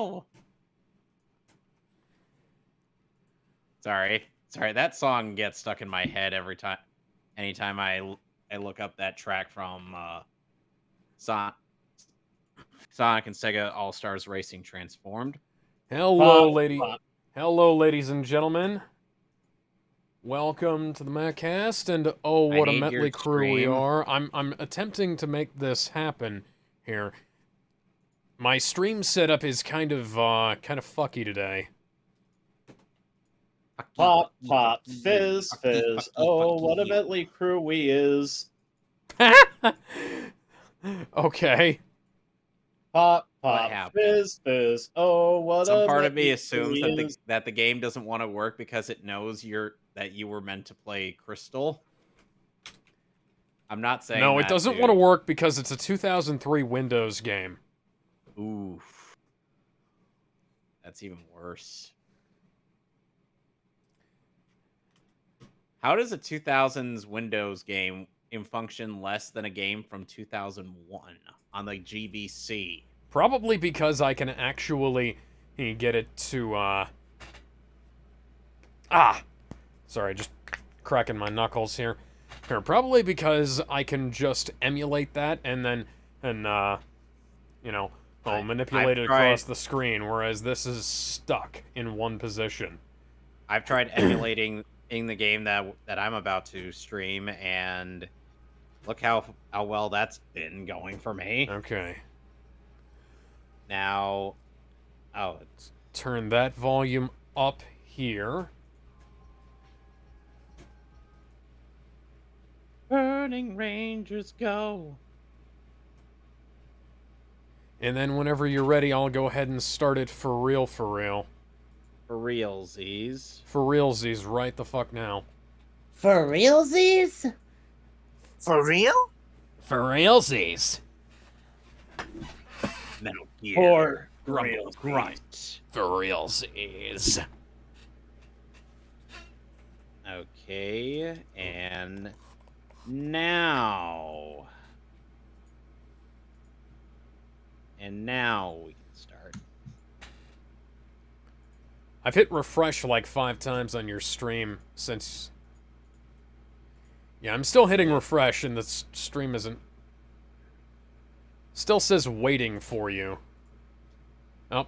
no. Sorry, that song gets stuck in my head anytime I look up that track from Sonic and Sega All-Stars Racing Transformed. Hello, ladies and gentlemen. Welcome to the Mehcast, and oh, what a motley crew we are. I'm attempting to make this happen here. My stream setup is kind of fucky today. Pop, pop, fizz, fizz. Oh, what a motley crew we is. Okay. Pop, pop, fizz, fizz. Oh, what Some a part of me motley assumes crew we is. that the game doesn't want to work because it knows that you were meant to play Crystal. I'm not saying no, it doesn't want to work because it's a 2003 Windows game. Oof. That's even worse. How does a 2000s Windows game function less than a game from 2001 on the GBC? Probably because I can actually get it to, Sorry, just cracking my knuckles here. Probably because I can just emulate that and then, manipulate it across the screen, whereas this is stuck in one position. I've tried emulating the game that I'm about to stream, and look how well that's been going for me. Okay. Now, let's turn that volume up here. Burning Rangers go. And then whenever you're ready, I'll go ahead and start it for real. For realsies. For realsies, right the fuck now. For realsies? For real? For realsies. Metal Gear. For Grumble Grunt. For realsies. Okay, and now we can start. I've hit refresh like 5 times on your stream since... Yeah, I'm still hitting refresh and the stream isn't... Still says waiting for you. Oh.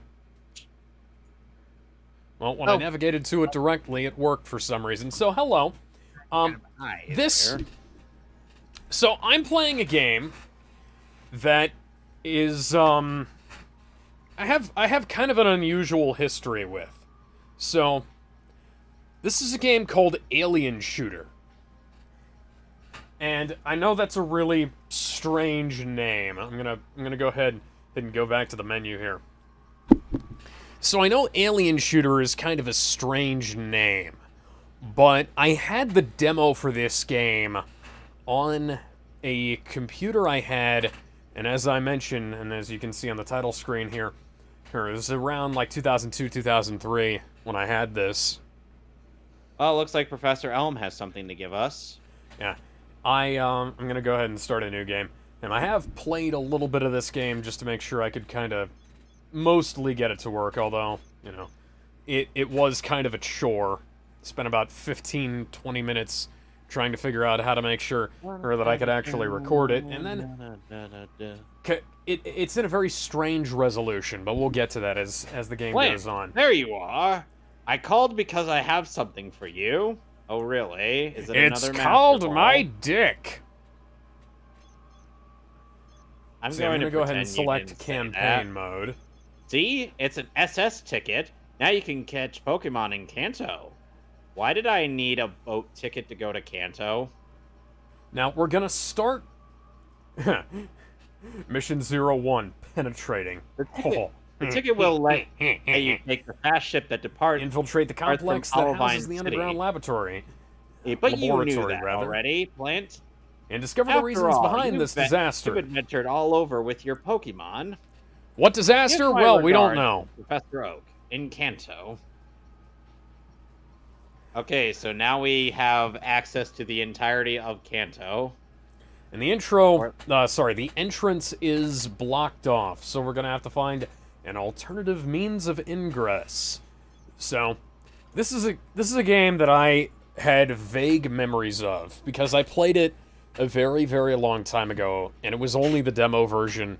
Well, when I navigated to it directly, it worked for some reason. So, hello. So, I'm playing a game that is, I have kind of an unusual history with. So, this is a game called Alien Shooter. And I know that's a really strange name. I'm gonna go ahead and go back to the menu here. So I know Alien Shooter is kind of a strange name, but I had the demo for this game on a computer I had, and as I mentioned, and as you can see on the title screen here, it was around like 2002, 2003 when I had this. Well, it looks like Professor Elm has something to give us. Yeah. I'm gonna go ahead and start a new game. And I have played a little bit of this game just to make sure I could kind of mostly get it to work, although, it was kind of a chore. Spent about 15, 20 minutes trying to figure out how to make sure that I could actually record it, and then... It's in a very strange resolution, but we'll get to that as the game goes on. There you are! I called because I have something for you. Oh, really? Is it another It's called my dick! I'm going to go ahead and select campaign mode. See? It's an SS ticket. Now you can catch Pokemon in Kanto. Why did I need a boat ticket to go to Kanto? Now, we're gonna start... Mission 01, penetrating. The ticket will let you take the fast ship that departs. Infiltrate the complex that houses the underground laboratory. But you knew that already, Plant. And discover the reasons behind this disaster. You've adventured all over with your Pokemon. What disaster? Well, we don't know. Professor Oak in Kanto. Okay, so now we have access to the entirety of Kanto. And the intro, the entrance is blocked off, so we're gonna have to find an alternative means of ingress. So, this is a game that I had vague memories of, because I played it a very, very long time ago, and it was only the demo version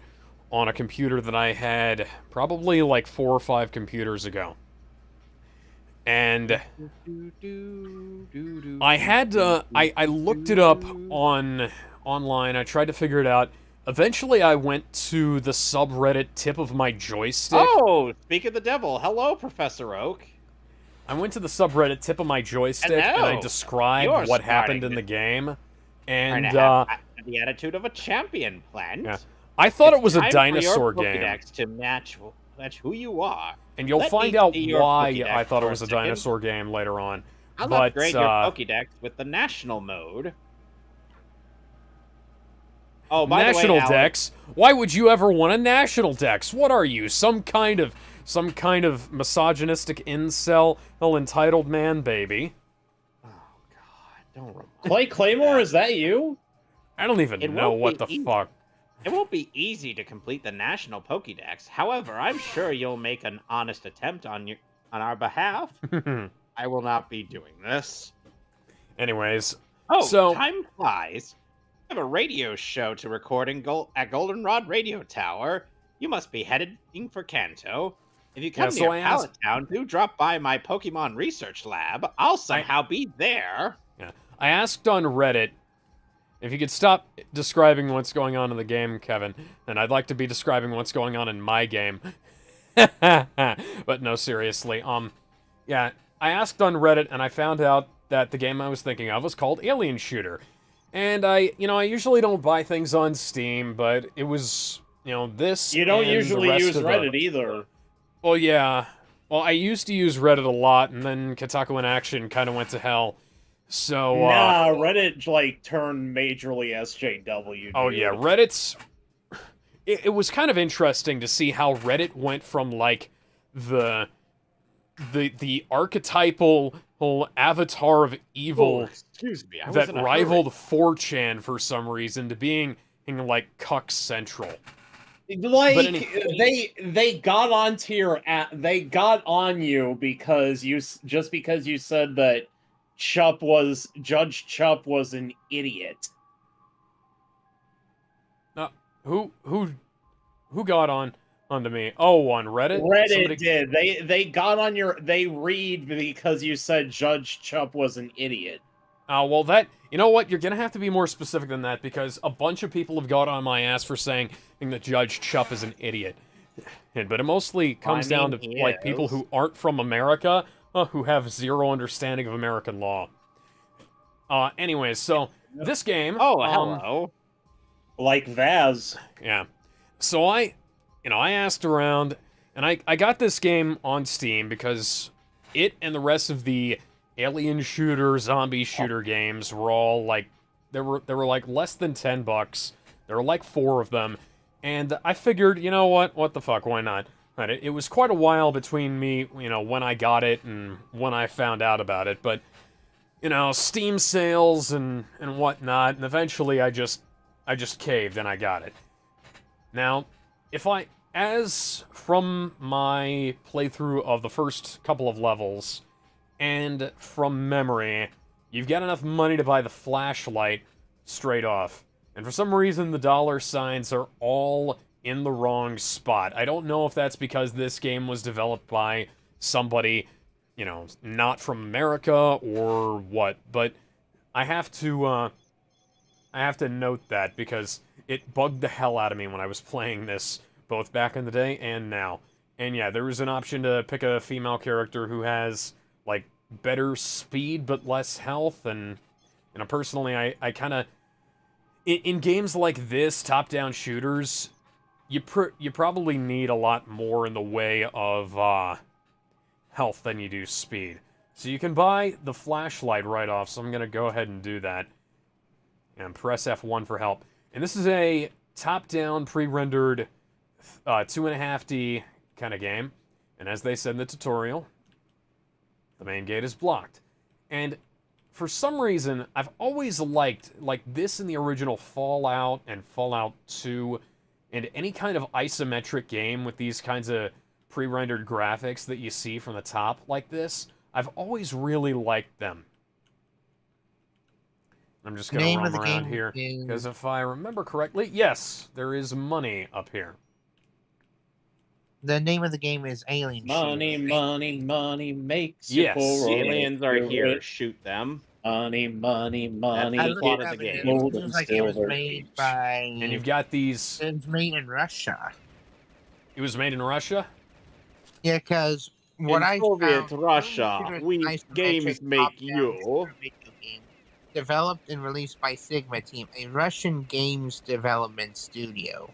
on a computer that I had probably like 4 or 5 computers ago. And I had to, I looked it up online, I tried to figure it out. Eventually I went to the subreddit tip of my joystick. Oh, speak of the devil. Hello, Professor Oak. I went to the subreddit tip of my joystick and I described what happened in the game. And the attitude of a champion, Plant. Yeah. I thought it was a dinosaur game. game. To match who you are. And you'll find out why I thought it was a dinosaur game later on. I'll upgrade your Pokédex with the national mode. Oh, by national the way, Dex? Why would you ever want a national Dex? What are you, some kind of misogynistic incel, entitled man baby? Oh God, don't remind Clay Claymore, is that you? I don't even know what the fuck. It won't be easy to complete the national Pokédex. However, I'm sure you'll make an honest attempt on our behalf. I will not be doing this. Anyways, so time flies. I have a radio show to record at Goldenrod Radio Tower. You must be heading for Kanto. If you come near Pallet Town, do drop by my Pokemon research lab. I'll somehow be there. Yeah, I asked on Reddit if you could stop describing what's going on in the game, Kevin, and I'd like to be describing what's going on in my game. But no, seriously. Yeah, I asked on Reddit, and I found out that the game I was thinking of was called Alien Shooter. And I usually don't buy things on Steam, but it was, this. You don't usually use Reddit either. Well, yeah. Well, I used to use Reddit a lot, and then Kotaku in Action kind of went to hell. So, nah, Reddit, turned majorly SJW, dude. Oh, yeah, Reddit's... It was kind of interesting to see how Reddit went from, the archetypal avatar of evil that rivaled 4chan for some reason to being, cuck central. They got onto they got on you because you said that Judge Chup was an idiot. Who got onto me? Oh, on Reddit? Reddit did. They got on they read because you said Judge Chup was an idiot. Well, you know what? You're gonna have to be more specific than that, because a bunch of people have got on my ass for saying that Judge Chup is an idiot. But it mostly comes down to, people who aren't from America, who have zero understanding of American law. Anyways, so, this game... Oh, hello. Like Vaz. Yeah. So I asked around, and I got this game on Steam because it and the rest of the alien shooter, zombie shooter games were all they were less than $10. There were 4 of them, and I figured, you know what the fuck, why not? Right, it was quite a while between me, when I got it and when I found out about it, but Steam sales and whatnot, and eventually I just caved and I got it. Now, as from my playthrough of the first couple of levels, and from memory, you've got enough money to buy the flashlight straight off. And for some reason, the dollar signs are all in the wrong spot. I don't know if that's because this game was developed by somebody, not from America or what, but I have to note that because it bugged the hell out of me when I was playing this, both back in the day and now. And yeah, there was an option to pick a female character who has, better speed but less health, and, personally, I kind of... In games like this, top-down shooters, you probably need a lot more in the way of, health than you do speed. So you can buy the flashlight right off, so I'm gonna go ahead and do that. And press F1 for help. And this is a top-down, pre-rendered 2.5D kind of game. And as they said in the tutorial, the main gate is blocked. And for some reason, I've always liked, this in the original Fallout and Fallout 2 and any kind of isometric game with these kinds of pre-rendered graphics that you see from the top like this, I've always really liked them. I'm just gonna roam around here, because if I remember correctly, yes, there is money up here. The name of the game is Alien Money, Shooter. money, money makes Yes. you poor. Aliens are here. Shoot them. Money, money, money. That's I the plot looked of it the up, and game. it Gold seems and like it was silver made age. by. And you've got these... It was made in Russia. It was made in Russia? Yeah, because what In I Soviet found, Russia, Alien Shooter is we an isometric games make top-down you. video game developed and released by Sigma Team, a Russian games development studio.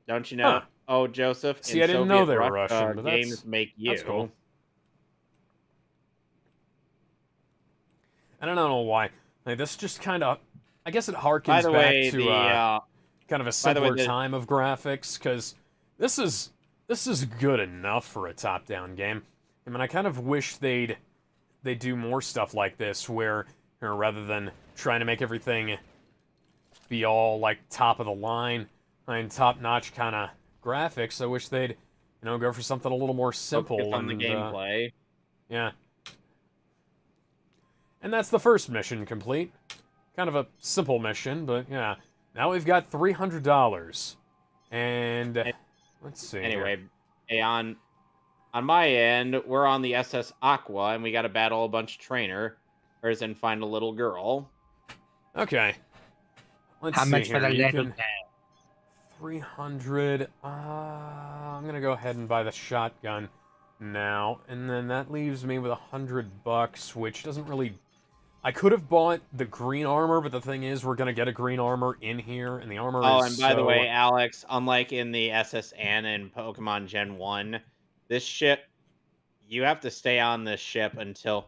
Don't you know? Huh. Oh, Joseph. See, in I didn't Soviet know they were Russia, Russian, but games make you. that's cool. I don't know why. Like, this just kind of... I guess it harkens By the back way, to the kind of a by the way, simpler the- time of graphics, because this is good enough for a top-down game. I mean, I kind of wish they'd do more stuff like this, where, you know, rather than trying to make everything be all, like, top of the line, and top-notch kind of graphics, I wish they'd, you know, go for something a little more simple. focus on the and, gameplay. yeah. And that's the first mission complete. Kind of a simple mission, but yeah. Now we've got $300. And let's see. Anyway, hey, on my end, we're on the SS Aqua, and we got to battle a bunch of trainers and find a little girl. Okay. Let's How see much here. for the You little can... 300. I'm gonna go ahead and buy the shotgun now, and then that leaves me with $100, which doesn't really... I could have bought the green armor, but the thing is, we're gonna get a green armor in here, and the armor Oh, is and by the so- way, Alex, unlike in the SS Anna and Pokemon Gen 1, this ship, you have to stay on this ship until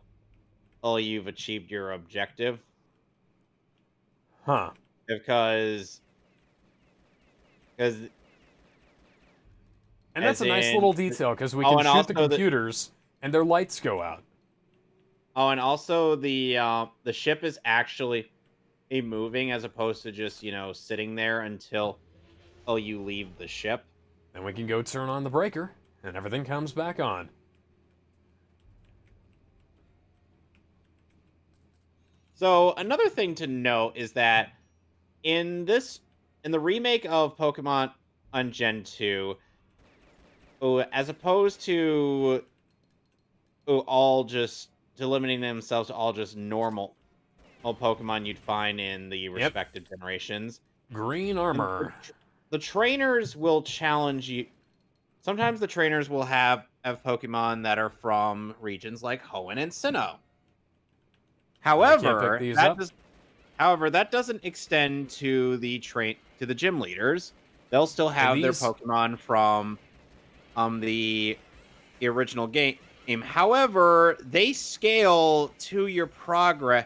you've achieved your objective. Huh. Because And that's a nice in- little detail, because we Oh, can and shoot the also the- computers, and their lights go out. Oh, and also the ship is actually moving as opposed to just, you know, sitting there until you leave the ship. Then we can go turn on the breaker, and everything comes back on. So another thing to note is that in the remake of Pokemon on Gen 2, as opposed to all just limiting themselves to all just normal Pokemon you'd find in the respective generations, Green armor. the trainers will challenge you. Sometimes the trainers will have Pokemon that are from regions like Hoenn and Sinnoh. However, pick these up. that doesn't extend to the gym leaders. They'll still have their Pokemon from the original game. However, they scale to your progress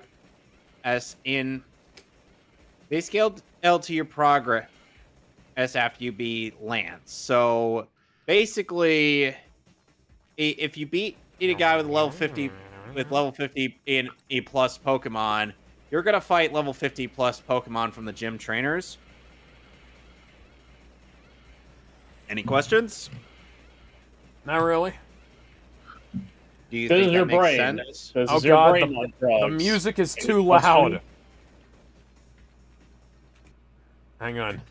they scaled to your progress after you beat Lance. So basically, if you beat a guy with level 50 in a plus Pokemon, you're gonna fight level 50 plus Pokemon from the gym trainers. Any questions? Not really. Do you This think is your that makes brain. sense? This Oh is your god, brain on the drugs. music is Any too question? loud. Hang on.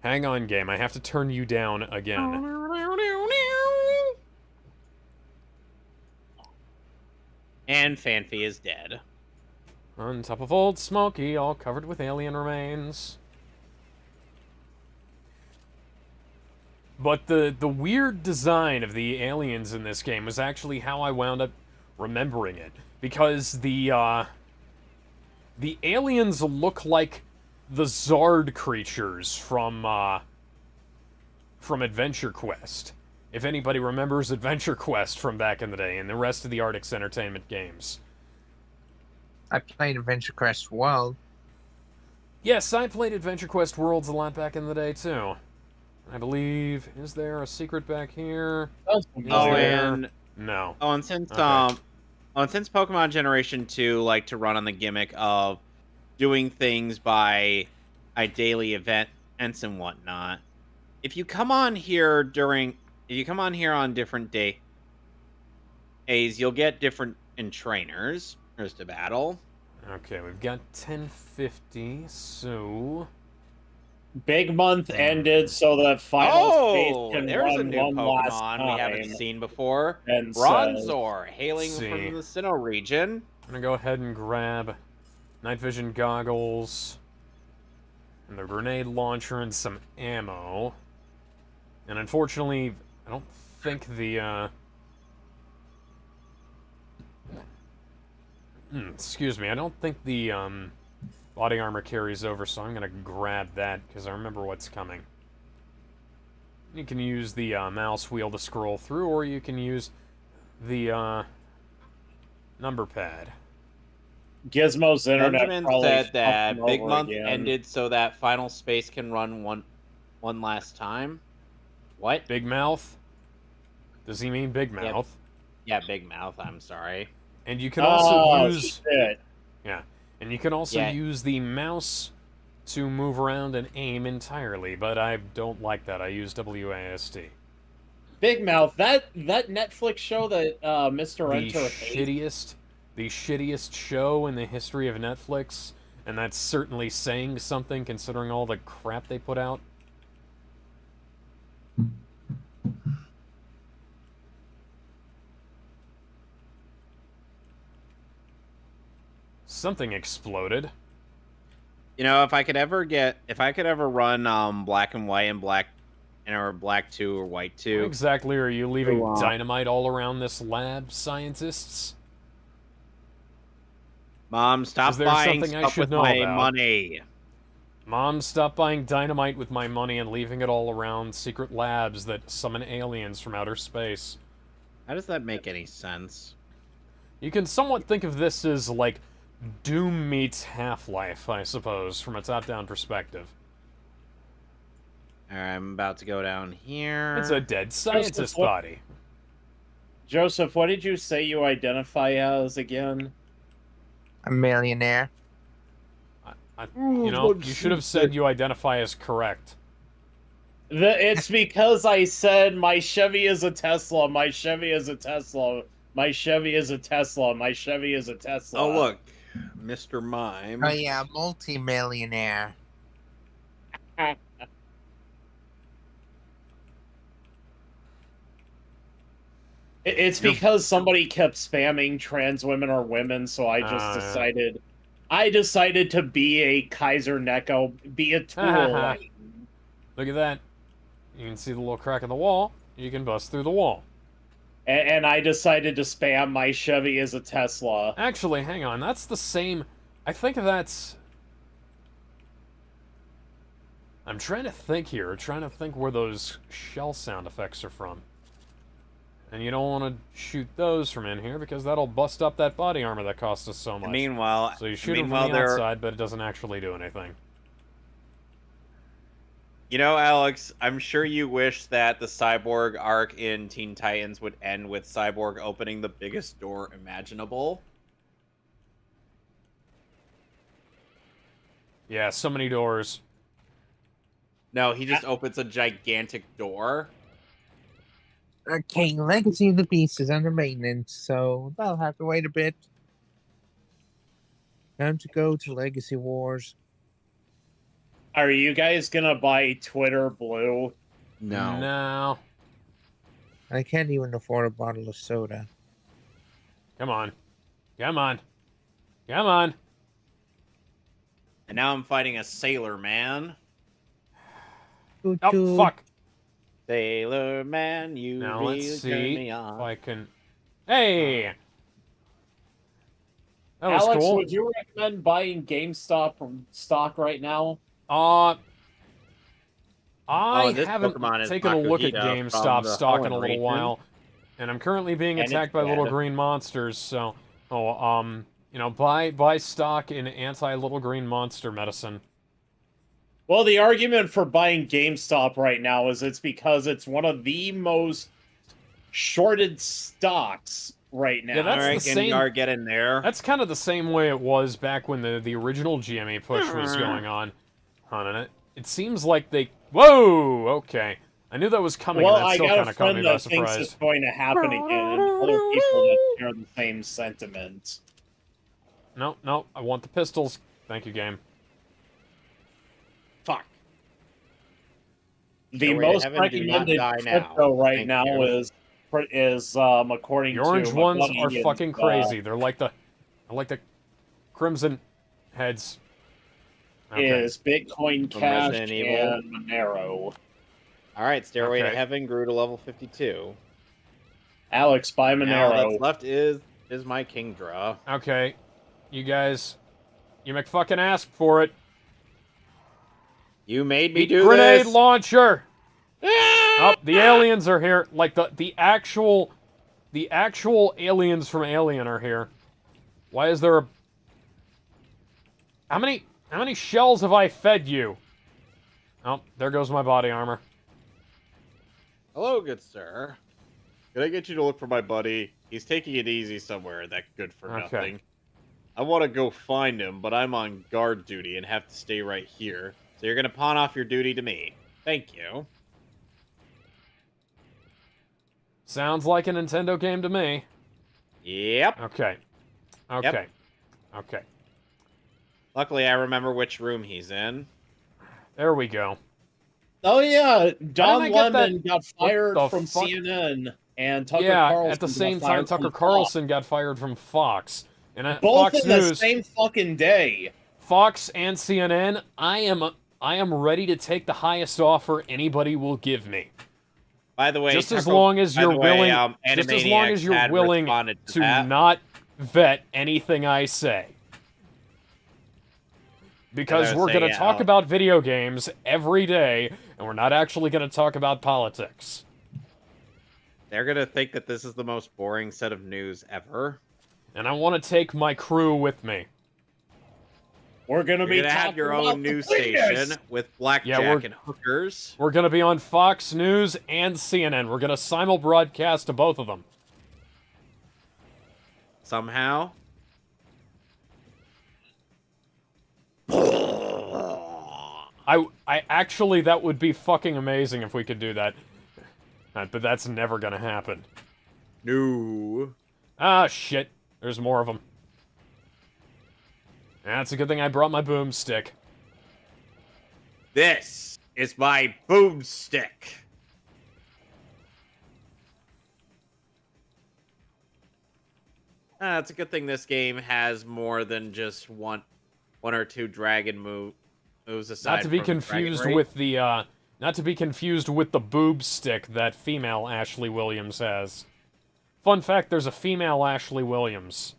Hang on, game. I have to turn you down again. And Fanfi is dead. On top of Old Smoky, all covered with alien remains. But the weird design of the aliens in this game was actually how I wound up remembering it. Because the aliens look like the Zard creatures from Adventure Quest. If anybody remembers Adventure Quest from back in the day and the rest of the Artix Entertainment games. I played Adventure Quest World. Yes, I played Adventure Quest Worlds a lot back in the day, too. I believe... Is there a secret back here? Sounds Is Oh, familiar. there? and No. since Okay. since Pokemon Generation 2 like to run on the gimmick of doing things by a daily event and whatnot. If you come on here on different days, you'll get different trainers to battle. Okay, we've got 1050, so... Big month ended so that final space can there's run a new one last Pokemon time. we haven't seen before. And Bronzor, hailing see. from the Sinnoh region. I'm gonna go ahead and grab night vision goggles, and the grenade launcher, and some ammo. And unfortunately, I don't think the, excuse me, I don't think the, body armor carries over, so I'm gonna grab that, because I remember what's coming. You can use the, mouse wheel to scroll through, or you can use the, number pad. Gizmo's internet Benjamin probably said that fucked him Big over Month again. ended so that final space can run one last time. What? Big Mouth? Does he mean Big Mouth? Yeah, Big Mouth, I'm sorry. And you can also use... Shit. Yeah. And you can also use the mouse to move around and aim entirely, but I don't like that. I use WASD. Big Mouth, that Netflix show that Mr. Enter hates. The shittiest show in the history of Netflix, and that's certainly saying something considering all the crap they put out. Something exploded. You know, if I could ever run Black and White and or Black 2 or White 2. What exactly are you leaving dynamite all around this lab, scientists? Mom, stop buying stuff with my money. Mom, stop buying dynamite with my money and leaving it all around secret labs that summon aliens from outer space. How does that make any sense? You can somewhat think of this as, like, Doom meets Half-Life, I suppose, from a top-down perspective. Alright, I'm about to go down here. It's a dead scientist body. Joseph, what did you say you identify as again? A millionaire. You know, you should have said you identify as correct. It's because I said my Chevy is a Tesla, my Chevy is a Tesla, my Chevy is a Tesla, my Chevy is a Tesla. Oh, look. Mr. Mime. Oh, yeah, multi-millionaire. It's because somebody kept spamming trans women or women, so I just decided to be a Kaiser Neko, be a tool. Look at that. You can see the little crack in the wall. You can bust through the wall. And I decided to spam my Chevy as a Tesla. Actually, hang on. That's the same... I think that's... I'm trying to think here. Trying to think where those shell sound effects are from. And you don't want to shoot those from in here, because that'll bust up that body armor that cost us so much. Meanwhile... So you shoot them from the outside, but it doesn't actually do anything. You know, Alex, I'm sure you wish that the Cyborg arc in Teen Titans would end with Cyborg opening the biggest door imaginable. Yeah, so many doors. No, he just opens a gigantic door. Okay, Legacy of the Beast is under maintenance, so that'll have to wait a bit. Time to go to Legacy Wars. Are you guys gonna buy Twitter Blue? No. No. I can't even afford a bottle of soda. Come on. Come on. Come on. And now I'm fighting a Sailor Man. Oh, fuck. Sailor Man, you now really let's turn see me on. if I can... Hey! That was Alex, cool. would you recommend buying GameStop stock right now? I this haven't Pokemon is taken a look at Makuhita GameStop from the stock in a Holland little region. while, and I'm currently being And attacked it's by little dead. green monsters. So, you know, buy stock in anti-little green monster medicine. Well, the argument for buying GameStop right now is it's because it's one of the most shorted stocks right now. Yeah, that's Alright, the same. Gengar, get in there. That's kind of the same way it was back when the original GME push was going on. It seems like they... Whoa! Okay. I knew that was coming, Well, and that I still got kind a of caught me friend by that thinks surprise. it's going to happen again, and other people that share the same sentiment. No, no, I want the pistols. Thank you, game. Fuck. The Stairway to most Heaven, do not recommended die now. crypto right Thank now you. is according The to orange my ones buddy, are is, fucking crazy. They're like the crimson heads. Okay. is Bitcoin From Cash Resident Evil. and Monero. All right, Stairway to Okay. Heaven grew to level 52. Alex, buy Now Monero. that's left is my Kingdra. Okay. You guys, you McFucking asked for it. You made me Eat do grenade this. launcher. Oh, the aliens are here. Like the actual aliens from Alien are here. Why is there a... How many shells have I fed you? Oh, there goes my body armor. Hello, good sir. Can I get you to look for my buddy? He's taking it easy somewhere, that good for Okay. nothing. I want to go find him, but I'm on guard duty and have to stay right here. So you're going to pawn off your duty to me. Thank you. Sounds like a Nintendo game to me. Yep. Okay. Okay. Okay. Luckily, I remember which room he's in. There we go. Oh yeah, Don I get that- Lemon got fired the from fuck? CNN, and Tucker Yeah, Carlson at the got same time, fired Tucker from Fox. Carlson got fired from Fox. And at Both Fox in the News, same fucking day. Fox and CNN, I am ready to take the highest offer anybody will give me. By the way, Just as Tucker- long as by you're the way, willing, just as long as Animaniacs you're had willing responded to that. not vet anything I say. Because I we're say, going to yeah, talk I'll- about video games every day, and we're not actually going to talk about politics. They're going to think that this is the most boring set of news ever. And I want to take my crew with me. We're gonna You're be going to have talking your about own the news quickness. station with blackjack we're- and hookers. We're going to be on Fox News and CNN. We're going to simul-broadcast to both of them. Somehow. I actually, that would be fucking amazing if we could do that. But that's never gonna happen. No. Ah, shit. There's more of them. That's a good thing I brought my boomstick. This is my boomstick. It's a good thing this game has more than just one or two dragon moves aside. Not to be from confused Dragon Raid. with the, not to be confused with the boob stick that female Ashley Williams has. Fun fact, there's a female Ashley Williams.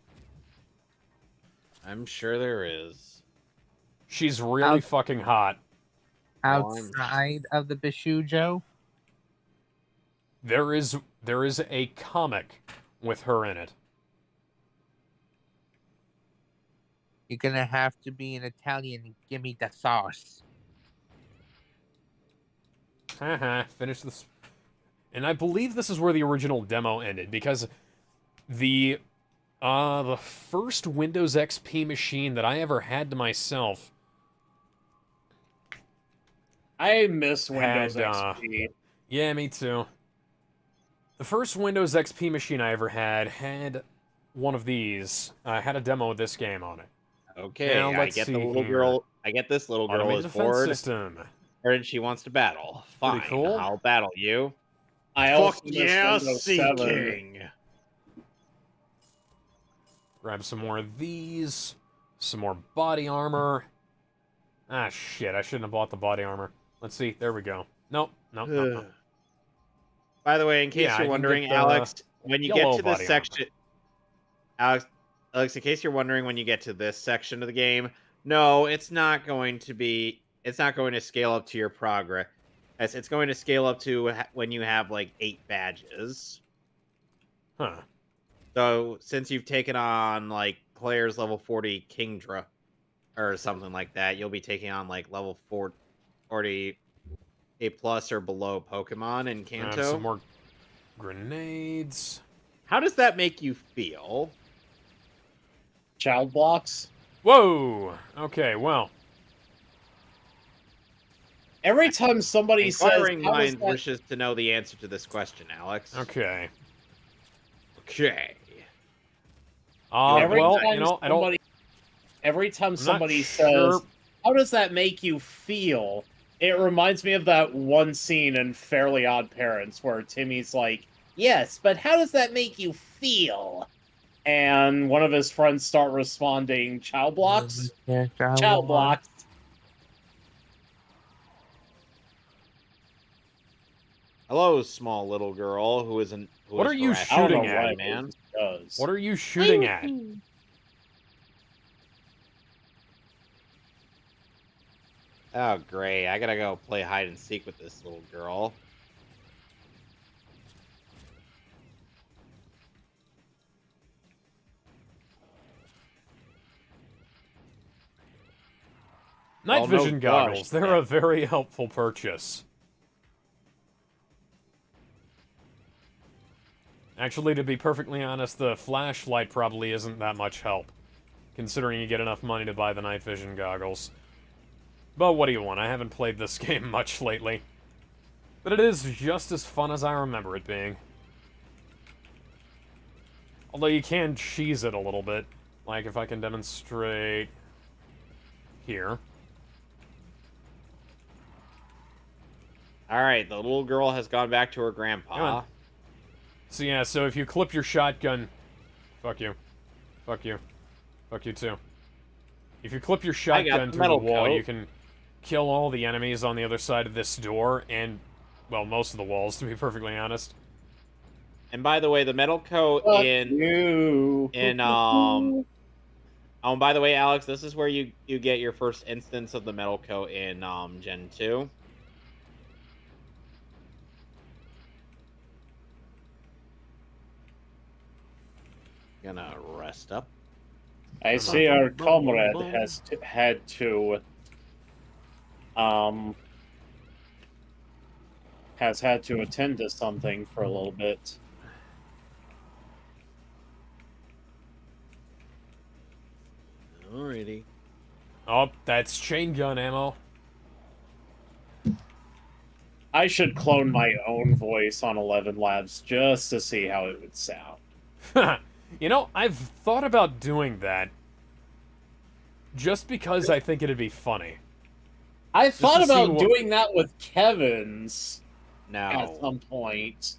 I'm sure there is. She's really fucking hot. Outside of the Bishujo? There is a comic with her in it. You're gonna have to be an Italian and give me the sauce. Haha, finish this. And I believe this is where the original demo ended, because the first Windows XP machine that I ever had to myself I miss Windows Had, XP. Yeah, me too. The first Windows XP machine I ever had one of these. Had a demo of this game on it. Okay, Now, I let's get the see little here. girl. I get this little girl Automated is defense bored, system. and she wants to battle. Pretty Fine, cool. I'll battle you. I also Fuck miss yeah, Windows Sea 7. King. Grab some more of these. Some more body armor. Ah, shit. I shouldn't have bought the body armor. Let's see. There we go. Nope. Nope. Nope. Nope. By the way, in case Yeah, I you're can wondering, get the Alex, when you yellow get to this body section, Alex, in case you're wondering, when you get to this section of the game, no, it's not going to be. It's not going to scale up to your progress. It's going to scale up to when you have like 8 badges. Huh. So since you've taken on like players level 40 Kingdra or something like that, you'll be taking on like level 40 A plus or below Pokemon in Grab Kanto. some more grenades. How does that make you feel? Child blocks. Whoa! Okay, well. Every time somebody says, Inquiring "How does mind that-" wishes to know the answer to this question, Alex. Okay. Okay. every Well, time you know, I don't... every time I'm not somebody sure... says, "How does that make you feel?" It reminds me of that one scene in Fairly Odd Parents where Timmy's like, "Yes, but how does that make you feel?" And one of his friends start responding, "Chow blocks? Chow blocks." Hello, small little girl who isn't. What are you I don't shooting know at, what man? it does. What are you shooting at? Oh, great. I gotta go play hide and seek with this little girl. Night Oh, no vision gosh, goggles. They're yeah. a very helpful purchase. Actually, to be perfectly honest, the flashlight probably isn't that much help, considering you get enough money to buy the night vision goggles. But what do you want? I haven't played this game much lately. But it is just as fun as I remember it being. Although you can cheese it a little bit. Like, if I can demonstrate... here. Alright, the little girl has gone back to her grandpa. So yeah, so if you clip your shotgun... Fuck you. Fuck you. Fuck you too. If you clip your shotgun to the wall, you can kill all the enemies on the other side of this door, and, well, most of the walls, to be perfectly honest. And by the way, the metal coat Fuck in you. oh, and by the way, Alex, this is where you get your first instance of the metal coat in Gen 2. Gonna rest up. I see our comrade has had to attend to something for a little bit. Alrighty. Oh, that's chain gun ammo. I should clone my own voice on 11 Labs just to see how it would sound. You know, I've thought about doing that. Just because I think it'd be funny. I thought about what... doing that with Kevin's No. at some point.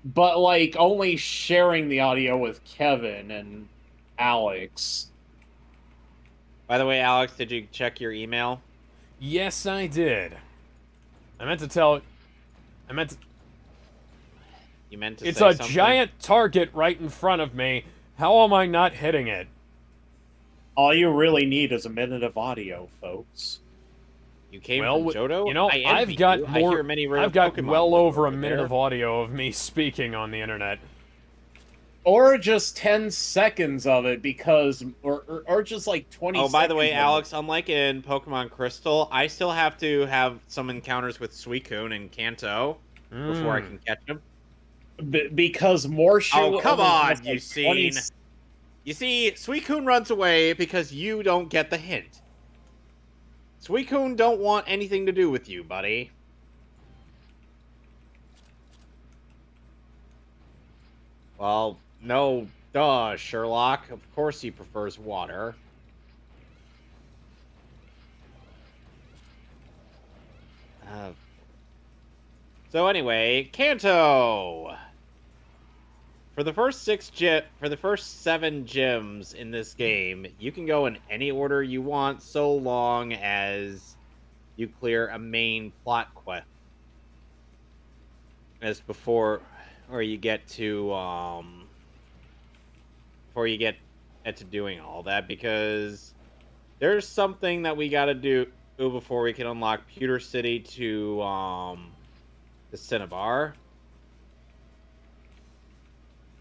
But, like, only sharing the audio with Kevin and Alex. By the way, Alex, did you check your email? Yes, I did. I meant to tell... I meant to... You meant to It's say a something? giant target right in front of me. How am I not hitting it? All you really need is a minute of audio, folks. You came Well, from Johto? you know, I I've envy got you. more. I hear many rare I've got Pokemon well over a over minute there. of audio of me speaking on the internet. Or just 10 seconds of it, because... Or just, like, 20 seconds. Oh, by the way, of Alex, unlike in Pokemon Crystal, I still have to have some encounters with Suicune and Kanto before I can catch them. Because Morshu... Oh, come only on, has, like, you seen. You see, Suicune runs away because you don't get the hint. Suicune don't want anything to do with you, buddy. Well, no, duh, Sherlock. Of course he prefers water. So anyway, Kanto. For the first 7 gyms in this game, you can go in any order you want, so long as you clear a main plot quest. As before, or you get to before you get to doing all that, because there's something that we gotta do before we can unlock Pewter City to the Cinnabar.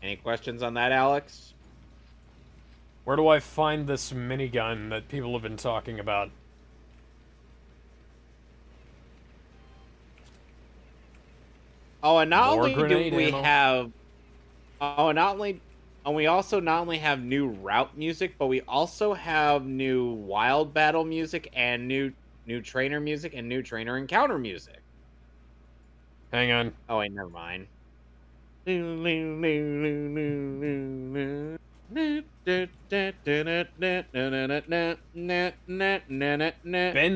Any questions on that, Alex? Where do I find this minigun that people have been talking about? Oh, and not More only do grenade we ammo. have, we also not only have new route music, but we also have new wild battle music and new new trainer music, and new trainer encounter music. Hang on. Oh wait, never mind. Ben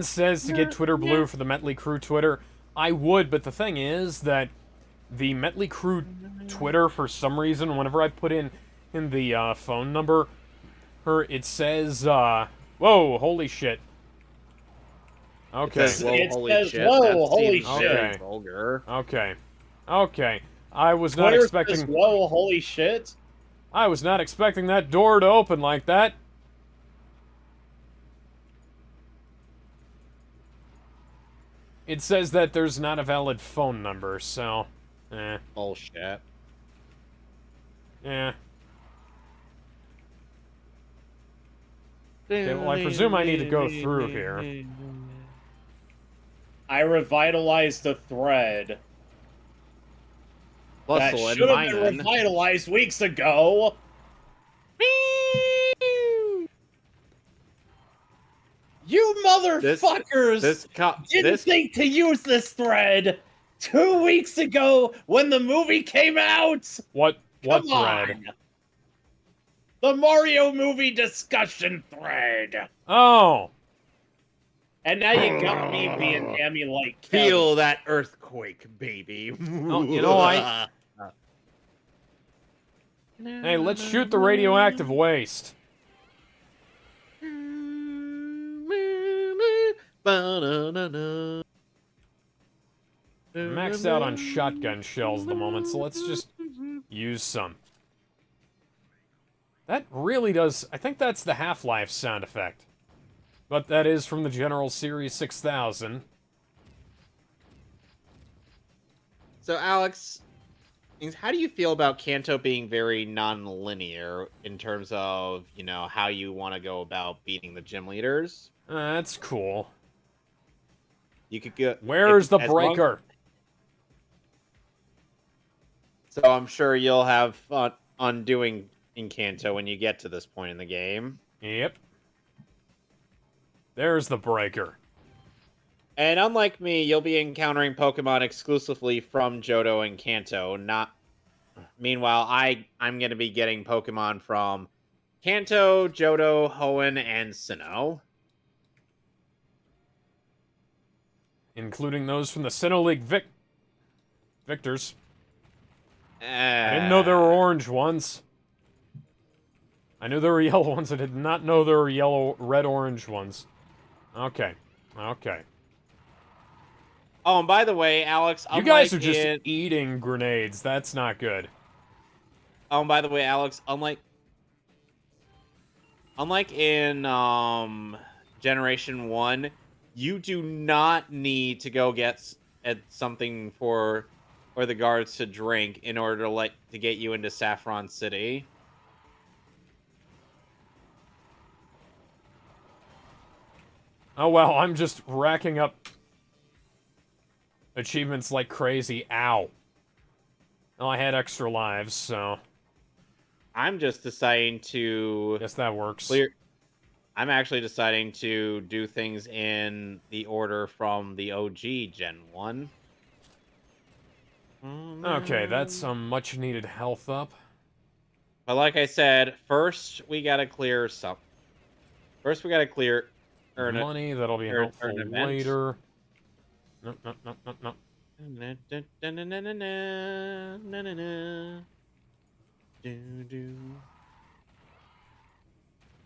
says to get Twitter Blue for the Metley Crew Twitter. I would, but the thing is that the Metley Crew Twitter, for some reason, whenever I put in the phone number, it says, whoa, holy shit. Okay. It says, whoa, holy says, shit. whoa, That holy seems shit. very vulgar. Okay. Okay. I was not Twitter expecting... says, whoa, holy shit. I was not expecting that door to open like that. It says that there's not a valid phone number, so... Bullshit. Yeah. Okay, well, I presume I need to go through here. I revitalized the thread. Plus That the should have been Linen. revitalized weeks ago. You motherfuckers didn't think to use this thread 2 weeks ago when the movie came out. What Come thread? on. The Mario movie discussion thread. Oh! And now you got me being Amy like Feel that earthquake, baby. Oh, you know, Hey, let's shoot the radioactive waste. I'm maxed out on shotgun shells at the moment, so let's just use some. That really does... I think that's the Half-Life sound effect. But that is from the General Series 6000. So, Alex, how do you feel about Kanto being very non-linear in terms of, you know, how you want to go about beating the gym leaders? That's cool. You could go... Where's the breaker? So I'm sure you'll have fun undoing in Kanto when you get to this point in the game. Yep. There's the breaker. And unlike me, you'll be encountering Pokemon exclusively from Johto and Kanto, not... Meanwhile, I'm going to be getting Pokemon from Kanto, Johto, Hoenn, and Sinnoh. Including those from the Sinnoh League Victors. I didn't know there were orange ones. I knew there were yellow ones. I did not know there were yellow, red, orange ones. Okay. Okay. Oh, and by the way, Alex... You guys are just eating grenades. That's not good. Oh, and by the way, Alex, unlike in Generation 1, you do not need to go get something for the guards to drink in order to get you into Saffron City. Oh, well, I'm just racking up achievements like crazy. Ow. Well, I had extra lives, so... I'm just deciding to... Guess that works. I'm actually deciding to do things in the order from the OG Gen 1. Okay, that's some much-needed health up. But like I said, first we gotta clear some... First we gotta clear... Money, that'll be helpful later. No, no, no, no, no.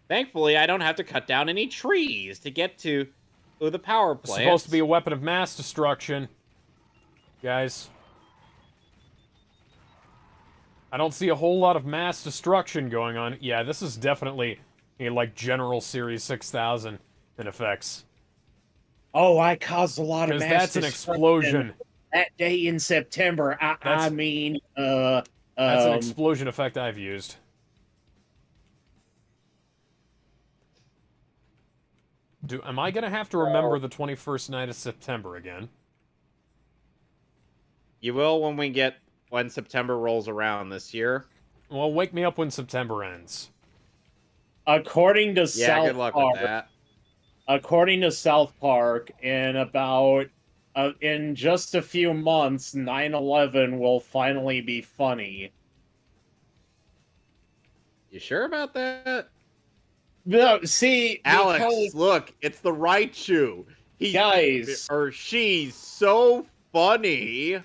Thankfully, I don't have to cut down any trees to get to the power plant. It's supposed to be a weapon of mass destruction. Guys. I don't see a whole lot of mass destruction going on. Yeah, this is definitely like General Series 6000 in effects. Oh, I caused a lot of mass that's an explosion. That day in September. I mean, that's an explosion effect I've used. Am I gonna have to remember the 21st night of September again? You will when September rolls around this year. Well, wake me up when September ends. According to South South good luck Park, with that. according to South Park, in just a few months, 9/11 will finally be funny. You sure about that? No, see, Alex, because, look, it's the Raichu. guys, Or she's so funny.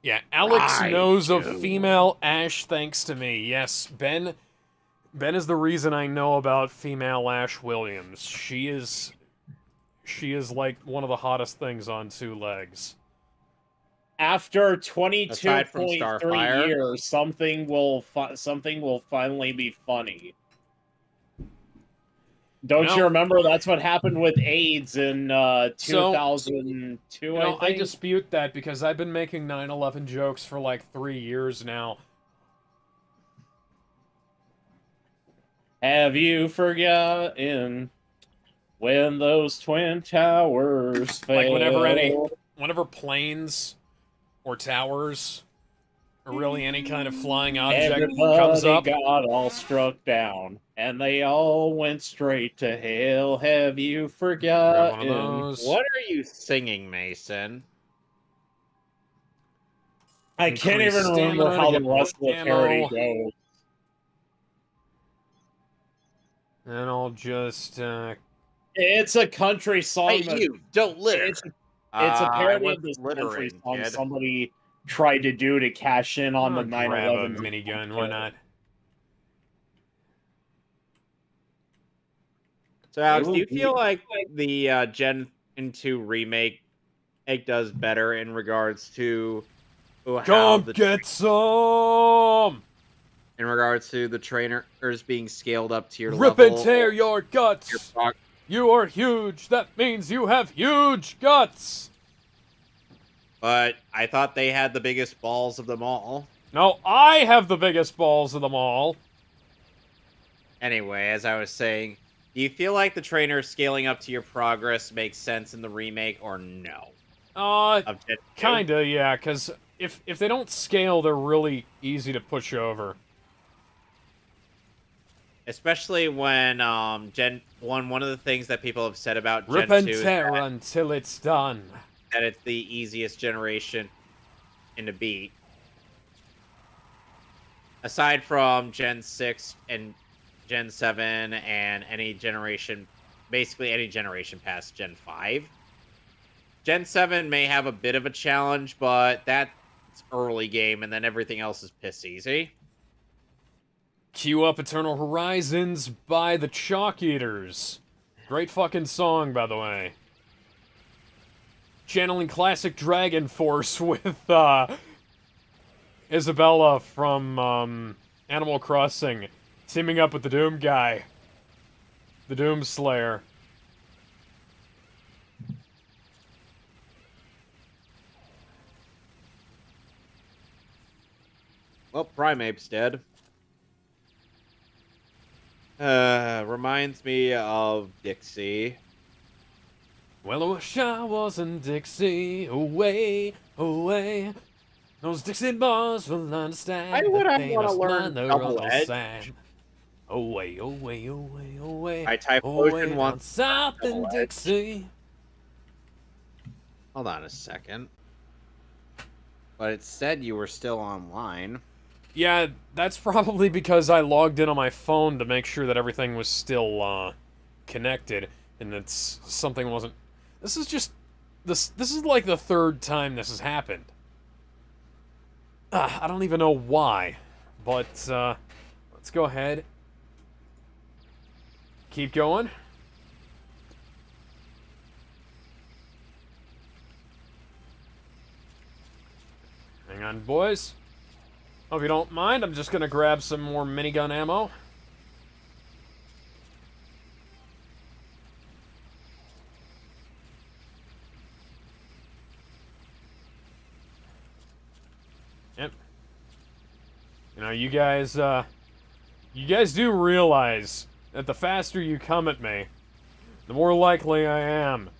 Yeah, Alex knows of Raichu. female Ash thanks to me. Yes, Ben is the reason I know about female Ash Williams. She is like one of the hottest things on two legs. after Aside from 22.3 Starfire? years, something will finally be funny. Don't you remember that's what happened with AIDS in 2002, I I think? dispute that because I've been making 9/11 jokes for like 3 years now. Have you forgotten when those twin towers fell? Like whenever planes or towers or really any kind of flying object comes up, got all struck down, and they all went straight to hell. Have you grab one of forgotten? those. What are you singing, Mason? I can't Increase even remember stamina how to the get rest of the ammo. parody goes. And I'll just It's a country song. Hey, you, don't litter. It's a parody of this littering, country song kid. somebody tried to do to cash in on the grab a 9/11. minigun. Why not? So, Alex, do you feel like the Gen 2 remake does better in regards to how Come get some! in regards to the trainers being scaled up to your Rip level? and tear your guts! You are huge! That means you have huge guts! But I thought they had the biggest balls of them all. No, I have the biggest balls of them all. Anyway, as I was saying, do you feel like the trainers scaling up to your progress makes sense in the remake or no? Of Gen 2? Kinda, yeah, because if they don't scale, they're really easy to push over. Especially when Gen 1, one of the things that people have said about Rip Gen and 2 is tear until it's done. that it's the easiest generation in to beat. Aside from Gen 6 and Gen 7 and any generation, basically any generation past Gen 5. Gen 7 may have a bit of a challenge, but that's early game, and then everything else is piss easy. Cue up Eternal Horizons by the Chalk Eaters. Great fucking song, by the way. Channeling classic Dragon Force with Isabella from Animal Crossing teaming up with the Doom guy. The Doom Slayer. Well, Primape's dead. Reminds me of Dixie. Well, I wish I was in Dixie, away, away. Those Dixie boys will understand. Why would I they wanna must learn mind their Double own Edge? sand. Away, away, away, away. I type away Ocean down once. south in Double Edge. Dixie. Hold on a second. But it said you were still online. Yeah, that's probably because I logged in on my phone to make sure that everything was still connected, and that something wasn't. This is like the third time this has happened. I don't even know why, but let's go ahead. Keep going. Hang on, boys. Hope you don't mind, I'm just gonna grab some more minigun ammo. Yep. You know, you guys do realize that the faster you come at me, the more likely I am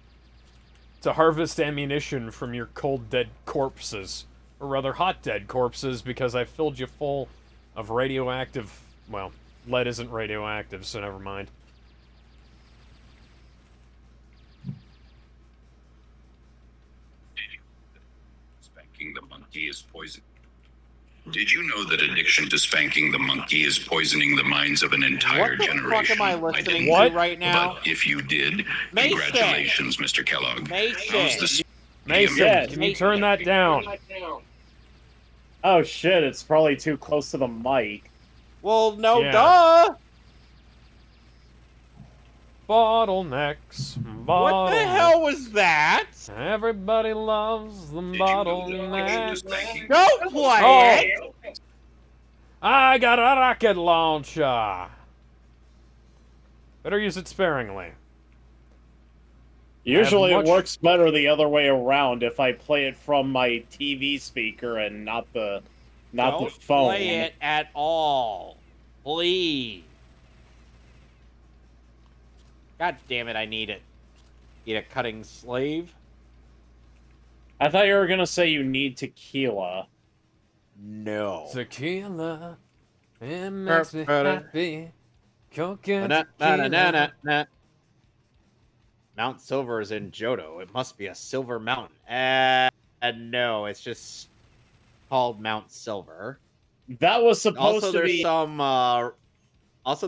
to harvest ammunition from your cold dead corpses. Or rather, hot dead corpses, because I filled you full of radioactive, well, lead isn't radioactive, so never mind. Spanking the monkey is poison. Did you know that addiction to spanking the monkey is poisoning the minds of an entire What the generation? fuck am I listening didn't. to right now? But if you did, Mason! congratulations, Mr. Kellogg. How's this? Mason, Yes. can you turn that down? Oh shit, it's probably too close to the mic. Well, no, Yeah. duh. Bottlenecks. What the hell was that? Everybody loves the Did you know that addiction to bottlenecks. spanking? Don't play it. I got a rocket launcher. Better use it sparingly. Usually much- it works better the other way around if I play it from my TV speaker and not the Don't phone. play it at all, please. God damn it! I need it. Need a cutting slave? I thought you were gonna say you need tequila. No. Tequila. It makes me happy. Coke and Na, na, na, na, tequila. na. Mount Silver is in Johto. It must be a silver mountain. No, it's just called Mount Silver. That was supposed Also, to there's be.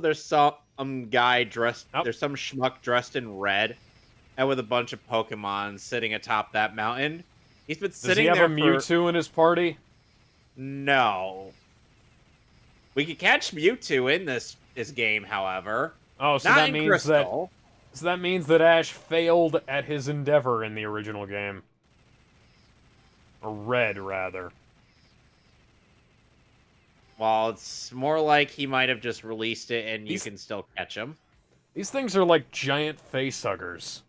there's some guy dressed. Oh. There's some schmuck dressed in red, and with a bunch of Pokemon sitting atop that mountain. He's been Does sitting he have there a Mewtwo in his party? No. We could catch Mewtwo in this game, however. Oh, so Not that in means Crystal. that Ash failed at his endeavor in the original game. Or Red, rather. Well, it's more like he might have just released it and you These- can still catch him. These things are like giant facehuggers.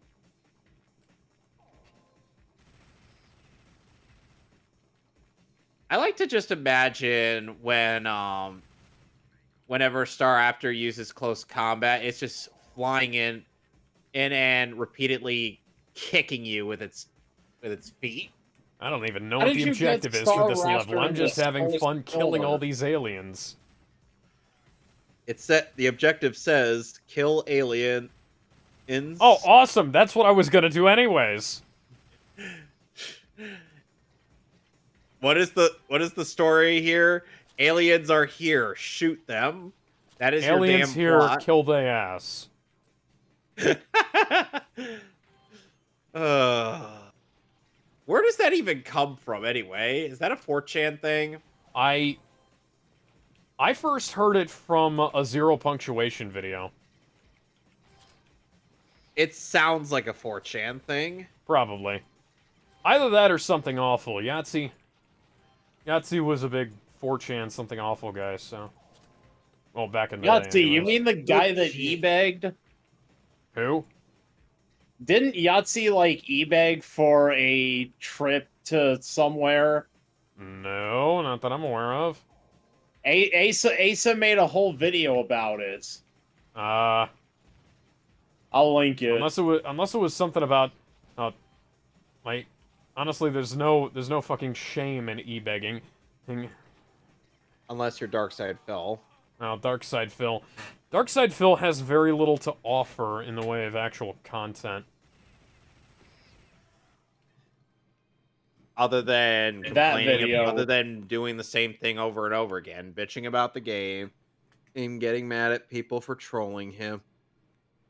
I like to just imagine when whenever Star Raptor uses close combat, it's just flying in and repeatedly kicking you with its feet. I don't even know How what did the you get objective is Star for this level. Raptor I'm in just this having first fun killing pillar? all these aliens. It's that the objective says kill aliens. Oh, awesome! That's what I was gonna do anyways. What is the story here? Aliens are here. Shoot them. That is Aliens your damn here, plot. kill they ass. Where does that even come from anyway? Is that a 4chan thing? I first heard it from a zero punctuation video. It sounds like a 4chan thing. Probably. Either that or something awful. Yahtzee was a big 4chan something awful guy, so. Well, back in the day. Yahtzee, you anyways. mean the guy that e-bagged? Who? Didn't Yahtzee like e-bag for a trip to somewhere? No, not that I'm aware of. Asa made a whole video about it. I'll link it. Unless it was something about, like, honestly, there's no fucking shame in e-begging. Unless you're Darkside Phil. Now, Darkside Phil. Darkside Phil has very little to offer in the way of actual content. Other than That complaining, video. other than doing the same thing over and over again, bitching about the game, and getting mad at people for trolling him,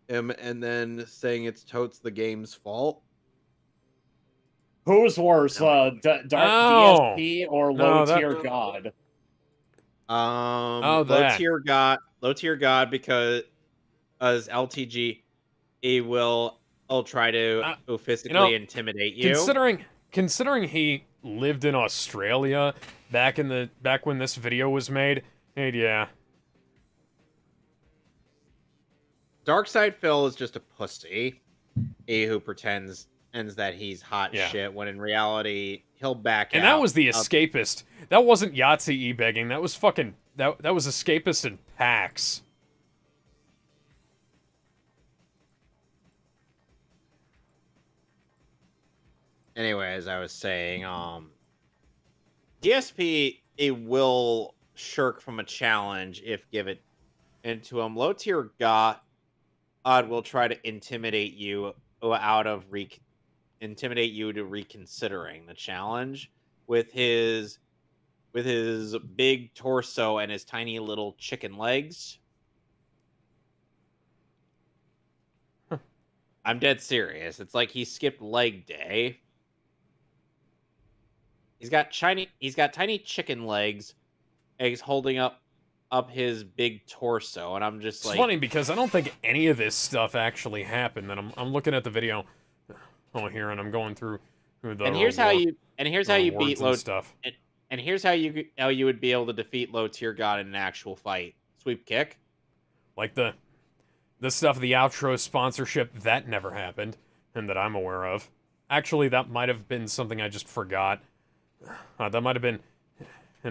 and then saying it's totes the game's fault. Who's worse, Dark Oh. DSP or No, Low that- Tier God? Oh, low that. tier god because as LTG, he will try to physically intimidate you. Considering he lived in Australia back when this video was made, yeah. Darkside Phil is just a pussy, who pretends that he's hot Yeah. shit when in reality he'll back And out. that was the escapist. That wasn't Yahtzee e-begging. That was fucking that was escapist in packs. Anyways, I was saying, DSP will shirk from a challenge if into him. Low tier God will try to intimidate you intimidate you to reconsidering the challenge with his big torso and his tiny little chicken legs. I'm dead serious. It's like he skipped leg day. He's got tiny chicken legs, and he's holding up his big torso, and I'm just It's like, funny because I don't think any of this stuff actually happened. And I'm looking at the video here, and I'm going through the and here's how you beat and low stuff. and here's how you would be able to defeat low tier God in an actual fight. Sweep kick. Like the stuff, the outro sponsorship, that never happened, and that I'm aware of. Actually, that might have been something I just forgot. That might have been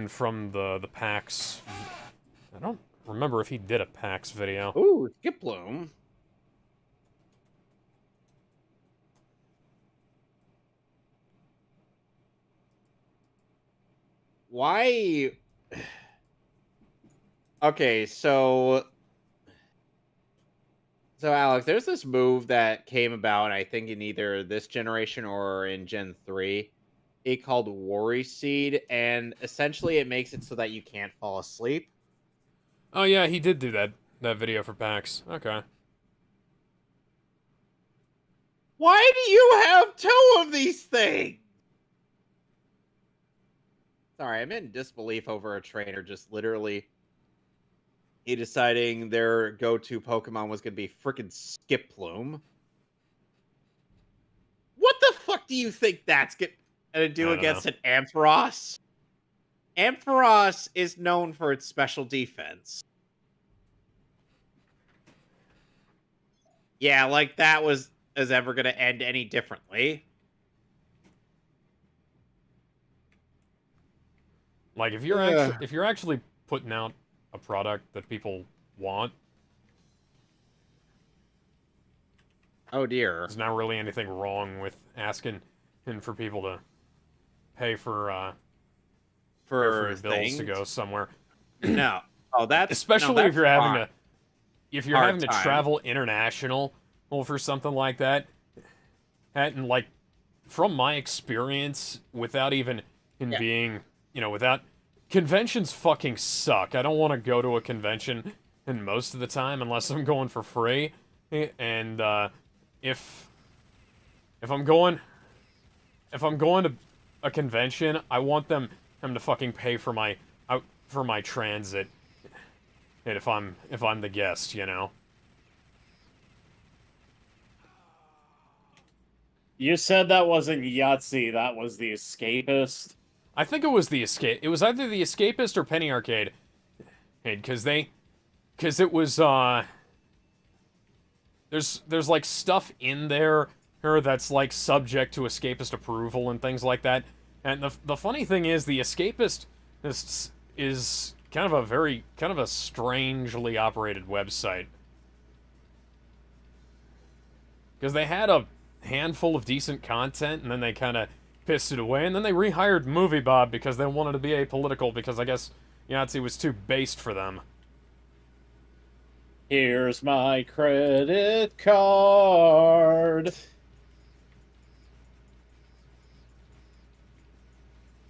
from the PAX. I don't remember if he did a PAX video. Ooh, Skip Bloom. Why? Okay, so Alex, there's this move that came about, I think, in either this generation or in Gen 3. It called Worry Seed, and essentially it makes it so that you can't fall asleep. Oh yeah, he did do that video for PAX. Okay. Why do you have 2 of these things? Sorry, I'm in disbelief over a trainer just literally deciding their go-to Pokemon was going to be frickin' Skip Plume. What the fuck do you think that's going to do against an Ampharos? Ampharos is known for its special defense. Yeah, like that is ever going to end any differently. Like if you're actually putting out a product that people want, oh dear, there's not really anything wrong with asking for people to pay for your bills things to go somewhere. No, that's especially if you're having to time. travel international for something like that. And like from my experience, without even being, without conventions fucking suck. I don't want to go to a convention and most of the time unless I'm going for free. And if I'm going to a convention, I want them to fucking pay for my transit. And if I'm the guest, You said that wasn't Yahtzee, that was the Escapist. I think it was the Escape. It was either the Escapist or Penny Arcade, because it was there's like stuff in there that's like subject to Escapist approval and things like that. And the funny thing is, the Escapist is kind of a strangely operated website, because they had a handful of decent content, and then they kind of pissed it away, and then they rehired Movie Bob because they wanted to be apolitical, because I guess Yahtzee was too based for them. Here's my credit card.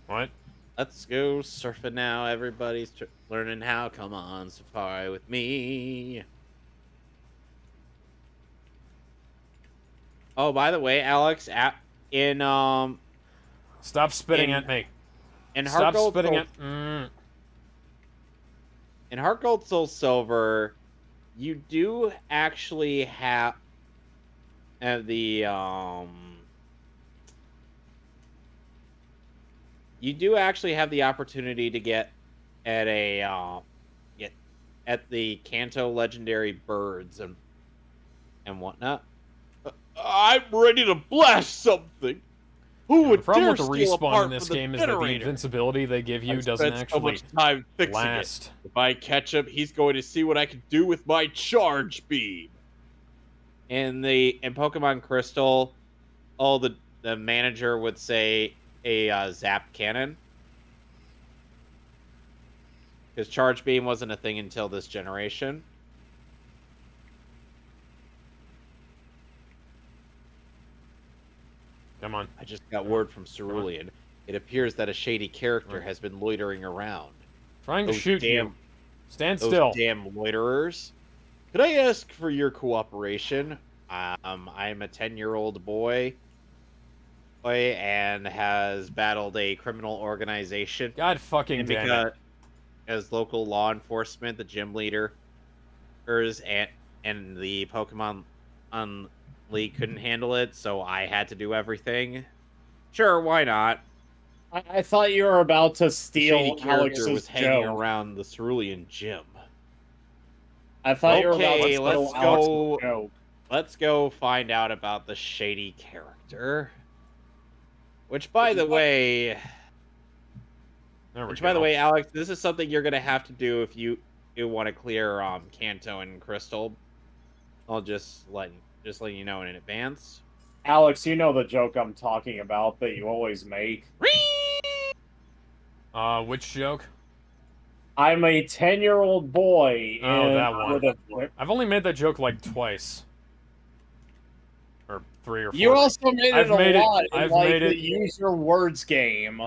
What? Let's go surfing now. Everybody's learning how. Come on, safari with me. Oh, by the way, Alex, Stop spitting at me. Stop spitting at. In Heart Gold Soul Silver, you do actually have the you do actually have the opportunity to get at the Kanto Legendary Birds and whatnot. I'm ready to blast something. Who would the problem dare with the steal respawn apart in this from the game is that the generator? invincibility they give you I've doesn't spent so actually much time fixing last. it. If I catch him, he's going to see what I can do with my charge beam. In Pokemon Crystal, the manager would say a zap cannon, because charge beam wasn't a thing until this generation. Come on. I just got word from Cerulean. It appears that a shady character has been loitering around. Trying to shoot you. Stand those still. Damn loiterers. Could I ask for your cooperation? I'm a 10-year-old boy and has battled a criminal organization. God fucking And damn it. as local law enforcement, the gym leaders and the Pokemon League couldn't handle it, so I had to do everything. Sure, why not? I thought you were about to steal Shady character Alex's was hanging joke. around the Cerulean gym. I thought you were about to Okay, steal let's Alex's go. joke. Let's go find out about the shady character. Which, by the way, Alex, this is something you're gonna have to do if you want to clear Kanto and Crystal. I'll just let you know in advance. Alex, you know the joke I'm talking about that you always make. Which joke? I'm a 10-year-old boy. Oh, that one. With I've only made that joke like twice. Or 3 or 4. You also made it a lot in like the use your words game.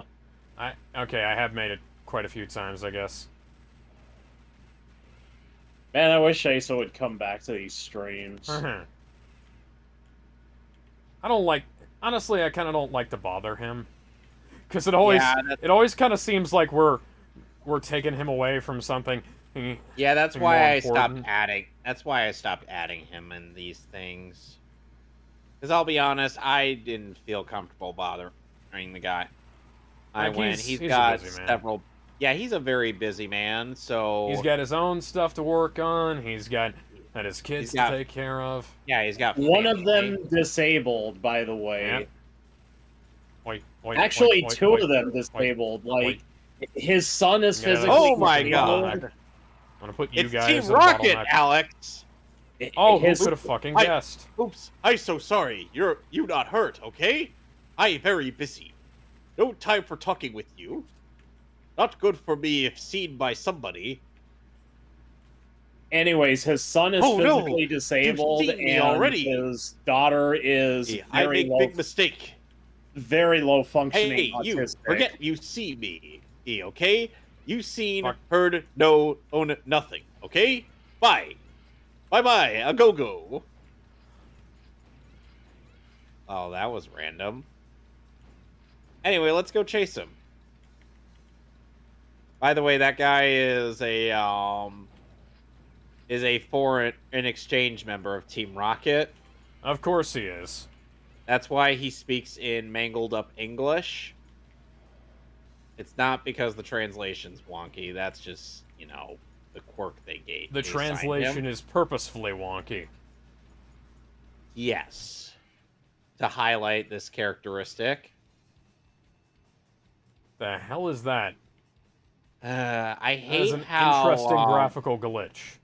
Okay, I have made it quite a few times, I guess. Man, I wish Asa would come back to these streams. I don't like... Honestly, I kind of don't like to bother him. Because it always kind of seems like we're taking him away from something. Yeah, that's why I stopped adding. That's why I stopped adding him in these things. Because I'll be honest, I didn't feel comfortable bothering the guy. He's got several. Yeah, he's a very busy man. So he's got his own stuff to work on. He's got his kids to take care of. Yeah, he's got one of them disabled, by the way. Yeah. Actually, two of them disabled. His son is physically. Oh my god! I'm gonna put you guys. Team Rocket, Alex. Oh, who could have fucking guessed? Oops! I'm so sorry. You not hurt, okay? I very busy. No time for talking with you. Not good for me if seen by somebody. Anyways, his son is physically disabled, and his daughter is I make big mistake. Very low functioning. Hey, you forget you see me, okay? You seen, heard, no, own nothing, okay? Bye. Bye-bye, a go-go. Oh, that was random. Anyway, let's go chase him. By the way, that guy is a foreign exchange member of Team Rocket. Of course he is. That's why he speaks in mangled up English. It's not because the translation's wonky. That's just, the quirk they gave. The translation is purposefully wonky. Yes. To highlight this characteristic. The hell is that? I hate that is an how interesting graphical glitch.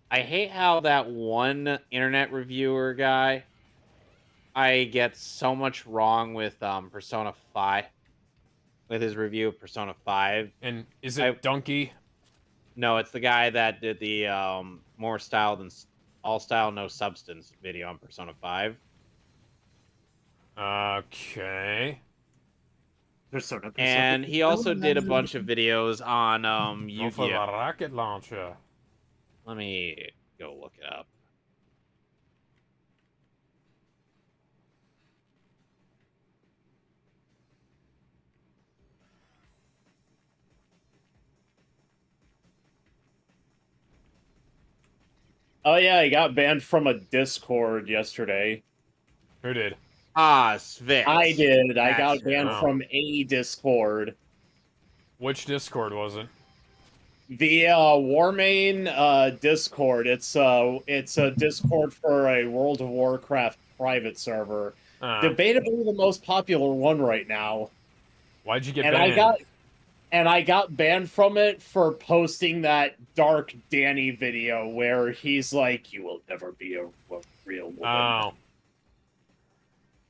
I hate how that one internet reviewer guy I get so much wrong with Persona 5 with his review of Persona 5. And is it Donkey? No, it's the guy that did the more style than all style no substance video on Persona 5. Okay. And he also did a bunch of videos on For the rocket launcher. Let me go look it up. Oh yeah, he got banned from a Discord yesterday. Who did? Svix. I did. I got banned from a Discord. Which Discord was it? The Warmain Discord. It's a Discord for a World of Warcraft private server. Debatably the most popular one right now. Why'd you get banned? I got banned from it for posting that Dark Danny video where he's like, "You will never be a real woman." Oh.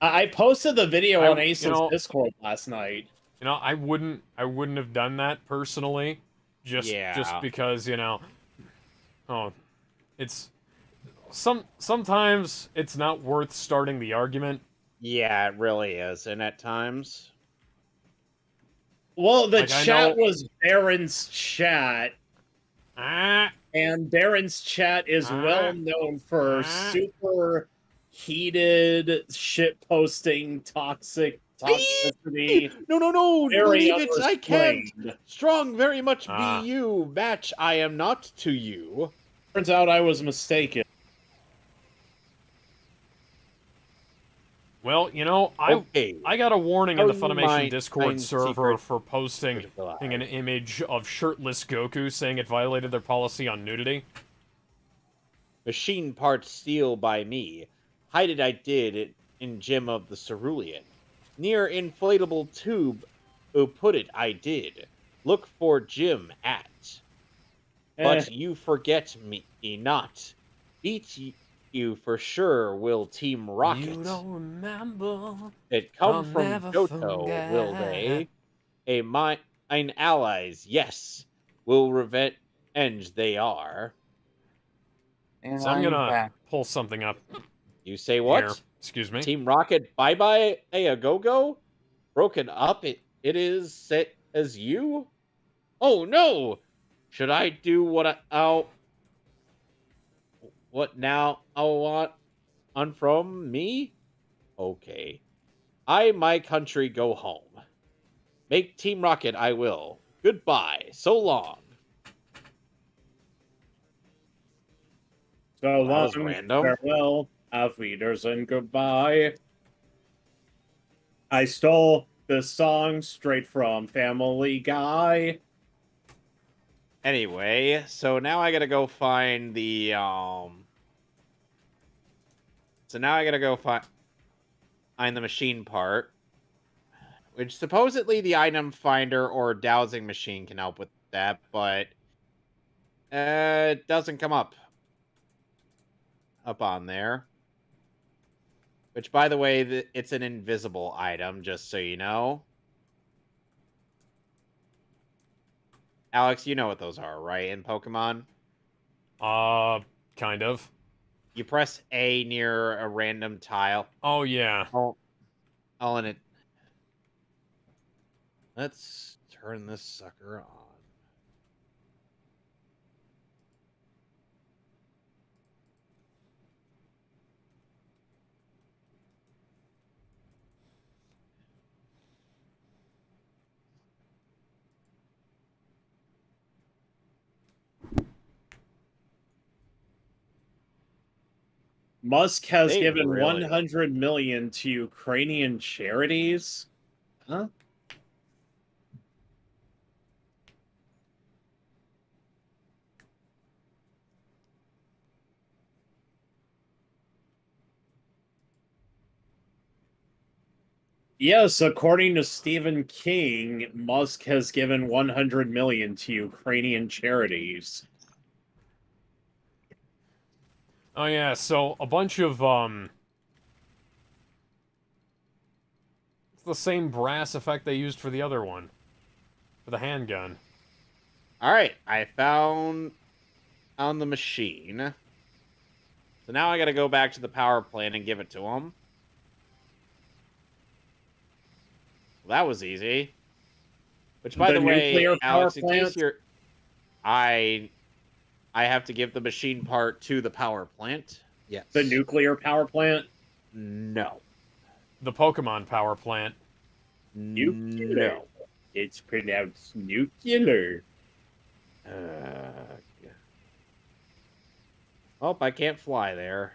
I posted the video on Ace's Discord last night. I wouldn't have done that personally, just because it's sometimes it's not worth starting the argument Yeah, it really is. And at times, Well, the Like, I chat know- was Baron's chat, and Baron's chat is well known for super heated shit posting, toxicity. no, Very believe it, I can't. unrestrained. Strong very much Ah. be you, match I am not to you. Turns out I was mistaken. Well, you know, Okay. I got a warning in the Oh, Funimation my Discord server secret for posting an image of shirtless Goku saying it violated their policy on nudity. Machine parts steal by me. Hide it I did it in gym of the cerulean. Near inflatable tube, who put it I did. Look for Jim at. But you forget me not. Beat you for sure will Team Rocket. You don't remember. It come I'll from never Johto, will forget. they? Mine allies, yes. Will revenge they are. And So I'm gonna back. pull something up You say what? here. Excuse me. Team Rocket, bye bye, a go-go? Broken up, it is set as you? Oh no! Should I do what now I want on from me? Okay. My country go home. Make Team Rocket I will. Goodbye. So long. So That was long, random. farewell, auf Wiedersehen, goodbye. I stole this song straight from Family Guy. Anyway, so now I gotta go find the So now I gotta go find the machine part, which supposedly the item finder or dowsing machine can help with that, but it doesn't come up on there. Which, by the way, it's an invisible item, just so you know. Alex, you know what those are, right, in Pokemon? Kind of. You press A near a random tile. Oh, yeah. Oh, and it... Let's turn this sucker on. Musk has They given really- 100 million to Ukrainian charities. Huh? Yes, according to Stephen King, Musk has given 100 million to Ukrainian charities. Oh, yeah, so a bunch of, it's the same brass effect they used for the other one. For the handgun. Alright, I found on the machine. So now I gotta go back to the power plant and give it to him. Well, that was easy. Which, by the way, nuclear power Alex, in case plant? you're... I have to give the machine part to the power plant. Yes. The nuclear power plant? No. The Pokemon power plant. Nuclear. No. It's pronounced nuclear. Oh, I can't fly there.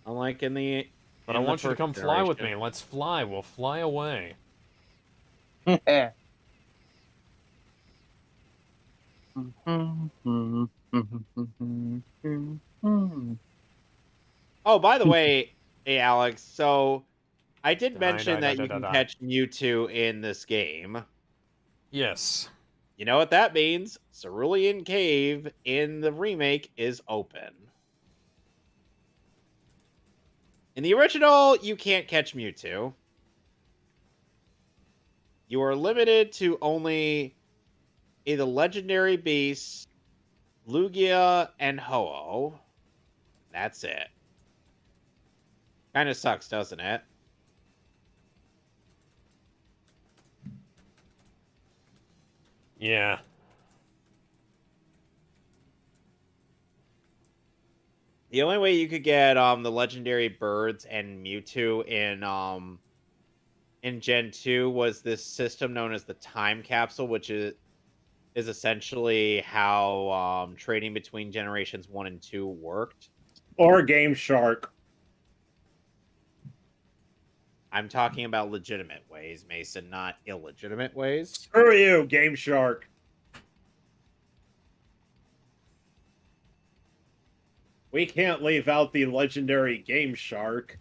Unlike in the... But I in the want you to first come fly with me. generation. Let's fly. We'll fly away. Oh, by the way, hey, Alex, so I did mention Die, that you can die. catch Mewtwo in this game. Yes. You know what that means? Cerulean Cave in the remake is open. In the original, you can't catch Mewtwo. You are limited to only the legendary beasts, Lugia and Ho-Oh. That's it. Kind of sucks, doesn't it? Yeah. The only way you could get the legendary birds and Mewtwo in Gen 2 was this system known as the time capsule, which is essentially how trading between generations 1 and 2 worked. Or Game Shark. I'm talking about legitimate ways, Mason, not illegitimate ways. Screw you, Game Shark. We can't leave out the legendary Game Shark.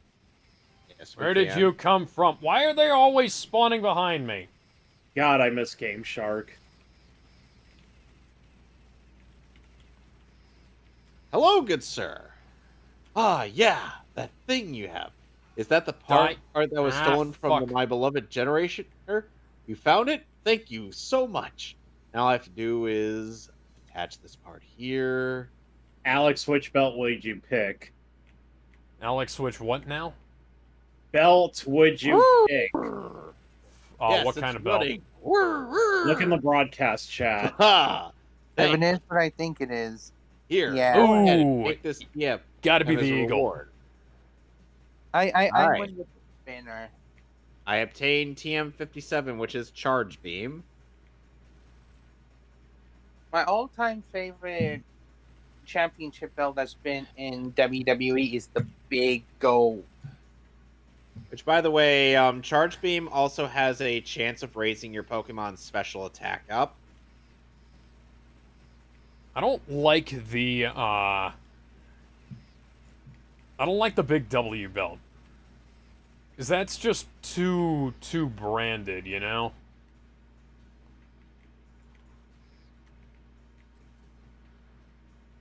Yes, we Where did can. you come from? Why are they always spawning behind me? God, I miss Game Shark. Hello, good sir. Ah, yeah, that thing you have. Is that the part that was stolen from my beloved generation? You found it? Thank you so much. Now all I have to do is attach this part here. Alex, which belt would you pick? Alex, which what now? Belt would you pick? Oh, Yes, what kind of belt? Look in the broadcast chat. Ha! If it is what I think it is, Here, Yeah. go ahead and Ooh, take this. Yeah, gotta be as the a eagle. reward. I Alright. went with the spinner. I obtained TM57, which is Charge Beam. My all-time favorite championship belt that's been in WWE is the Big Gold. Which, by the way, Charge Beam also has a chance of raising your Pokemon's special attack up. I don't like the big W belt. Cause that's just too branded, you know?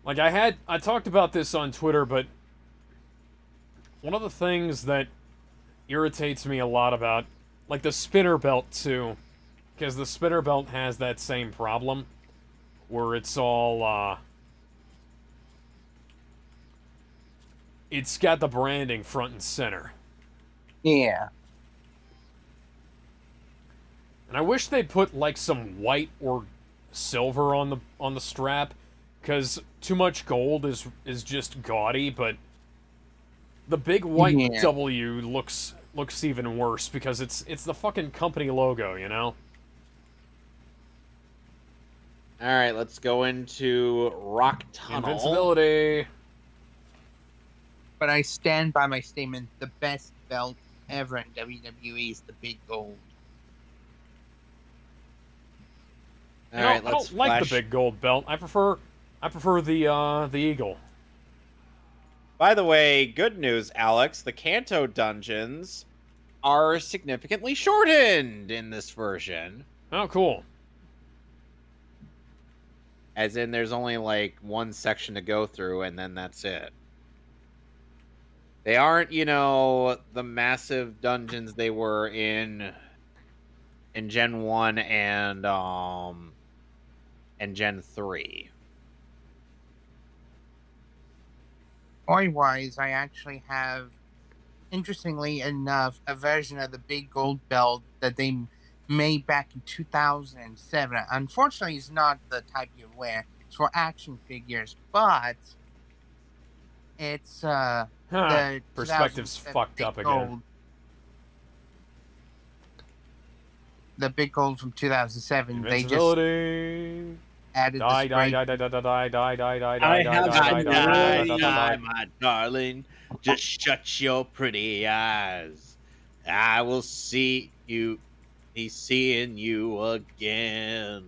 Like I talked about this on Twitter, but one of the things that irritates me a lot about, like the spinner belt too, because the spinner belt has that same problem where it's all it's got the branding front and center. Yeah. And I wish they put like some white or silver on the strap, because too much gold is just gaudy, but the big white Yeah. W looks even worse because it's the fucking company logo, you know? All right, let's go into Rock Tunnel. Invincibility. But I stand by my statement, the best belt ever in WWE is the Big Gold. All right, I let's don't like the flash. big gold belt. I prefer the eagle. By the way, good news, Alex. The Kanto dungeons are significantly shortened in this version. Oh, cool. As in, there's only like one section to go through, and then that's it. They aren't, the massive dungeons they were in Gen 1 and Gen 3. Toy-wise, I actually have, interestingly enough, a version of the Big Gold belt that they made back in 2007. Unfortunately, it's not the type you wear. It's for action figures, but it's the Perspective's 2007 fucked Big up again. Gold. The Big Gold from 2007. They just Invincibility. added Die, the die, spray. die, die, die, die, die, die, die, I die, have die, some die, die, really- die, die. my darling. Just shut your pretty eyes. I will see you. Be seeing you again.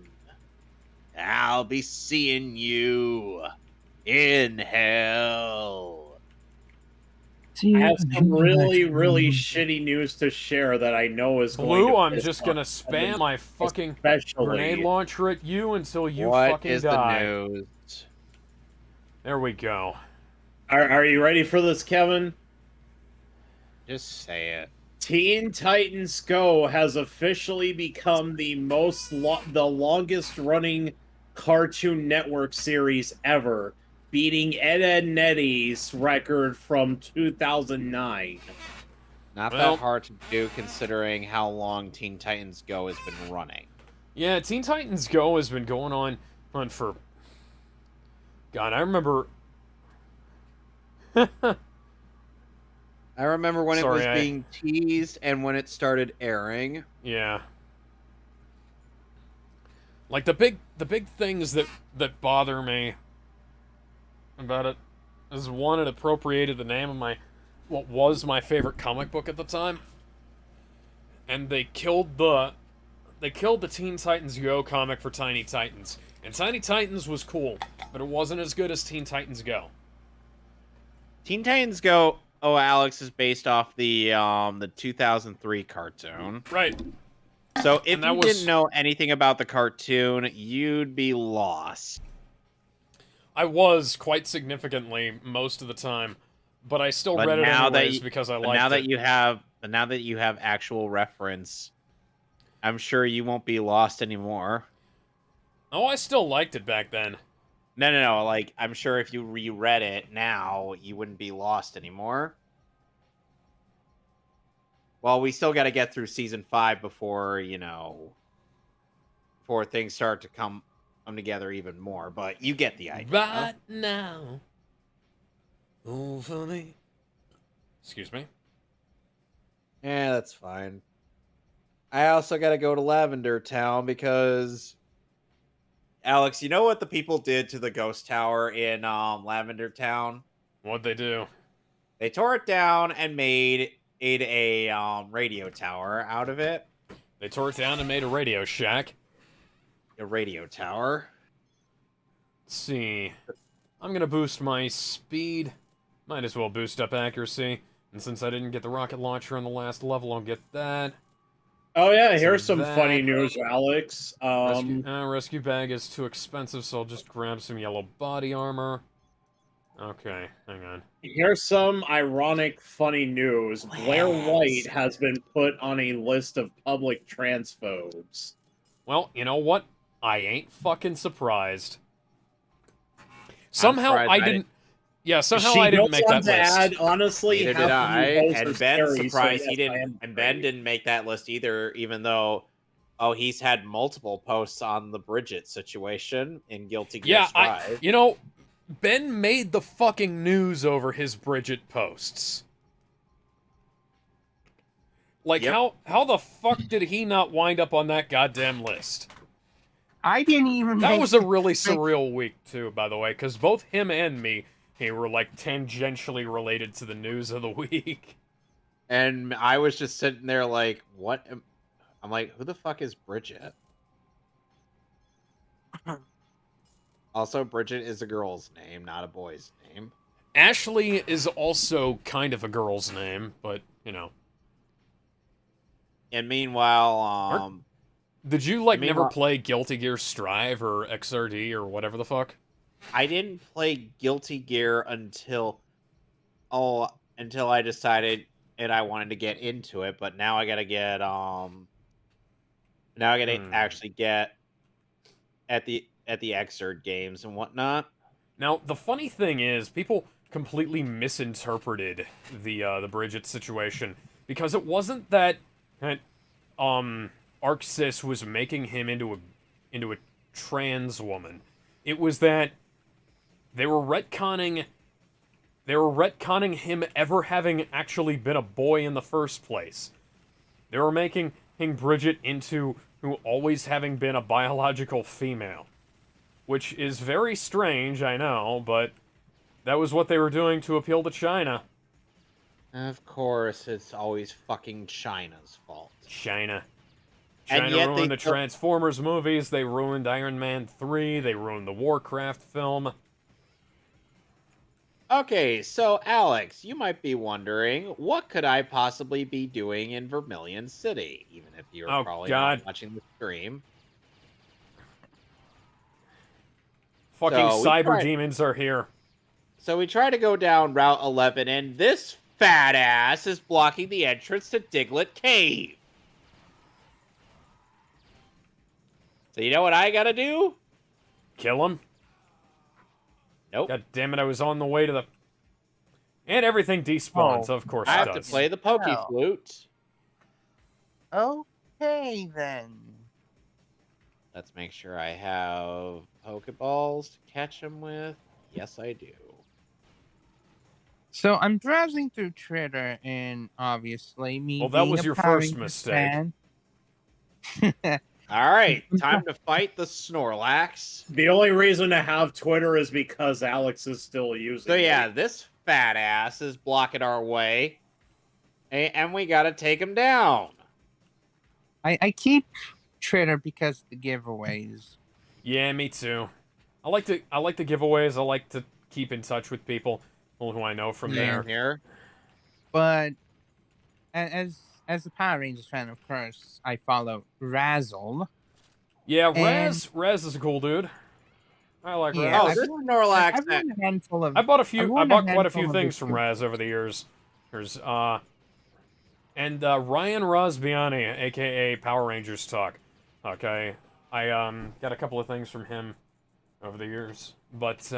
I'll be seeing you in hell. I have some really, really shitty news to share that I know is going Blue, to I'm piss just off gonna spam my fucking especially. grenade launcher at you until you What fucking is die. the news? There we go. Are you ready for this, Kevin? Just say it. Teen Titans Go has officially become the longest running Cartoon Network series ever, beating Ed and Eddie's record from 2009. Not Well- that hard to do considering how long Teen Titans Go has been running. Yeah, Teen Titans Go has been going on for... God, I remember... I remember when Sorry, it was being teased and when it started airing. Yeah. Like, the big things that bother me about it is, one, it appropriated the name of what was my favorite comic book at the time. And they killed the Teen Titans Go comic for Tiny Titans. And Tiny Titans was cool, but it wasn't as good as Teen Titans Go. Teen Titans Go, Alex, is based off the 2003 cartoon. Right. So if you didn't know anything about the cartoon, you'd be lost. I was, quite significantly, most of the time, but I still read it anyways because I liked it. But now that you have actual reference, I'm sure you won't be lost anymore. Oh, I still liked it back then. No. Like, I'm sure if you reread it now, you wouldn't be lost anymore. Well, we still got to get through season 5 before things start to come together even more. But you get the idea. Right now. Oh, for me. Excuse me. Yeah, that's fine. I also got to go to Lavender Town because, Alex, you know what the people did to the ghost tower in Lavender Town? What'd they do? They tore it down and made it a radio tower out of it. They tore it down and made a Radio Shack. A radio tower. Let's see. I'm gonna boost my speed. Might as well boost up accuracy. And since I didn't get the rocket launcher on the last level, I'll get that. Oh yeah, here's some funny news, Alex. Rescue bag is too expensive, so I'll just grab some yellow body armor. Okay, hang on. Here's some ironic, funny news. Blair White has been put on a list of public transphobes. Well, you know what? I ain't fucking surprised. Somehow I didn't... Yeah, somehow I didn't make that list. Honestly, neither did I. And Ben's surprised he didn't. And Ben didn't make that list either, even though, he's had multiple posts on the Bridget situation in Guilty Gear Strive. Ben made the fucking news over his Bridget posts. Like, how the fuck did he not wind up on that goddamn list? I didn't even. That was a really surreal week too, by the way, because both him and me. They were, like, tangentially related to the news of the week. And I was just sitting there like, what? I'm like, who the fuck is Bridget? Also, Bridget is a girl's name, not a boy's name. Ashley is also kind of a girl's name, but, And meanwhile, Did you, like, never play Guilty Gear Strive or XRD or whatever the fuck? I didn't play Guilty Gear until I decided and I wanted to get into it, but now I gotta get actually get at the Xrd games and whatnot. Now the funny thing is, people completely misinterpreted the Bridget situation because it wasn't that ArcSys was making him into a trans woman. It was that they were retconning him ever having actually been a boy in the first place. They were making Bridget into always having been a biological female. Which is very strange, I know, but that was what they were doing to appeal to China. Of course, it's always fucking China's fault. China ruined the Transformers movies, they ruined Iron Man 3, they ruined the Warcraft film. Okay, so Alex, you might be wondering, what could I possibly be doing in Vermilion City? Even if you're probably not watching the stream. Fucking cyber demons are here. So we try to go down Route 11, and this fat ass is blocking the entrance to Diglett Cave. So you know what I gotta do? Kill him? Nope. God damn it, I was on the way to the... And everything despawns, of course it does. I have to play the Pokey Flute. Okay, then. Let's make sure I have Pokeballs to catch him with. Yes, I do. So I'm browsing through Twitter, and obviously, me Well, that being was a your Power first Rangers mistake. fan- All right, time to fight the Snorlax. The only reason to have Twitter is because Alex is still using So yeah, it. this fat ass is blocking our way, and we gotta take him down. I keep Twitter because the giveaways. Yeah, me too. I like the giveaways. I like to keep in touch with people who I know from Yeah. there. Here. But as a Power Rangers fan, of course, I follow Razzle. Yeah, And- Raz is a cool dude. I like Yeah, Raz. Oh, I've this won- Snorlax. I've won a handful of. I bought won quite a few handful of things his from Raz over the years. There's and Ryan Rosbiani, aka Power Rangers Talk. Okay, I got a couple of things from him over the years, but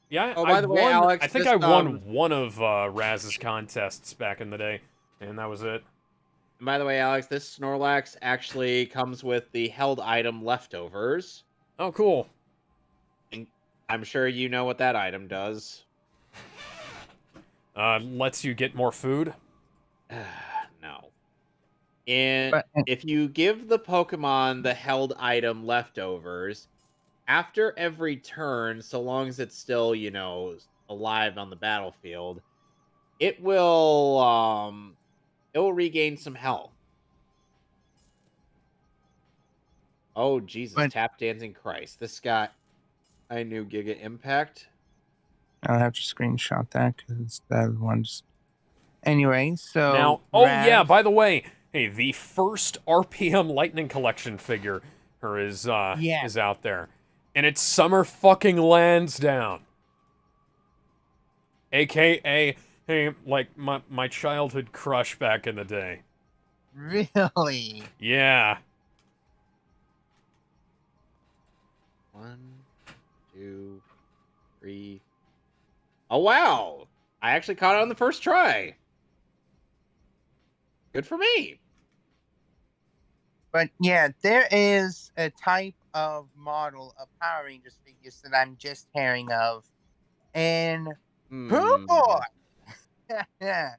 yeah. Oh, by the way, won, Alex, I think this, I won one of Raz's contests back in the day, and that was it. And by the way, Alex, this Snorlax actually comes with the held item leftovers. Oh, cool. And I'm sure you know what that item does. Lets you get more food. No. And But- if you give the Pokemon the held item leftovers, after every turn, so long as it's still, alive on the battlefield, it will regain some health. Oh Jesus, But- tap dancing Christ. This guy, I knew Giga Impact. I'll have to screenshot that because that one's. Anyway, so Now, oh yeah, Raz- by the way, hey, the first RPM Lightning Collection figure is out there, and it's Summer fucking Lansdowne, aka hey, like my childhood crush back in the day. Really? Yeah, 1, 2, 3. Oh wow! I actually caught it on the first try. Good for me. But yeah, there is a type of model of Power Rangers figures that I'm just hearing of, and Hmm. boy, yeah.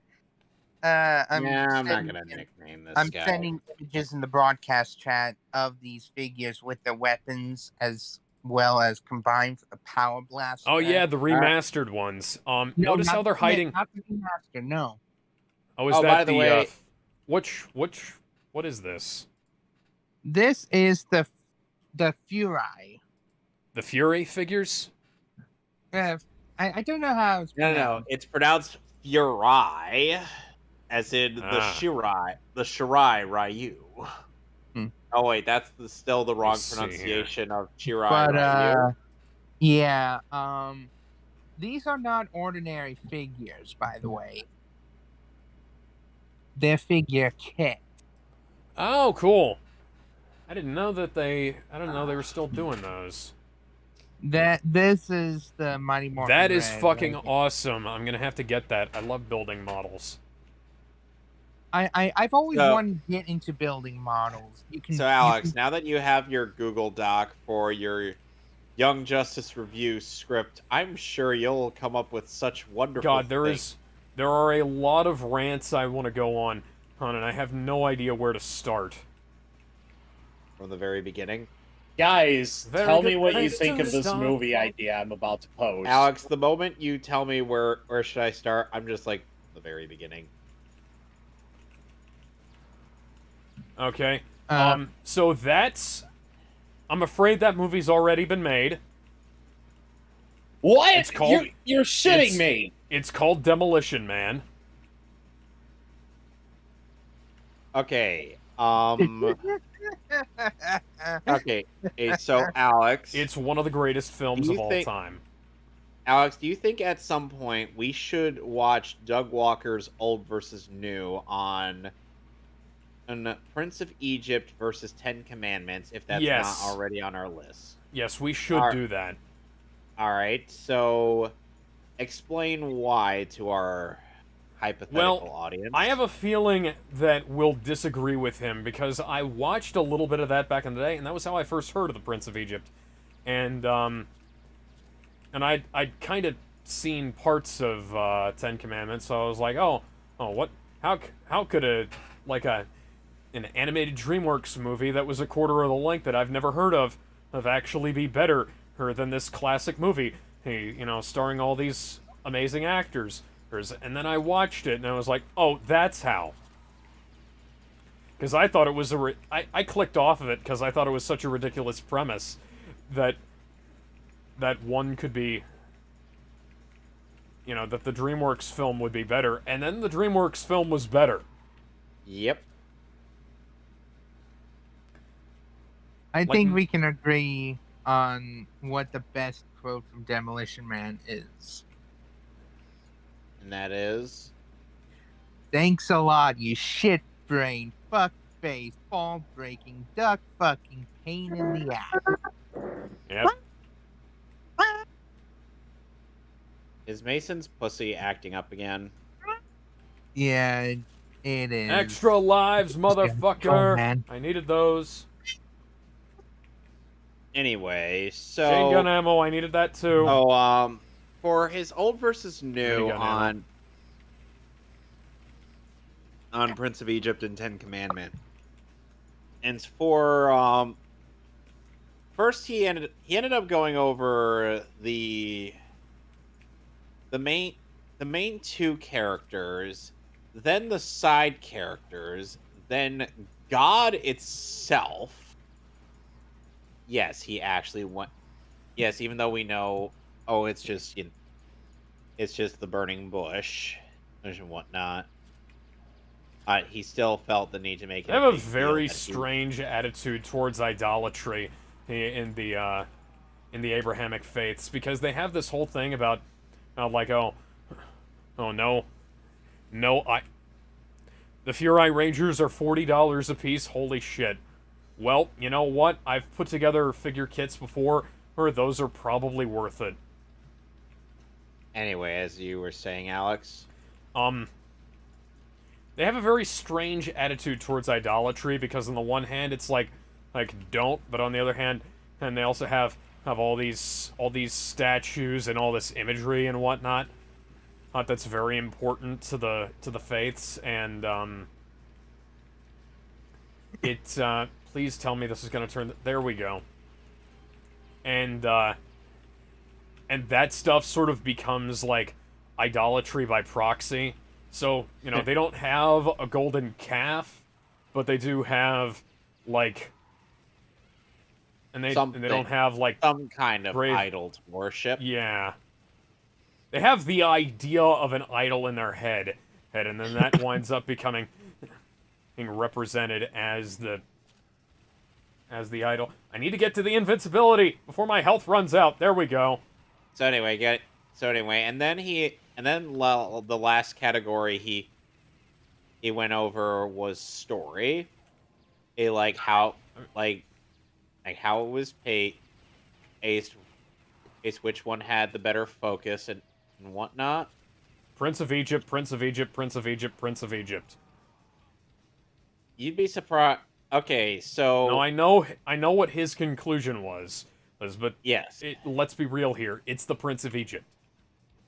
I'm not sending- gonna nickname this I'm guy. sending images in the broadcast chat of these figures with the weapons as well as combined for the Power Blaster. oh yeah, the remastered ones. No, Notice not how they're the- hiding. Not the remaster, no. Oh, is Oh, that by the way- what is this? This is the Fury. The Fury figures? I don't know how it's No, pronounced. it's pronounced Furai, as in the Shirai Ryu. Hmm. Oh wait, that's still the wrong Let's see here. pronunciation of Shirai But Ryu. yeah, these are not ordinary figures, by the way. They're figure kit. Oh, cool. I didn't know they were still doing those. This is the Mighty Morphin That is Red, fucking right? awesome. I'm gonna have to get that. I love building models. I've always So- wanted to get into building models. So Alex, now that you have your Google Doc for your Young Justice review script, I'm sure you'll come up with such wonderful God, things. there are a lot of rants I want to go on, and I have no idea where to start. From the very beginning. Guys, Very tell good me what you place think to of this start. movie idea I'm about to post. Alex, the moment you tell me where should I start, I'm just like the very beginning. Okay. Uh, So that's. I'm afraid that movie's already been made. What? It's called- You're shitting it's- me. It's called Demolition Man. Okay. Okay. So Alex, It's one of the greatest films Do of you all think- time. Alex, do you think at some point we should watch Doug Walker's Old versus New on Prince of Egypt versus Ten Commandments, if that's Yes. not already on our list? Yes, we should Alright. do that. All right. So explain why to our hypothetical audience. I have a feeling that we'll disagree with him, because I watched a little bit of that back in the day, and that was how I first heard of the Prince of Egypt. And I'd kind of seen parts of Ten Commandments, so I was like, what? How could an animated DreamWorks movie that was a quarter of the length that I've never heard of actually be better than this classic movie? Hey, starring all these amazing actors. And then I watched it, and I was like, oh, that's how. Because I thought it was I clicked off of it because I thought it was such a ridiculous premise that one could be, that the DreamWorks film would be better. And then the DreamWorks film was better. Yep. I think we can agree on what the best quote from Demolition Man is. And that is... Thanks a lot, you shit brain, fuck face, ball breaking, duck fucking pain in the ass. Yep. Is Mason's pussy acting up again? Yeah, it is. Extra lives, motherfucker! Man. I needed those. Anyway, so... Chain gun ammo, I needed that too. Oh, for his old versus new Minigun on Prince of Egypt and Ten Commandments. And for first he ended up going over the main two characters, then the side characters, then God itself. Yes, he actually went. Yes, even though we know, it's just it's just the burning bush and whatnot. He still felt the need to make it. I have a very strange attitude towards idolatry in the Abrahamic faiths, because they have this whole thing about the Furai Rangers are $40 a piece. Holy shit. Well, you know what? I've put together figure kits before, or those are probably worth it. Anyway, as you were saying, Alex. They have a very strange attitude towards idolatry, because on the one hand it's like don't, but on the other hand, and they also have all these statues and all this imagery and whatnot. That's very important to the faiths, and please tell me this is going to turn. There we go. And that stuff sort of becomes like idolatry by proxy. So, they don't have a golden calf, but they do have, and they don't have, some kind of idol to worship. Yeah. They have the idea of an idol in their head, and then that winds up being represented as the idol. I need to get to the invincibility before my health runs out. There we go. So anyway, and then the last category he went over was story. How it was paced, which one had the better focus and whatnot. Prince of Egypt, Prince of Egypt, Prince of Egypt, Prince of Egypt. You'd be surprised. Okay, so no, I know what his conclusion was, but yes, let's be real here. It's the Prince of Egypt.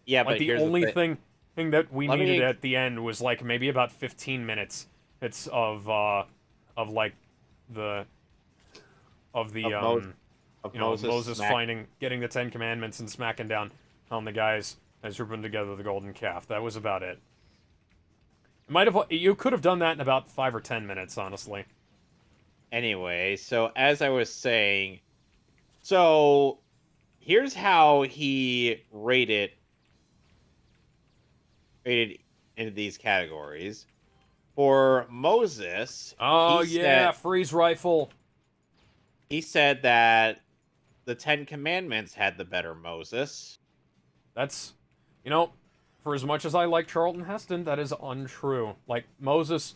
Yeah, but the only thing that we needed at the end was maybe about 15 minutes. It's of Moses getting the 10 Commandments and smacking down on the guys as you're putting together the golden calf. That was about it. You could have done that in about 5 or 10 minutes, honestly. Anyway, so as I was saying, so here's how he rated into these categories. For Moses, freeze rifle. He said that the 10 Commandments had the better Moses. That's, for as much as I like Charlton Heston, that is untrue. Moses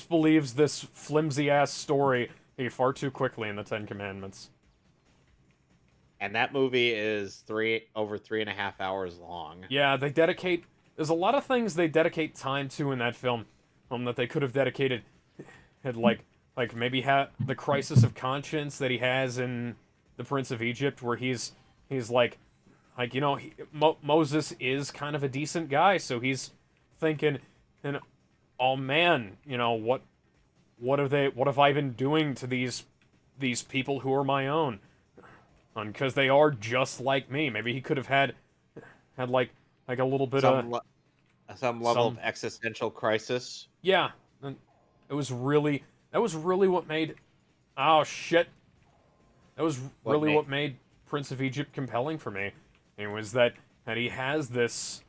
believes this flimsy-ass story far too quickly in the 10 Commandments. And that movie is over 3.5 hours long. Yeah, they dedicate there's a lot of things they dedicate time to in that film, that they could have dedicated, had like maybe the crisis of conscience that he has in The Prince of Egypt, where he's like you know, Moses is kind of a decent guy, so he's thinking, and oh man, you know, what have I been doing to these people who are my own? And because they are just like me. Maybe he could have had like a little bit of some level of existential crisis. yeah. And that was really what made oh shit. That was really what made Prince of Egypt compelling for me. It was that he has this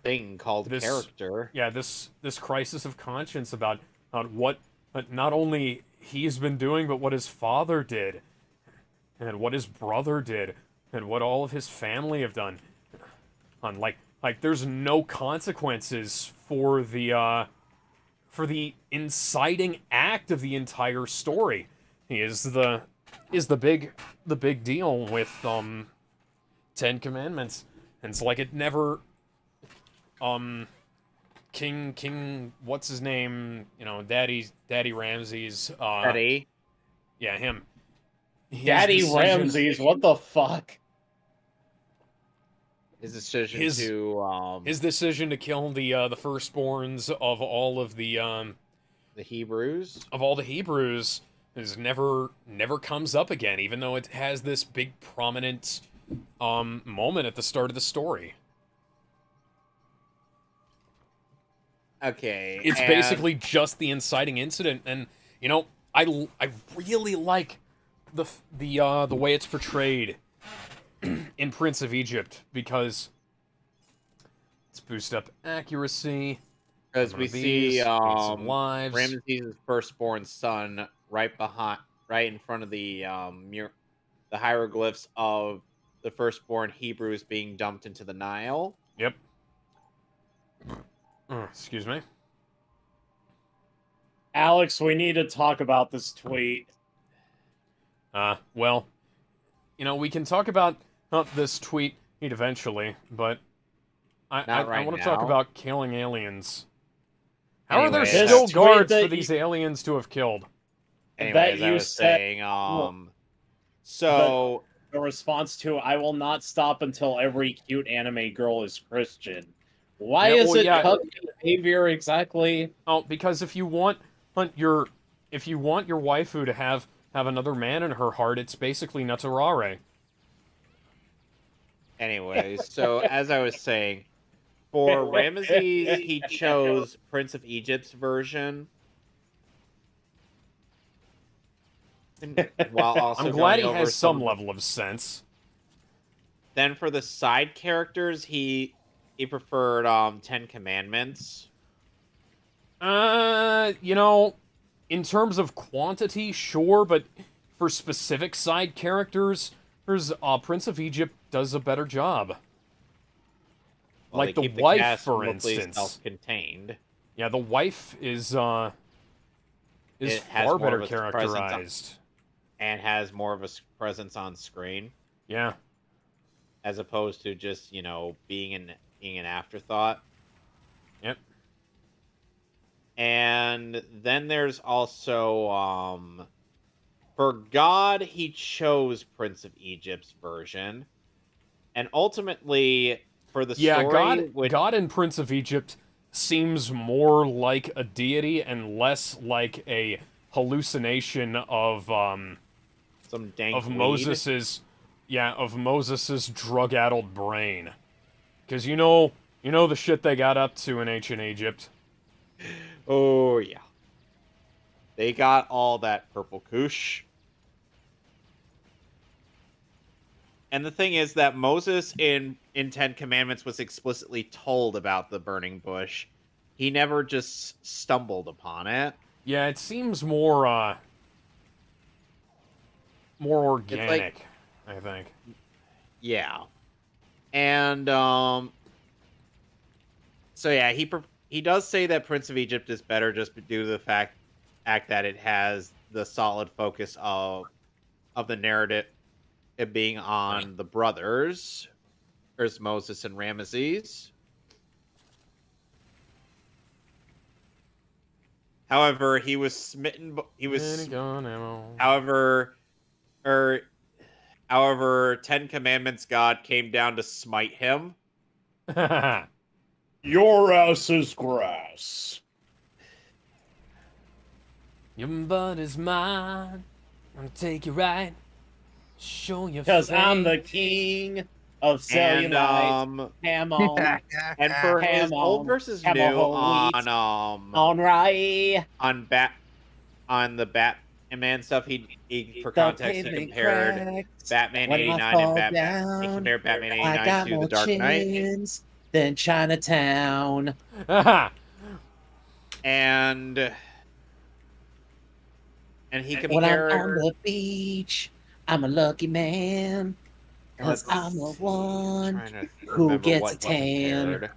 thing called character. Yeah, this crisis of conscience about what not only he's been doing, but what his father did, and what his brother did, and what all of his family have done. On like there's no consequences for the inciting act of the entire story. He is the big deal with Ten Commandments. And it's like it never King what's his name, you know, Daddy Ramses Daddy. Yeah, him. Daddy Ramses, what the fuck? His decision his decision to kill the firstborns of all of the Hebrews is never comes up again, even though it has this big prominent moment at the start of the story. Okay, it's basically just the inciting incident, and you know, I really like the way it's portrayed in Prince of Egypt, because it's boost up accuracy. Because we see lives. Ramses' firstborn son right in front of the hieroglyphs of the firstborn Hebrews being dumped into the Nile. Yep. Excuse me. Alex, we need to talk about this tweet. Well, you know, we can talk about this tweet eventually, but I want to talk about killing aliens. How are there still guards for these aliens to have killed? Anyways, I was saying, so the response to "I will not stop until every cute anime girl is Christian." Why is it behavior exactly? Oh, because if you want your waifu to have another man in her heart, it's basically Natarare. Anyways, so as I was saying, for Ramses, he chose Prince of Egypt's version. While also I'm glad he has some level of sense. Then for the side characters, he preferred Ten Commandments. You know, in terms of quantity, sure, but for specific side characters, Prince of Egypt does a better job. Well, like the wife, for instance, self-contained. Yeah, the wife is far better characterized and has more of a presence on screen. Yeah, as opposed to just, you know, being an afterthought. Yep. And then there's also for God, he chose Prince of Egypt's version, and ultimately for the story, God in Prince of Egypt seems more like a deity and less like a hallucination of some dank of Moses's drug-addled brain. Because you know the shit they got up to in ancient Egypt. Oh yeah, they got all that purple kush. And the thing is that Moses in Ten Commandments was explicitly told about the burning bush. He never just stumbled upon it. Yeah, it seems more organic, I think. Yeah. And so yeah, he does say that Prince of Egypt is better just due to the fact that it has the solid focus of the narrative, it being on the brothers, there's Moses and Ramesses. However, he was smitten. He was. Minigun ammo. However, 10 Commandments God came down to smite him. Your ass is grass. Your butt is mine. I'm gonna take you right. Show your Because I'm the face. king of And cellulite. Ham on. and for his Ham old on. versus Ham new on wheat. On right. on the Batman stuff, he for The context he pavement compared cracks. Batman When I 89 fall and Batman. He down, compared Batman I 89 got to more The Dark Knight, chins than Chinatown. and he When I'm on compared. the beach, I'm a lucky man. Because Let's I'm the see, one trying to who remember gets what a tan. compared.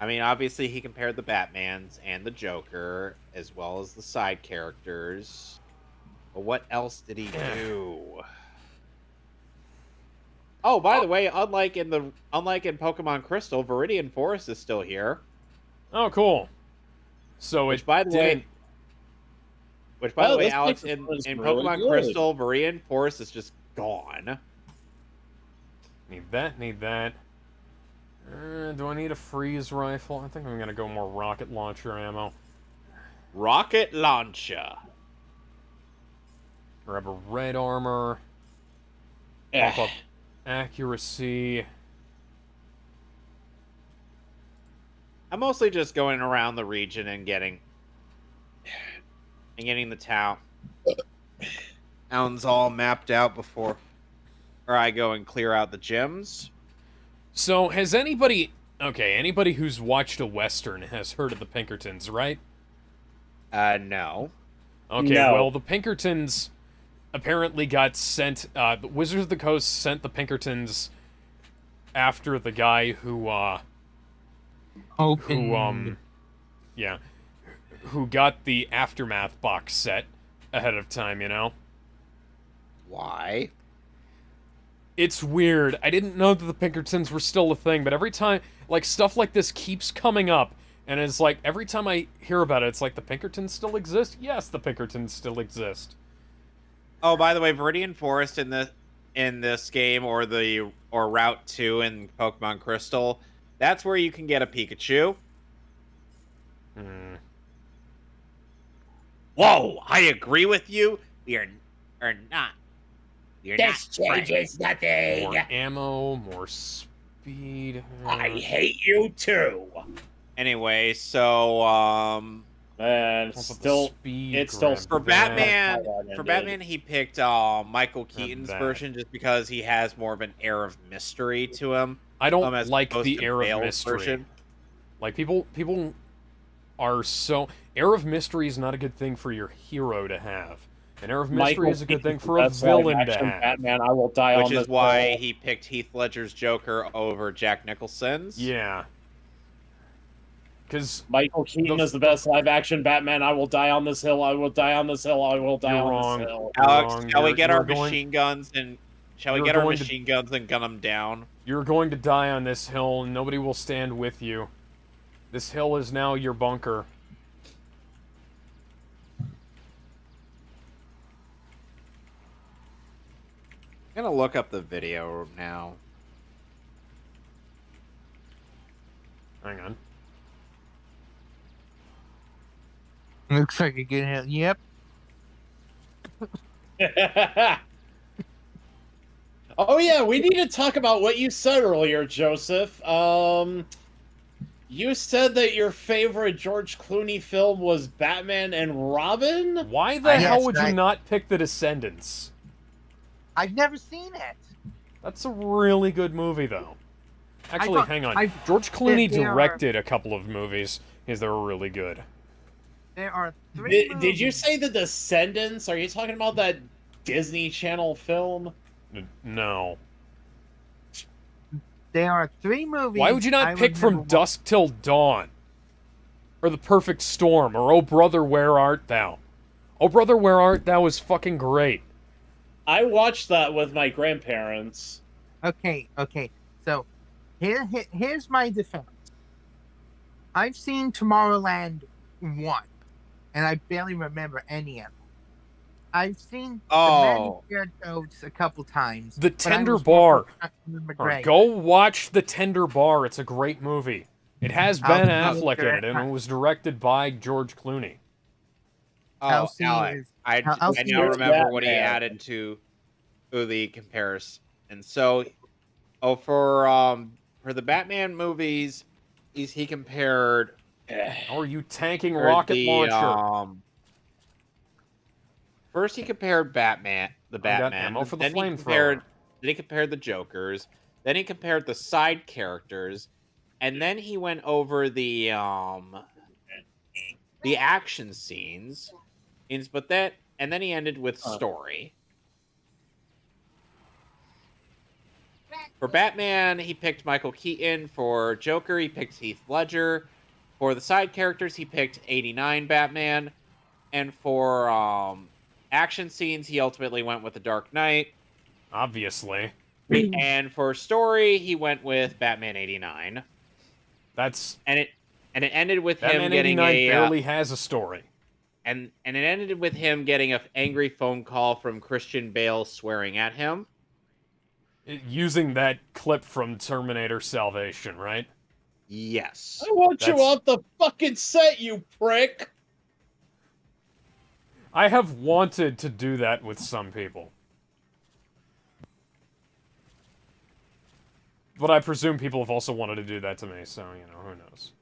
I mean, obviously, he compared the Batmans and the Joker, as well as the side characters. But what else did he do? Oh, by the way, unlike in Pokemon Crystal, Viridian Forest is still here. Oh, cool. So Which, it by the didn't... way, this Alex, picture in was really Pokemon good. Crystal, Viridian Forest is just gone. Need that. Do I need a freeze rifle? I think I'm gonna go more rocket launcher ammo. Rocket launcher. Grab a red armor. Bump up accuracy. I'm mostly just going around the region and getting the towns all mapped out before I go and clear out the gyms. So, has anybody who's watched a Western has heard of the Pinkertons, right? No. Okay, No. well, the Pinkertons apparently got sent, the Wizards of the Coast sent the Pinkertons after the guy who got the Aftermath box set ahead of time, you know? Why? It's weird. I didn't know that the Pinkertons were still a thing, but every time, like, stuff like this keeps coming up, and it's like, every time I hear about it, it's like, the Pinkertons still exist? Yes, the Pinkertons still exist. Oh, by the way, Viridian Forest in this game, or Route 2 in Pokemon Crystal, that's where you can get a Pikachu. Whoa, I agree with you. We are not. This changes nothing. More ammo, more speed. I hate you too. Anyway, so Man, Pump up the still, speed, it's still grab for that. Batman, he picked Michael Keaton's that. version just because he has more of an air of mystery to him. I don't as like opposed the to air of Bale's mystery. version. Like, people are so... Air of mystery is not a good thing for your hero to have. An air of mystery is a good thing for a villain to have. Batman, I will die Which on is this why hill. he picked Heath Ledger's Joker over Jack Nicholson's. Yeah. Because Michael Keaton is the best live-action Batman. I will die on this hill. I will die on this hill. I will die You're on wrong. this hill. Alex, shall we You're- get you're our going- machine guns and gun them down? you're going to die on this hill, and nobody will stand with you. This hill is now your bunker. I'm gonna look up the video now. Hang on. Looks like a good hill. Yep. Oh yeah, we need to talk about what you said earlier, Joseph. You said that your favorite George Clooney film was Batman and Robin? Why the hell Yes, would you not pick The Descendants? I've never seen it. That's a really good movie, though. Actually, thought- hang on. I- George Clooney there are- directed a couple of movies, because they were really good. There are three Did you movies. say The Descendants? Are you talking about that Disney Channel film? No. There are three movies. Why would you not I pick From remember Dusk Till Dawn? Or The Perfect Storm? Or Oh Brother, Where Art Thou? Oh Brother, Where Art Thou is fucking great. I watched that with my grandparents. Okay. So, here's my defense. I've seen Tomorrowland one, and I barely remember any of them. I've seen Oh. the many codes a couple times. The but I Tender was more Bar. focused on Ewan Or McGregor. go watch The Tender Bar. It's a great movie. It has Ben I'll see Affleck in it. it, and it was directed by George Clooney. Oh, see Alec, is- I I'll I see now is remember what he Batman. added to the comparison. And so, for the Batman movies, he compared How are you tanking or rocket the launcher? first he compared the I got Batman, ammo for the then he flamethrower. compared the Jokers, then he compared the side characters, and then he went over the action scenes, and then he ended with story. For Batman, he picked Michael Keaton. For Joker, he picked Heath Ledger. For the side characters, he picked 89 Batman. And for action scenes, he ultimately went with The Dark Knight. Obviously. And for story, he went with Batman 89. That's... And it ended with Batman him getting 89 barely has a story. and it ended with him getting an angry phone call from Christian Bale swearing at him. Using that clip from Terminator Salvation, right? Yes. I want you That's- off the fucking set, you prick! I have wanted to do that with some people. But I presume people have also wanted to do that to me, so, you know, who knows.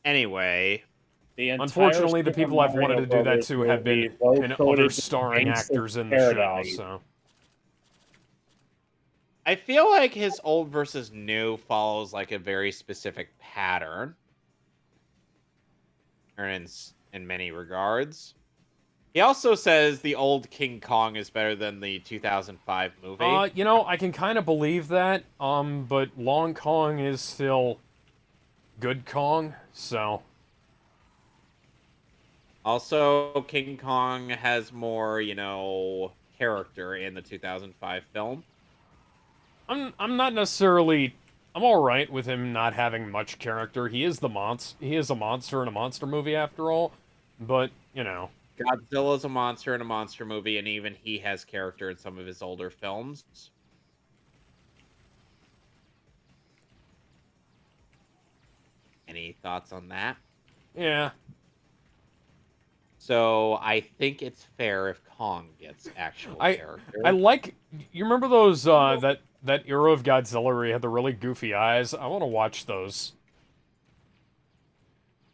Anyway, Unfortunately, the people I've wanted to do that to have been and other starring actors in the show, so... I feel like his old versus new follows like a very specific pattern, or in many regards. He also says the old King Kong is better than the 2005 movie. You know, I can kind of believe that, but Long Kong is still good Kong, so... Also, King Kong has more, character in the 2005 film. I'm not necessarily... I'm alright with him not having much character. He is a monster in a monster movie, after all. But, you know... Godzilla's a monster in a monster movie, and even he has character in some of his older films. Any thoughts on that? Yeah. So I think it's fair if Kong gets actual character. I like... You remember those, that era of Godzilla where he had the really goofy eyes? I want to watch those.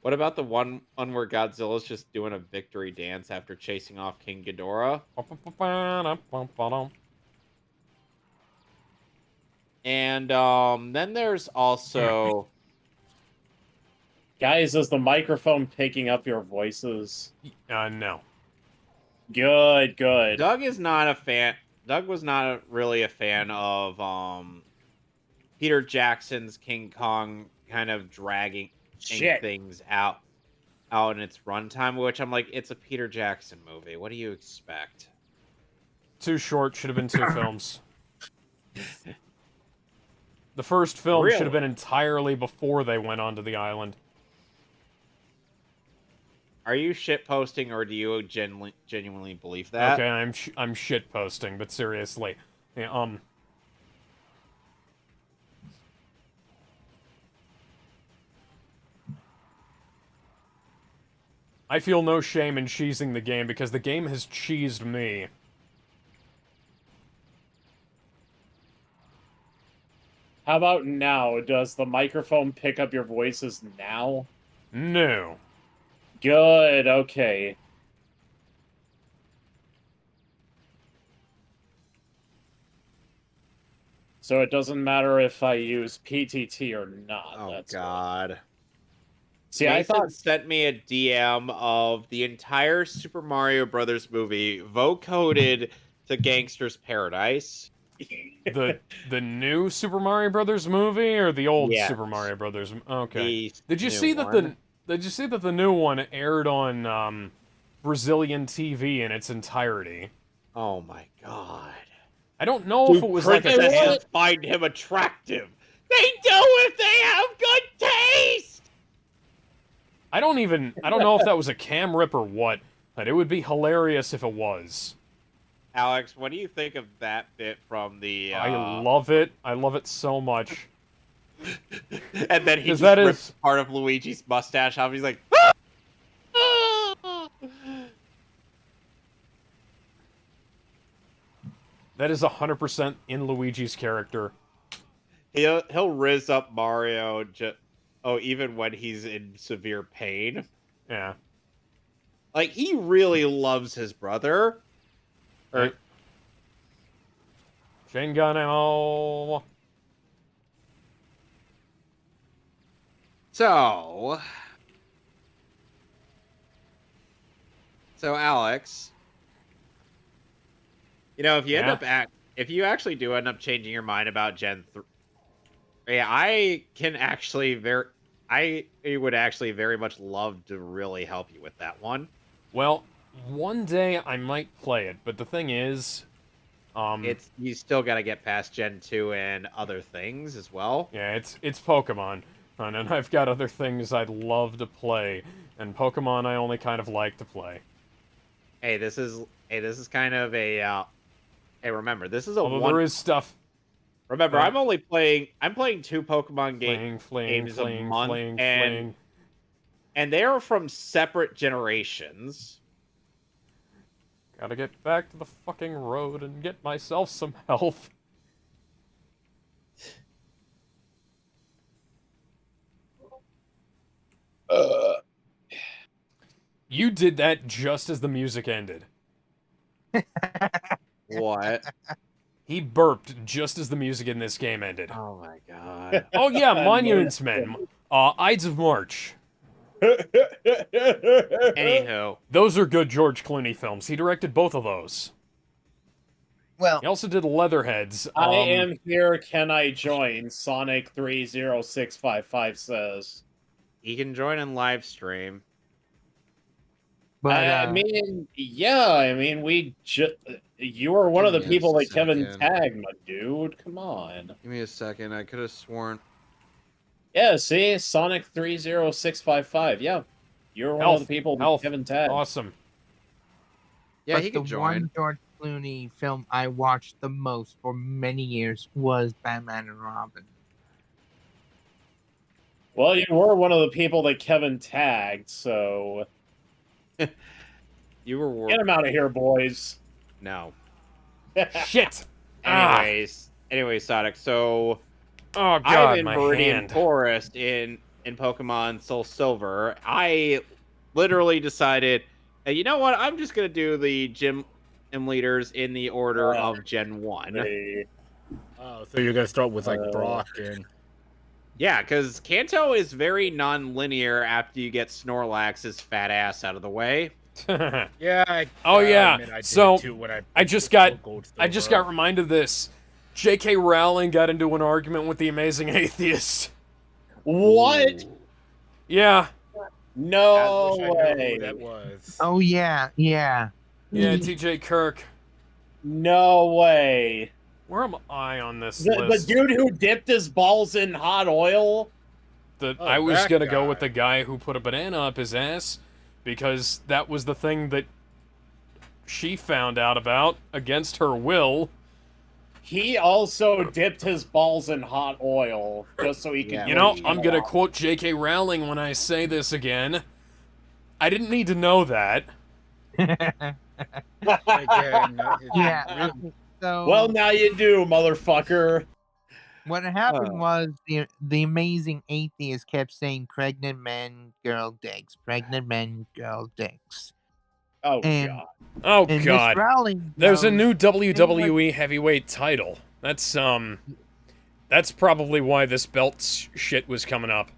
What about the one where Godzilla's just doing a victory dance after chasing off King Ghidorah? And then there's also... Guys, is the microphone picking up your voices? No. Good. Doug is not a fan. Doug was not really a fan of Peter Jackson's King Kong kind of dragging things out in its runtime, which I'm like, it's a Peter Jackson movie. What do you expect? Too short. Should have been 2 films. The first film should have been entirely before they went onto the island. Are you shitposting, or do you genuinely believe that? Okay, I'm shitposting, but seriously. Yeah, I feel no shame in cheesing the game, because the game has cheesed me. How about now? Does the microphone pick up your voices now? No. Good, okay. So it doesn't matter if I use PTT or not. Oh, that's God. What... See, Nathan I thought... sent me a DM of the entire Super Mario Brothers movie vocoded to Gangster's Paradise. The new Super Mario Brothers movie or the old Yes. Super Mario Brothers? Okay. The Did you new see one. that the new one aired on Brazilian TV in its entirety? Oh my God. I don't know if it was like a Princesses find him attractive. They do if they have good I don't know if that was a cam rip or what, but it would be hilarious if it was. Alex, what do you think of that bit from the? I love it. I love it so much. And then he just that rips is- part of Luigi's mustache off. He's like, That is 100% in Luigi's character. he'll riz up Mario. Even when he's in severe pain. Yeah. Like, he really loves his brother. Or Shinganemo. So, Alex, if you if you actually do end up changing your mind about Gen 3, yeah, I would actually very much love to really help you with that one. Well, one day I might play it, but the thing is, You still got to get past Gen 2 and other things as well. yeah, it's Pokemon, and I've got other things I'd love to play, and Pokemon I only kind of like to play. Hey, this is kind of a hey, remember, this is a Although one. there is stuff. Remember, Yeah. I'm playing 2 Pokemon games a month, and they are from separate generations. Gotta get back to the fucking road and get myself some health. You did that just as the music ended. What? He burped just as the music in this game ended. Oh my god. Oh yeah, Monuments Men. Ides of March. Anywho, Those are good George Clooney films. He directed both of those. Well, He also did Leatherheads. I am here. Can I join? Sonic 30655 says. he can join in live stream. but I mean, you were one of the Give me a people that Kevin second. tagged, my dude. Come on. Give me a second. I could have sworn. Yeah, see, Sonic 30655. Yeah, you were one of the people that Health. Kevin tagged. Awesome. Yeah, but he the can join. one George Clooney film I watched the most for many years was Batman and Robin. Well, you were one of the people that Kevin tagged, so You were get him out of here, boys. No. Shit. Anyways, Sonic. So Oh god, I'm in my Meridian hand. Forest in Pokemon Soul Silver. I literally decided, hey, you know what? I'm just gonna do the gym leaders in the order of Gen 1. Hey, Oh, so you're gonna start with like Brock and Yeah, because Kanto is very non-linear after you get Snorlax's fat ass out of the way. yeah. Oh, yeah. admit I did So, it too when I just was got Gold I just Silver. got reminded of this. J.K. Rowling got into an argument with the Amazing Atheist. what? Yeah. I No wish I knew way. who that was. Oh yeah. Yeah, T.J. Kirk. No way. Where am I on this The list? dude who dipped his balls in hot oil? Oh, Oh, I was that gonna go guy. with the guy who put a banana up his ass, because that was the thing that she found out about against her will. He also dipped his balls in hot oil just so he could. Yeah. You know, bleach I'm them gonna off. quote J.K. Rowling when I say this again. I didn't need to know that. Again, Yeah. So Well, now you do, motherfucker. what happened was the Amazing Atheist kept saying pregnant men, girl dicks, pregnant men, girl dicks. Oh And- god. Oh And Miss god. Rowling There's a goes, new WWE heavyweight title. That's probably why this belt shit was coming up.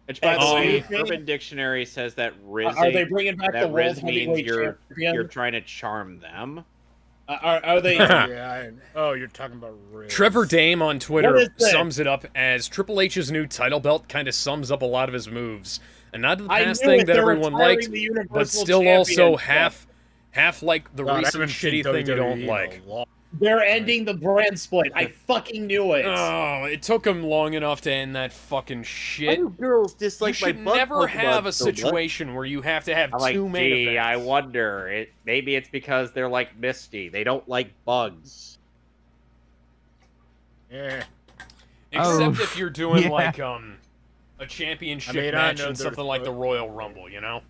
Which, by the way, Excuse me? Urban Dictionary says that Riz, Are they bringing back the that world Riz means heavyweight you're champion? trying to charm them. Are they? yeah. Oh, you're talking about Riz. Trevor Dame on Twitter What is this? sums it up as Triple H's new title belt kind of sums up a lot of his moves. And not the I past knew thing it, that they're everyone retiring liked, the but Universal still also Championship. half like the God, I recent haven't seen shitty thing you don't WWE in like. a long They're ending the brand split. I fucking knew it. Oh, it took them long enough to end that fucking Why shit. do girls You dislike my should bug never Pokemon have a so much? situation where you have to have I'm like, two main gee, I events. wonder. Maybe it's because they're like Misty. They don't like bugs. Yeah. Except Oh, if you're doing yeah. like a championship I match know in something there's like the Royal Rumble, you know?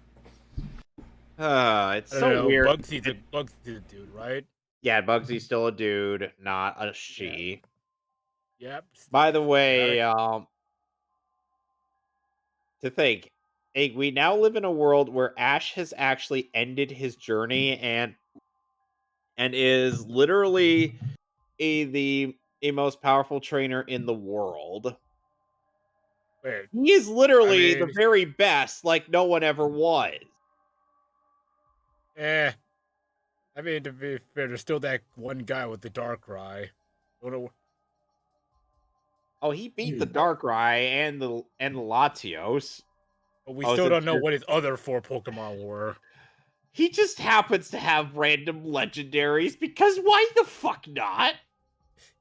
It's I don't so know. weird. Bugsy's a dude, right? Yeah, Bugsy's still a dude, not a she. Yep. By the way, to think, we now live in a world where Ash has actually ended his journey and is literally the most powerful trainer in the world. Wait. He is literally the mean- very best, like no one ever was. Eh. I mean, to be fair, there's still that one guy with the Darkrai. Don't know. Oh, he beat the Darkrai and the Latios. But we Oh, still is it don't know true? what his other 4 Pokemon were. He just happens to have random legendaries because why the fuck not?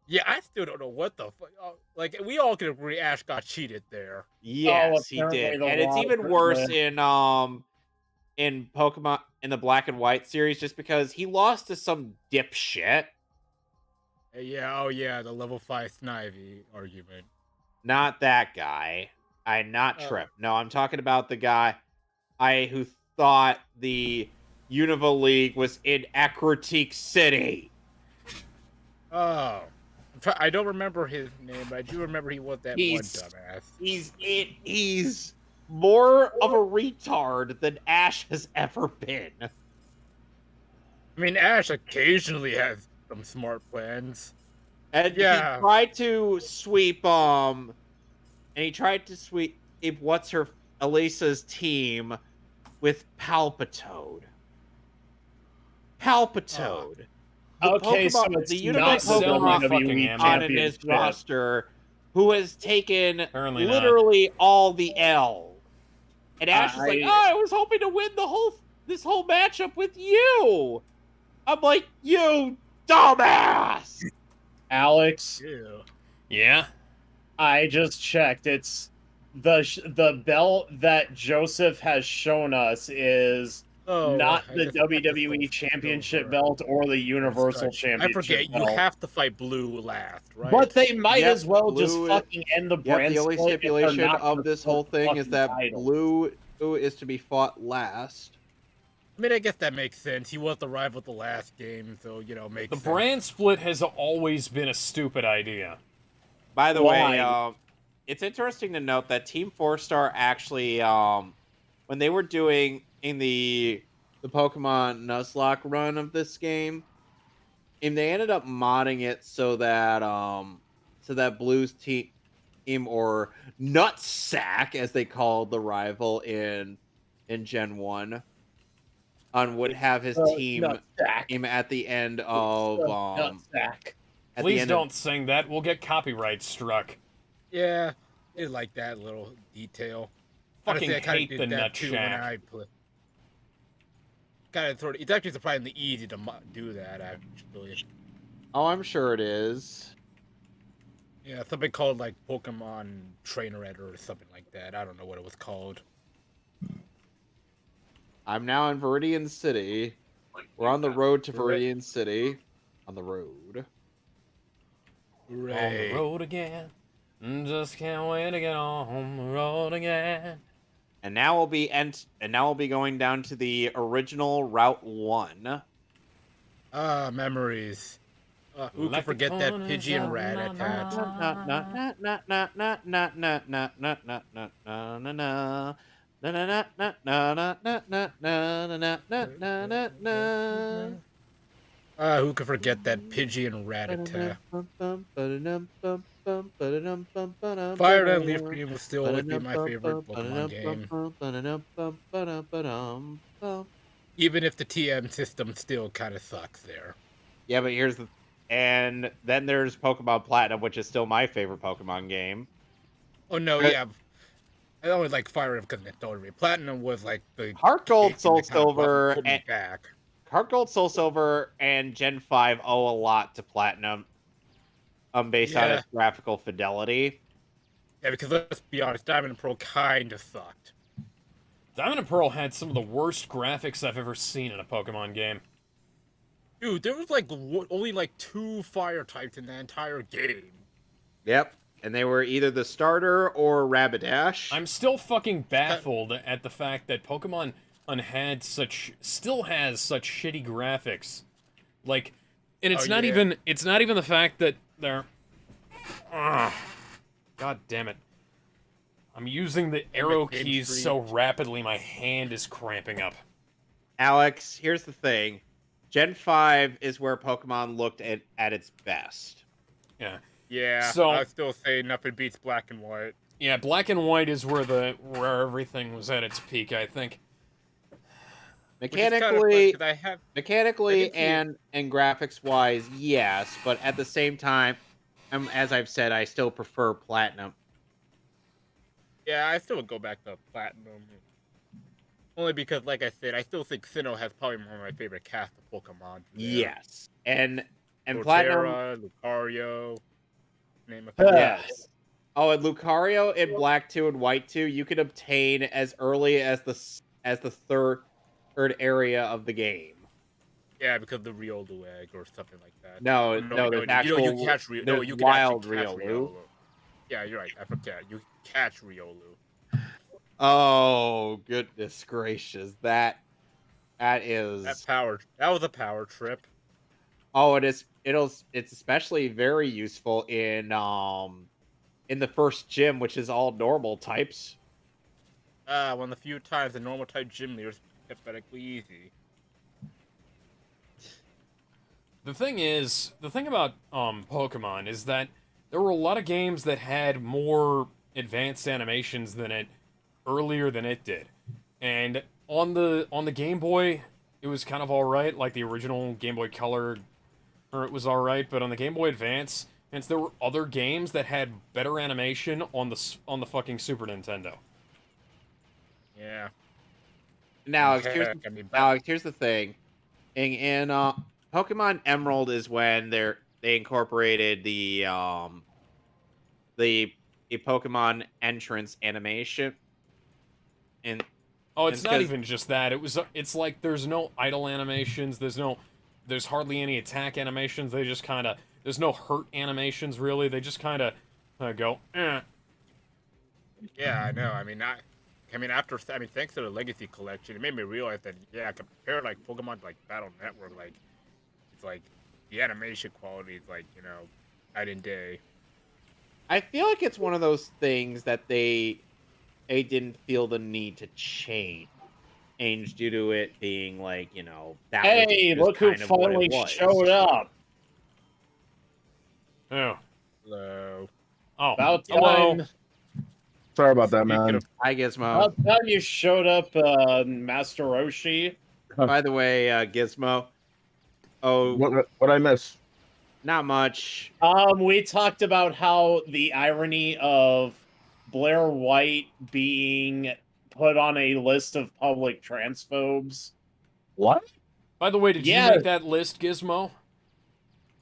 Yeah, I still don't know what the fuck. Like, we all can agree Ash got cheated there. Yes, he apparently did. the And it's law even for worse the- in Pokemon in the Black and White series just because he lost to some dipshit. Yeah, oh yeah, the level 5 Snivy argument. Not that guy. Not Oh. Trip. No, I'm talking about the guy who thought the Unova League was in Aquatique City. Oh. I don't remember his name, but I do remember he was that one dumbass. He's more of a retard than Ash has ever been. I mean, Ash occasionally has some smart plans. And Yeah. he tried to sweep what's her Elisa's team with Palpitoad. Palpitoad. The Okay, so Pokemon- it's the not Unova the Pokemon WWE fucking on in his Championship. roster who has taken Apparently not. literally all the L. And Ash is like, I- oh, I was hoping to win this whole matchup with you. I'm like, you dumbass. Alex, Ew. Yeah? I just checked. It's the belt that Joseph has shown us is Oh, not I the just have to WWE flip Championship over. belt or the Universal I Championship forget, you belt. have to fight Blue last, right? But they might Yep, as well just Blue- fucking end the Yep, brand the only split if they're stipulation not of gonna this flip whole thing is fucking that titles. Blue is to be fought last. I mean, I guess that makes sense. He was the rival at the last game, so, makes The sense. brand split has always been a stupid idea. By the Why? way, it's interesting to note that Team 4-Star actually, when they were doing in the Pokemon Nuzlocke run of this game, and they ended up modding it so that Blue's team or Nutsack, as they called the rival in Gen 1, would have his team Nutsack. at the end of Nutsack. at the Please end don't sing that. We'll get copyright struck. Yeah, I like that little detail. Fucking Honestly, I kinda hate did the that too when Nutshack. I play. It's actually surprisingly easy to do that, actually. Oh, I'm sure it is. Yeah, something called, like, Pokemon Trainer Editor or something like that. I don't know what it was called. I'm now in Viridian City. We're on the road to Viridian City. On the road. Hooray. On the road again. Just can't wait to get on the road again. And now we'll be going down to the original Route 1. Ah, memories. Who can forget that Pidgey and Rat-a-tat? Who can forget that Pidgey and Rat-a-tat? Fire Red Leaf Green will still always be my favorite Pokemon game. Even if the TM system still kind of sucks there. Yeah, but and then there's Pokemon Platinum, which is still my favorite Pokemon game. Oh no, yeah. I always like Fire Red because Nostalgia. Platinum was like the Heart Gold, game Soul that kinda Silver, put me and back. Heart Gold, Soul Silver, and Gen 5 owe a lot to Platinum, based on its graphical fidelity. Yeah, because let's be honest, Diamond and Pearl kind of sucked. Diamond and Pearl had some of the worst graphics I've ever seen in a Pokemon game. Dude, there was like only like 2 fire types in the entire game. Yep. And they were either the starter or Rapidash. I'm still fucking baffled at the fact that Pokemon still has such shitty graphics. Like, and it's not even the fact that they're God damn it. I'm using the arrow keys so rapidly my hand is cramping up. Alex, here's the thing. Gen 5 is where Pokemon looked at its best. Yeah. Yeah, so, I still say nothing beats Black and White. Yeah, Black and White is where everything was at its peak, I think. Mechanically and graphics-wise, yes, but at the same time, as I've said, I still prefer Platinum. Yeah, I still would go back to Platinum. Only because, like I said, I still think Sinnoh has probably one of my favorite cast of Pokemon. Yes, and Torterra, Platinum, Lucario, name a few. Yes. Oh, and Lucario in Black 2 and White 2, you can obtain as early as the third area of the game. Yeah, because the Riolu egg or something like that. No, there's actual you catch wild Riolu. Riolu. Yeah, you're right. I forget. You catch Riolu. Oh, goodness gracious. That is... That was a power trip. Oh, it's especially very useful in the first gym, which is all normal types. One of the few times the normal type gym leaders pathetically easy. The thing about Pokemon is that there were a lot of games that had more advanced animations earlier than it did. And on the Game Boy, it was kind of alright, like the original Game Boy Color, or it was alright, but on the Game Boy Advance, there were other games that had better animation on the fucking Super Nintendo. Yeah. Now, here's the thing. In Pokemon Emerald is when they incorporated the Pokemon entrance animation. And it's not even just that. It's like there's no idle animations. There's hardly any attack animations. They just kind of there's no hurt animations really. They just kind of go. Eh. Yeah, I know. I mean, thanks to the Legacy Collection, it made me realize that compared like Pokemon to, like Battle Network, like it's like the animation quality is like night and day. I feel like it's one of those things that they didn't feel the need to change due to it being like that. Hey, look who finally showed up! Oh. Hello. Oh. About time. Hello. Sorry about that, man. Hi, Gizmo. About time you showed up, Master Roshi. By the way, Gizmo. Oh, what I miss? Not much. We talked about how the irony of Blair White being put on a list of public transphobes. What? By the way, did you make that list, Gizmo?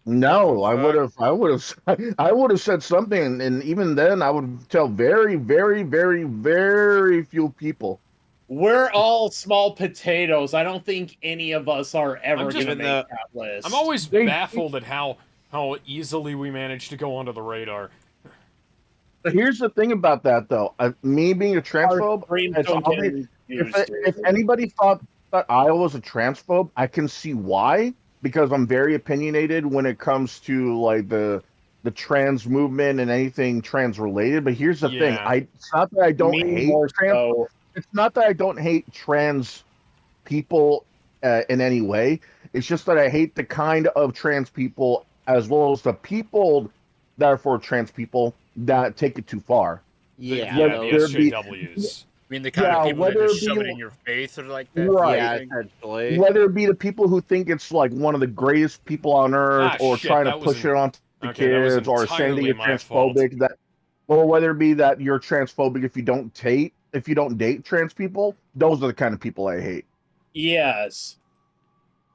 No, I would have said something, and even then, I would tell very, very, very, very few people. We're all small potatoes. I don't think any of us are ever going to make that list. I'm always baffled at how easily we manage to go under the radar. Here's the thing about that, though. Me being a transphobe, if anybody thought that I was a transphobe, I can see why. Because I'm very opinionated when it comes to like the trans movement and anything trans related. But here's the thing: it's not that I don't hate trans. It's not that I don't hate trans people in any way. It's just that I hate the kind of trans people as well as the people that are for trans people that take it too far. Yeah, the SJWs. I mean, the kind of people that just shove it in your face or like that. Right. Yeah, essentially. Whether it be the people who think it's like one of the greatest people on earth trying to push it on the kids or saying that you're transphobic, or whether it be that you're transphobic if you don't date trans people, those are the kind of people I hate. Yes.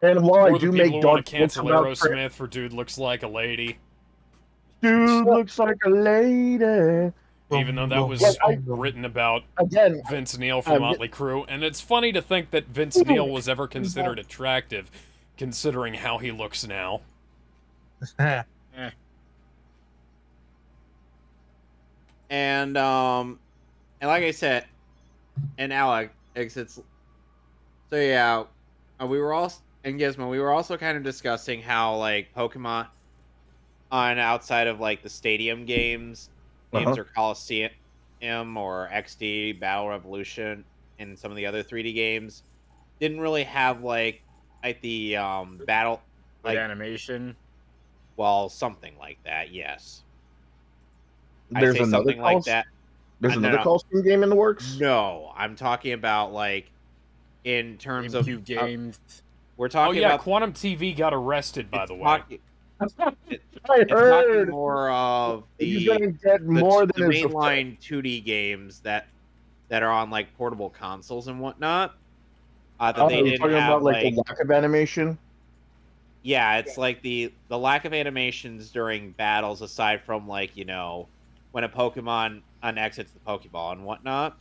And while Or I the do people make who dark want to cancel jokes about Aerosmith for Dude Looks Like a Lady. Dude looks like a lady. Even though that was Like, written about again, Vince Neil from Motley Crue. And it's funny to think that Vince Neil was ever considered attractive, considering how he looks now. And like I said, and Alex, it's so yeah, we were all in Gizmo. We were also kind of discussing how like Pokemon on outside of like the stadium games or Coliseum or XD Battle Revolution and some of the other 3D games didn't really have like the battle like animation. Well, something like that. Yes. There's I say something like that. There's another Coliseum game in the works? No, I'm talking about like in terms of games. We're talking about Quantum TV got arrested, by the way. I heard more of he's gonna get more than the his mainline 2D games that are on like portable consoles and whatnot. That they didn't talking have about like the lack of animation. Yeah, it's like the lack of animations during battles, aside from like when a Pokemon unexits the Pokeball and whatnot.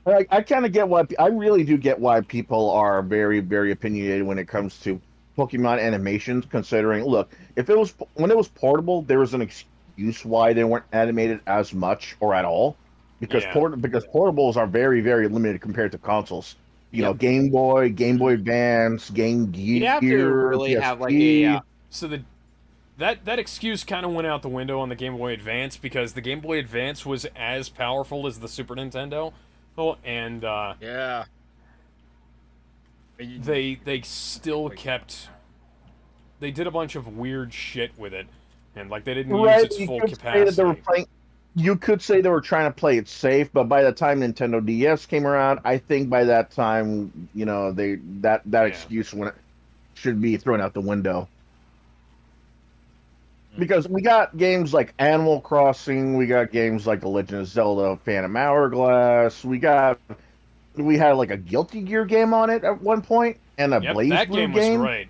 I kind of get why I really do get why people are very, very opinionated when it comes to Pokemon animations. Considering, look, if it was when it was portable, there was an excuse why they weren't animated as much or at all, because because portables are very, very limited compared to consoles. You know, Game Boy, Game Boy Advance, Game Gear. You'd have to really PSP. have like a so that excuse kind of went out the window on the Game Boy Advance, because the Game Boy Advance was as powerful as the Super Nintendo. Oh, and they still kept. They did a bunch of weird shit with it, and like they didn't use its full capacity. You could say they were trying to play it safe, but by the time Nintendo DS came around, I think by that time, that excuse should be thrown out the window. Because we got games like Animal Crossing, we got games like The Legend of Zelda: Phantom Hourglass, we had like a Guilty Gear game on it at one point, and a Blaze that Blue game game. Was great.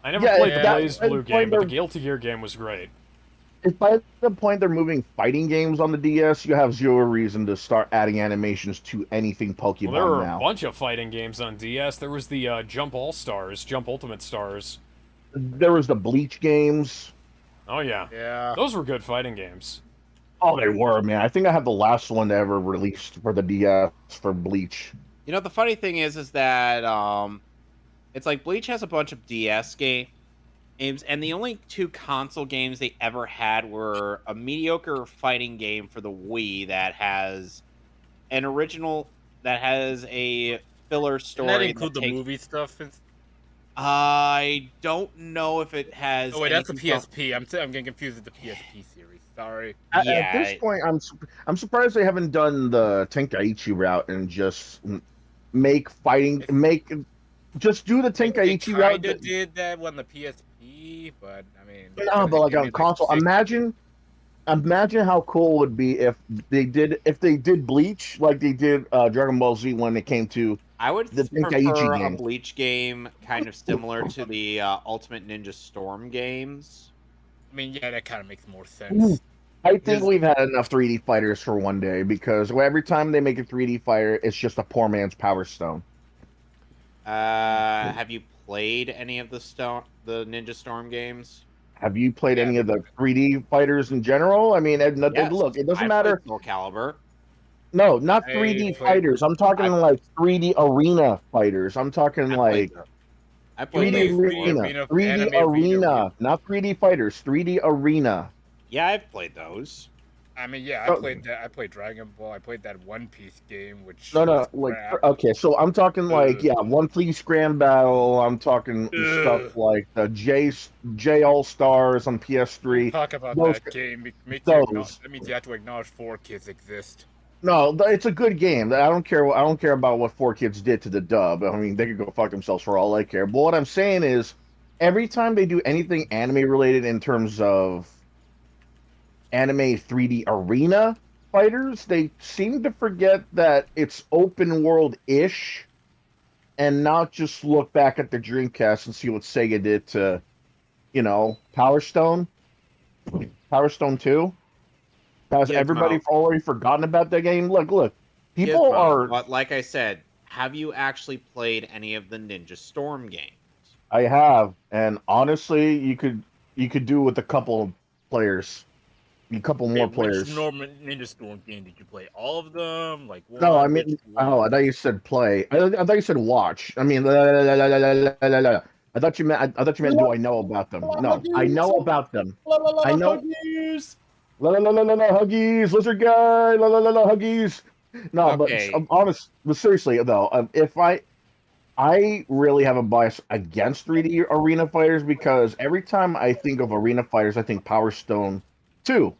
I never played the Blaze Blue game, but the Guilty Gear game was great. If by the point they're moving fighting games on the DS, you have zero reason to start adding animations to anything Pokemon there were now. A bunch of fighting games on DS. There was the Jump All-Stars, Jump Ultimate Stars. There was the Bleach games. Oh, yeah. Yeah. Those were good fighting games. Oh, they were, man. I think I have the last one ever released for the DS for Bleach. The funny thing is that it's like Bleach has a bunch of DS games, and the only two console games they ever had were a mediocre fighting game for the Wii that has an original that has a filler story. Does that include the movie stuff? I don't know if it has. Oh wait, that's the PSP. I'm getting confused with the PSP series. Sorry. At this point, I'm surprised they haven't done the Tenkaichi route and just just do the Tenkaichi route. They did that on the PSP, but I mean. No, but like on console, imagine how cool it would be if they did Bleach like they did Dragon Ball Z when it came to. I would the prefer a Bleach game kind of similar to the Ultimate Ninja Storm games. I mean, yeah, that kind of makes more sense. I think we've had enough 3D fighters for one day, because every time they make a 3D fighter, it's just a poor man's Power Stone. Have you played any of the Ninja Storm games? Have you played any of the 3D fighters in general? I mean, look, it doesn't matter. Soul Calibur. No, not 3D fighters. I'm talking like 3D arena fighters. I'm talking like 3D arena, not 3D fighters. 3D arena. Yeah, I've played those. I mean, yeah, I played that. I played Dragon Ball. I played that One Piece game, which okay. So I'm talking like One Piece Grand Battle. I'm talking stuff like the J All Stars on PS3. Talk about that game. That means you have to acknowledge 4Kids exist. No, it's a good game. I don't care. I don't care about what 4Kids did to the dub. I mean, they could go fuck themselves for all I care. But what I'm saying is, every time they do anything anime related in terms of anime 3D arena fighters, they seem to forget that it's open world ish, and not just look back at the Dreamcast and see what Sega did to, Power Stone 2. Has everybody already forgotten about that game? Look. People are. But like I said, have you actually played any of the Ninja Storm games? I have, and honestly, you could do with a couple of players, a couple more players. Which Ninja Storm game did you play? All of them? Like one, no, I mean, I thought you said play. I thought you said watch. I mean, I thought you meant. I thought you meant. Do I know about them? No, I know about them. I know. Huggies. Huggies, lizard guy, Huggies. No, Okay. But honest, but seriously though, if I really have a bias against 3D arena fighters because every time I think of arena fighters, I think Power Stone 2.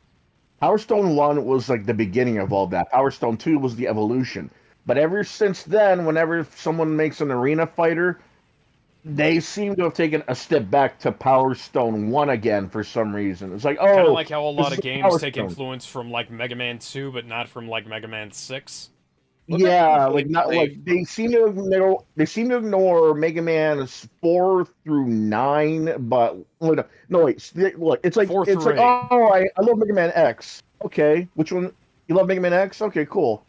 Power Stone 1 was like the beginning of all that. Power Stone 2 was the evolution. But ever since then, whenever someone makes an arena fighter, they seem to have taken a step back to Power Stone 1 again for some reason. It's like, oh, kind of like how a lot of games take Stone. influence from like Mega Man 2, but not from like Mega Man 6. Yeah, like not like they seem to ignore Mega Man 4 through 9, but no wait, look, it's like I love Mega Man X. Okay, which one? You love Mega Man X? Okay, cool.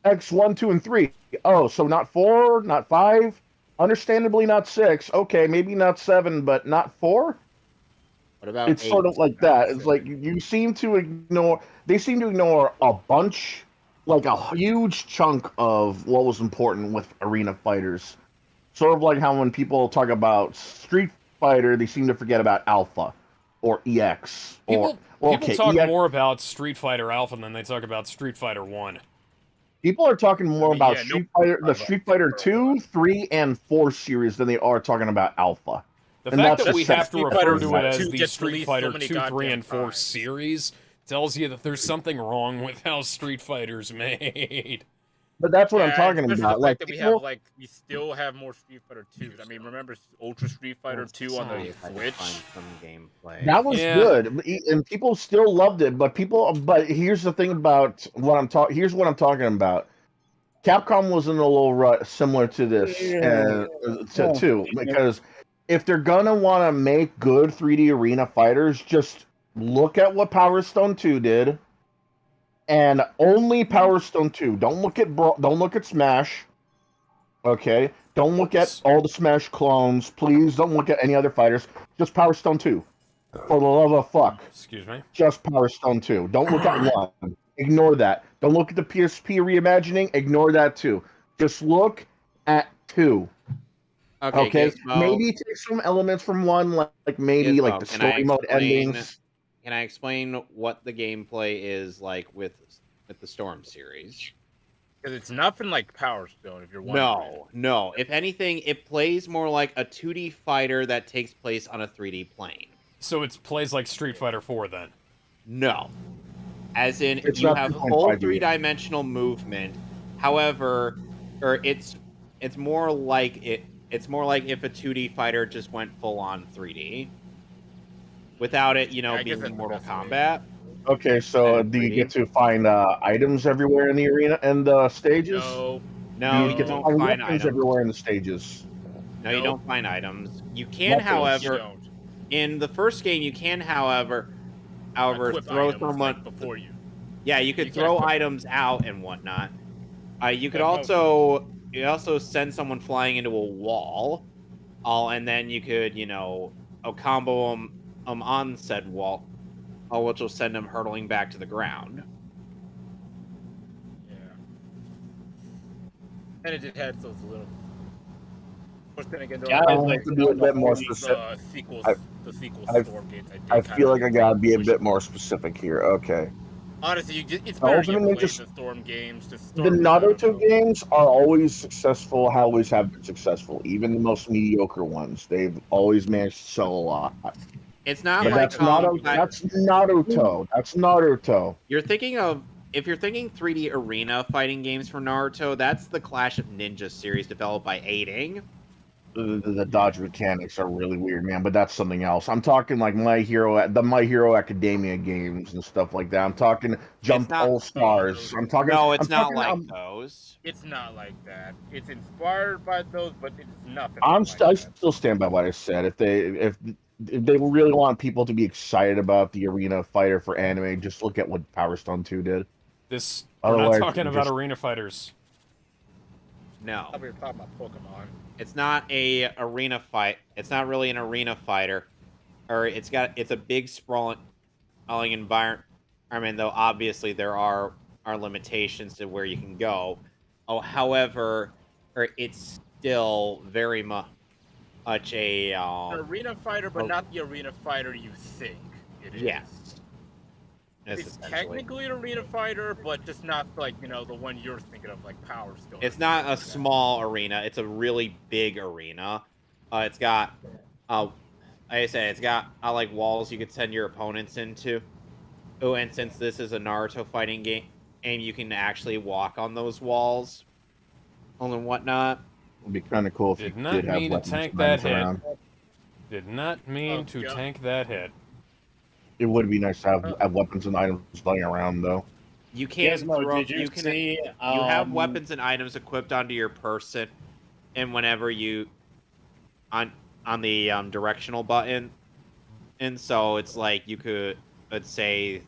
X 1, 2, and 3. Oh, so not 4, not 5. Understandably, not 6. Okay, maybe not 7, but not 4. What about it's 8? Sort of like that. It's like you seem to ignore. They seem to ignore a bunch, like a huge chunk of what was important with arena fighters. Sort of like how when people talk about Street Fighter, they seem to forget about Alpha or EX. People talk more about Street Fighter Alpha than they talk about Street Fighter 1. People are talking more about Street Fighter 2, 3, and 4 series than they are talking about Alpha. The fact that we have to refer to it as the Street Fighter 2, 3, and 4 series tells you that there's something wrong with how Street Fighter's made. But that's what I'm talking about. Like that we still have more Street Fighter 2s. I mean, remember Ultra Street Fighter 2 on the Switch? Some gameplay. That was good, and people still loved it. But here's the thing about what I'm talking. Here's what I'm talking about. Capcom was in a little rut similar to this, too, because if they're gonna want to make good 3D arena fighters, just look at what Power Stone 2 did. And only Power Stone 2. Don't look at Smash. Okay? Don't look at all the Smash clones. Please don't look at any other fighters. Just Power Stone 2. For the love of fuck. Excuse me? Just Power Stone 2. Don't look at 1. Ignore that. Don't look at the PSP reimagining. Ignore that too. Just look at 2. Okay? Maybe take some elements from 1, like maybe Gizmo, like the story mode endings. Can I explain what the gameplay is like with the Storm series? Because it's nothing like Power Stone, if you're wondering. No. If anything, it plays more like a 2D fighter that takes place on a 3D plane. So it plays like Street Fighter 4 then? No. As in, you have full 3-dimensional movement. However, it's more like it's more like if a 2D fighter just went full on 3D. Without it, being Mortal Kombat. Okay, so do you get to find items everywhere in the arena and the stages? No, you get to find weapons everywhere in the stages. No, you don't find items. You can, however, in the first game, you can, however, throw someone before you. Yeah, you could throw items out and whatnot. You could also send someone flying into a wall, and then you could combo them. On said wall, which will send them hurtling back to the ground. Yeah. And it had those little. To be a bit more specific. The sequels Storm games. I feel like I gotta be a bit more specific here. Okay. Honestly, it's better to play the Storm games. The Naruto games are always successful. Always have been successful. Even the most mediocre ones, they've always managed to sell a lot. It's not but like that's Naruto. That's Naruto. If you're thinking 3D arena fighting games for Naruto, that's the Clash of Ninja series developed by Aiding. The dodge mechanics are really weird, man. But that's something else. I'm talking like the My Hero Academia games and stuff like that. I'm talking Jump not- All Stars. I'm talking. No, it's I'm not talking, like I'm, those. It's not like that. It's inspired by those, but it's nothing. I'm like I that. still stand by what I said. If they really want people to be excited about the arena fighter for anime, just look at what Power Stone 2 did. We're Otherwise, not talking about just- arena fighters. No. I thought we were talking about Pokemon. It's not a arena fight. It's not really an arena fighter, or it's a big sprawling environment. I mean, though obviously there are limitations to where you can go. Oh, however, it's still very much a An arena fighter, but not the arena fighter you think it is. yes. It's technically an arena fighter, but just not like, the one you're thinking of, like Power Stone. It's not a small arena. It's a really big arena. It's got, like I said, it's got like walls you could send your opponents into. Oh, and since this is a Naruto fighting game, you can actually walk on those walls and whatnot. It'd be kind of cool if Did you not did have mean to weapons tank and that items hit. around. Did not mean to tank that hit. It would be nice to have weapons and items laying around, though. You can't Gizmo, throw. did you see? You have weapons and items equipped onto your person, and whenever you on the directional button, and so it's like you could, let's say,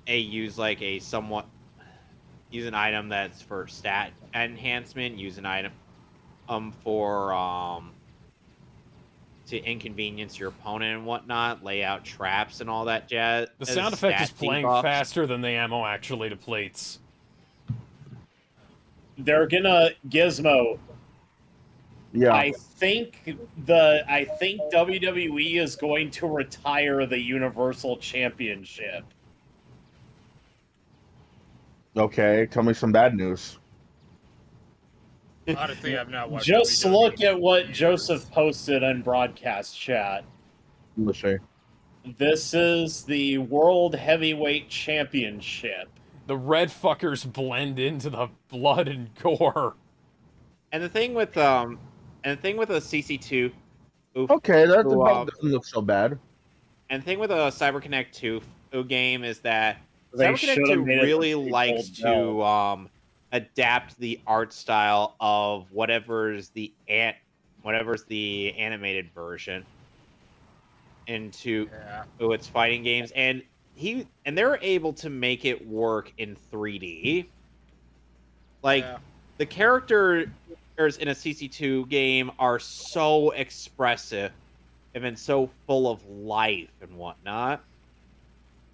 use an item that's for stat enhancement. Use an item for to inconvenience your opponent and whatnot. Lay out traps and all that jazz. The sound effect is playing faster than the ammo actually depletes. They're gonna Gizmo. Yeah. I think WWE is going to retire the Universal Championship. Okay, tell me some bad news. Honestly, I've not watched. Just WWE look at what in Joseph years. posted in broadcast chat. Let's see. This is the World Heavyweight Championship. The red fuckers blend into the blood and gore. And the thing with a CC2, Okay, that doesn't look so bad. and the thing with a CyberConnect 2 game is that They CyberConnect should've 2 made it really the likes gold to adapt the art style of whatever's the animated version into its fighting games, and they're able to make it work in 3D. Like the characters in a CC2 game are so expressive and so full of life and whatnot.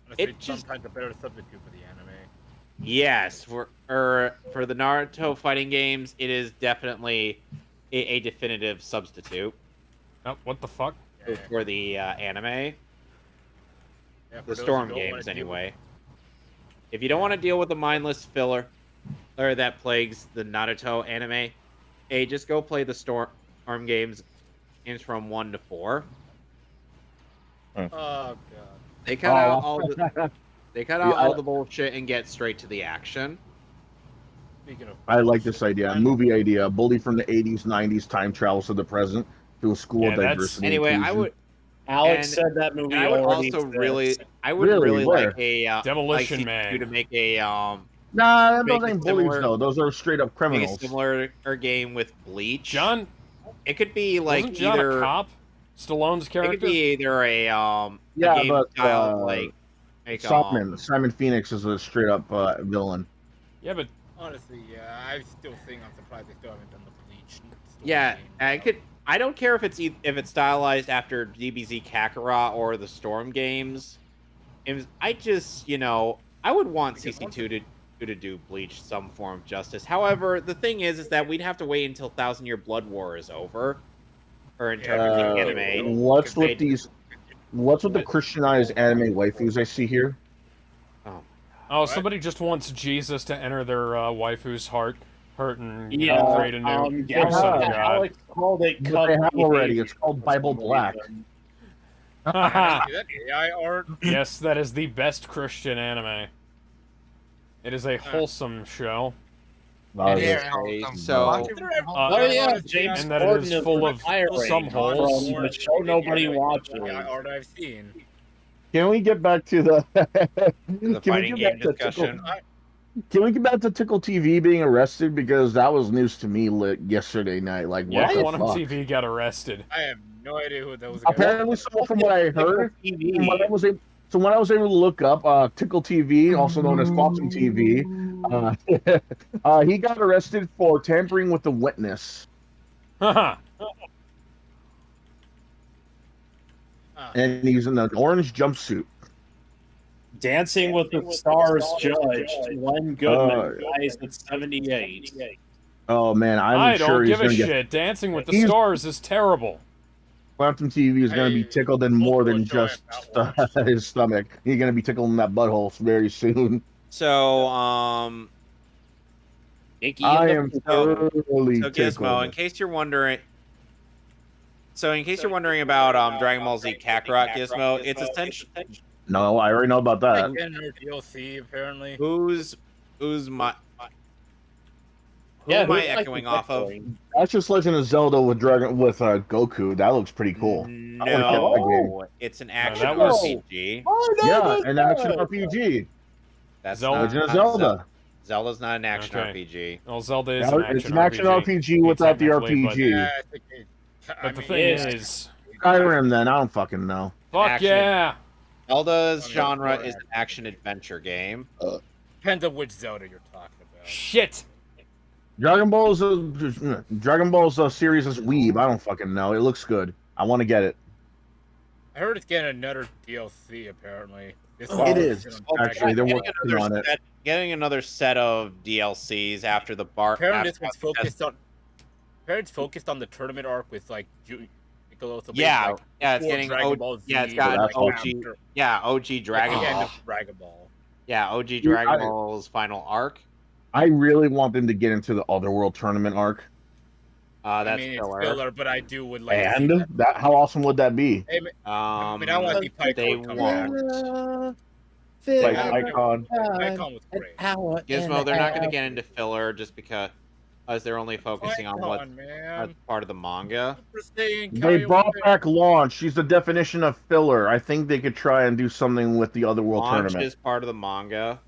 Honestly, it's sometimes a better substitute for the anime. Yes, for the Naruto fighting games, it is definitely a definitive substitute. Oh, what the fuck? For the anime. Yeah, The Storm games, anyway. If you don't want to deal with the mindless filler that plagues the Naruto anime, hey, just go play the Storm games from 1 to 4. Oh god. They cut out all the all the bullshit and get straight to the action. Speaking of, I like this idea. Movie idea. A bully from the 80s, 90s time travels to the present to a school of diversity. Anyway, inclusion. Alex said that movie I would already also exists. really Where? like a Demolition like Man to make a Nah, make those a ain't bullies similar- though. Those are straight up make a criminals. similar game with Bleach. John, It could be like wasn't John either a cop? Stallone's it character? could be either a Yeah, game but, style like Simon Phoenix is a straight up villain. Yeah, but honestly, I still think I'm surprised they still haven't done the Bleach. Storm yeah, game. I don't care if it's stylized after DBZ Kakarot or the Storm games. I just I would want CC2 to do Bleach some form of justice. However, the thing is that we'd have to wait until 1,000 Year Blood War is over, or in terms of the anime. What's with the Christianized anime waifus I see here? oh, somebody just wants Jesus to enter their waifu's heart and Yeah, create a new yeah, person of God. Alex called it. But they have already. It's called Bible Black. Haha. See that AI art? Yes, that is the best Christian anime. It is a wholesome show. Very Okay, wholesome. so- Watch it with the whole Oh yeah, honestly, James and that it Corden is is full of retiring some holes. from the show nobody watches. Art I've seen. Can we get back to the? The Can we fighting get game back to Tickle? discussion. Can we get back to Tickle TV being arrested because that was news to me yesterday night? Like, Yeah, what the Quantum fuck? TV got arrested. I have no idea who those guys Apparently, so from what I heard, TV. from what I was able, so when I was able to look up, Tickle TV, also known as Quantum TV, he got arrested for tampering with the witness, Haha. and he's in an orange jumpsuit. Dancing with the Stars judge Glenn Goodman dies at 78. Oh man, I'm I sure don't he's give a gonna get shit. Dancing with the He's- Stars is terrible. Quantum TV is going to be tickled in more than Multiple just showing his stomach. He's going to be tickled in that butthole very soon. So, Nikki I and am the thoroughly so Gizmo, tickled. in case you're wondering, about Dragon Ball Z Kakarot Gizmo, it's essentially No, I already know about that. Like in DLC, apparently. who's my who Yeah, am I who's like echoing off of? That's just Legend of Zelda with Goku. That looks pretty cool. I wanna get that game. No, it's an action that was- RPG. Yeah, an action RPG. That's Zelda. not, Legend of not Zelda. Zelda's not an action Okay. RPG. Well, Zelda is Yeah, an it's an action RPG Yeah, without the technically, but- RPG. Yeah, I think But the mean, thing it's- is, Skyrim, then I don't fucking know. fuck Action. yeah. Zelda's I mean, genre more is an action adventure game. depends on which Zelda you're talking about. Shit. Dragon Ball's a series is weeb. I don't fucking know. It looks good. I want to get it. I heard it's getting another DLC apparently. This It one is, actually. They're Getting working another on it. getting another set of DLCs after the bar. Apparently, after- this one's focused on. Apparently, it's focused on the tournament arc with like Piccolo. So Yeah, like, yeah, it's before getting Dragon Ball Z, yeah, it's got that's OG, after- yeah, OG Dragon at the end Ball, of Dragon Ball. yeah, OG Dude, Dragon Ball's final arc. I really want them to get into the Otherworld tournament arc. That's I mean, filler. it's filler, but I do would like. to see And that, how awesome would that be? Hey, I mean, I want to see Pico they come won't. back. Like Yeah. Icon. Icon was great. Gizmo, they're not going to get into filler just because they're only focusing on what Icon, man. part of the manga. Super Saiyan They Kaioshin. brought back Launch. She's the definition of filler. I think they could try and do something with the Otherworld Launch tournament. is part of the manga,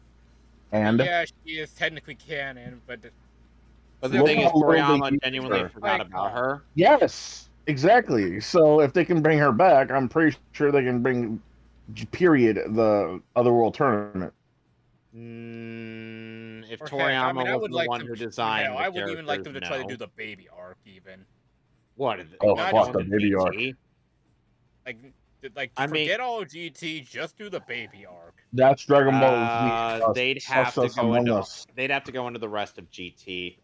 And Yeah, she is technically canon, but but the Look thing is, how little they Toriyama used genuinely her. forgot about her. yes, exactly. So if they can bring her back, I'm pretty sure they can bring, period, the Otherworld tournament. If or heck, Toriyama I mean, I was would the like one them who to- designed hell, the I would even like them to try to characters, do no. the baby arc, even What? Oh, Not fuck just the baby arc. GT? like I mean- forget all GT, just do the baby arc. That's Dragon Ball Z. They'd have to Us go Among into Us. they'd have to go into the rest of GT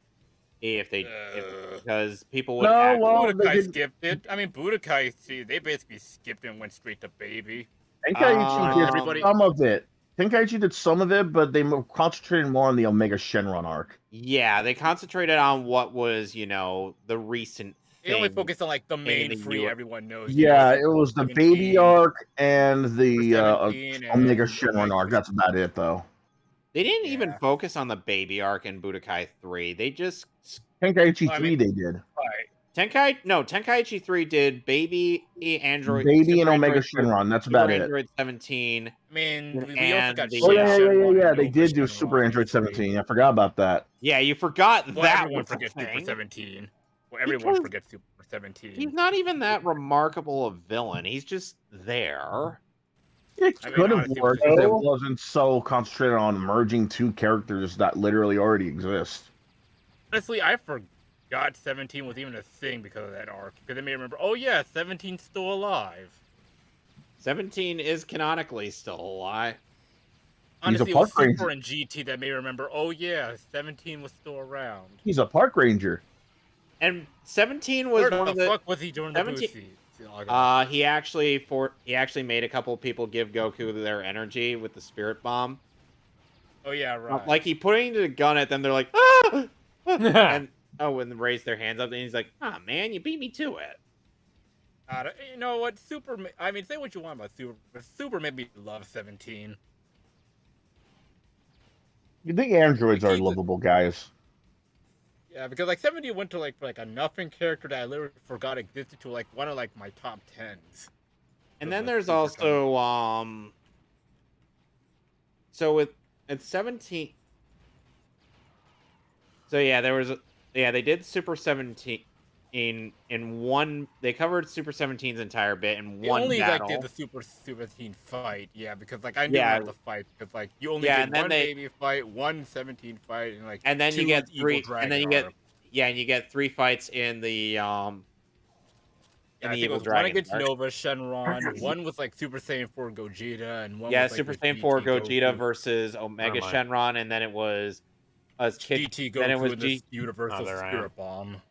if they Uh, because people would No, act, well, they Budokai could- skipped it. I mean, Budokai, see, they basically skipped and went straight to baby. Tenkaichi did everybody- some of it. Tenkaichi did some of it, but they concentrated more on the Omega Shenron arc. yeah, they concentrated on what was, the recent They only thing. focused on like the main the three Euro- everyone knows. Yeah, it was the 17, baby arc and the 17, Omega and- Shenron arc. That's about it, though. They didn't even Yeah. focus on the baby arc in Budokai 3. They just Tenkaichi I 3 mean- they did. Right. Tenkaichi 3 did baby Android Baby Super and Omega Android, Shenron. That's Super about it. Android 17. I mean, we also And got the- Oh, yeah, Shenron yeah. and They did do Nova Super Shenron Android in 3. 17. I forgot about that. Yeah, you forgot Well, that everyone was a forgets Super thing. 17. Well, everyone Because- forgets Super 17. He's not even that remarkable a villain. He's just there. It I mean, could have honestly, worked if it though- wasn't so concentrated on merging two characters that literally already exist. Honestly, I forgot 17 was even a thing because of that arc. Because they made me remember, oh yeah, 17's still alive. 17 is canonically still alive. He's a Honestly, it was park Super and GT that made me remember, oh yeah, 17 was still around. He's a park ranger. And 17 was Where one the of the fuck was he during the 17 Boosie? he actually made a couple people give Goku their energy with the spirit bomb. Oh yeah, right. Like he putting the gun at them, they're like, ah! and and raise their hands up, and he's like, ah, man, you beat me to it. You know what? Super. I mean, say what you want about Super, but Super made me love 17. You think androids are He's a- lovable guys? Yeah, because like 70 went to like a nothing character that I literally forgot existed to like one of like my top 10s. And It then was, there's super also so with at 17. So yeah, they did Super 17 in one. They covered Super 17's entire bit in They one only battle. like did the Super 17 fight, yeah, because like I do Yeah. remember the fight because like you only Yeah, did and then one they- baby fight, one 17 fight, and like and then you two get evil 3 dragon and then you get arc. and you get 3 fights in the Yeah, in I the think it Evil was one Dragon against arc. Nova Shenron, one was like Super Saiyan 4 Gogeta, and one Yeah, was like Super with Saiyan 4 GT Gogeta Goku. versus Omega Never mind. Shenron, and then it was GT then it Goku was in this Universal there I am. Spirit Bomb.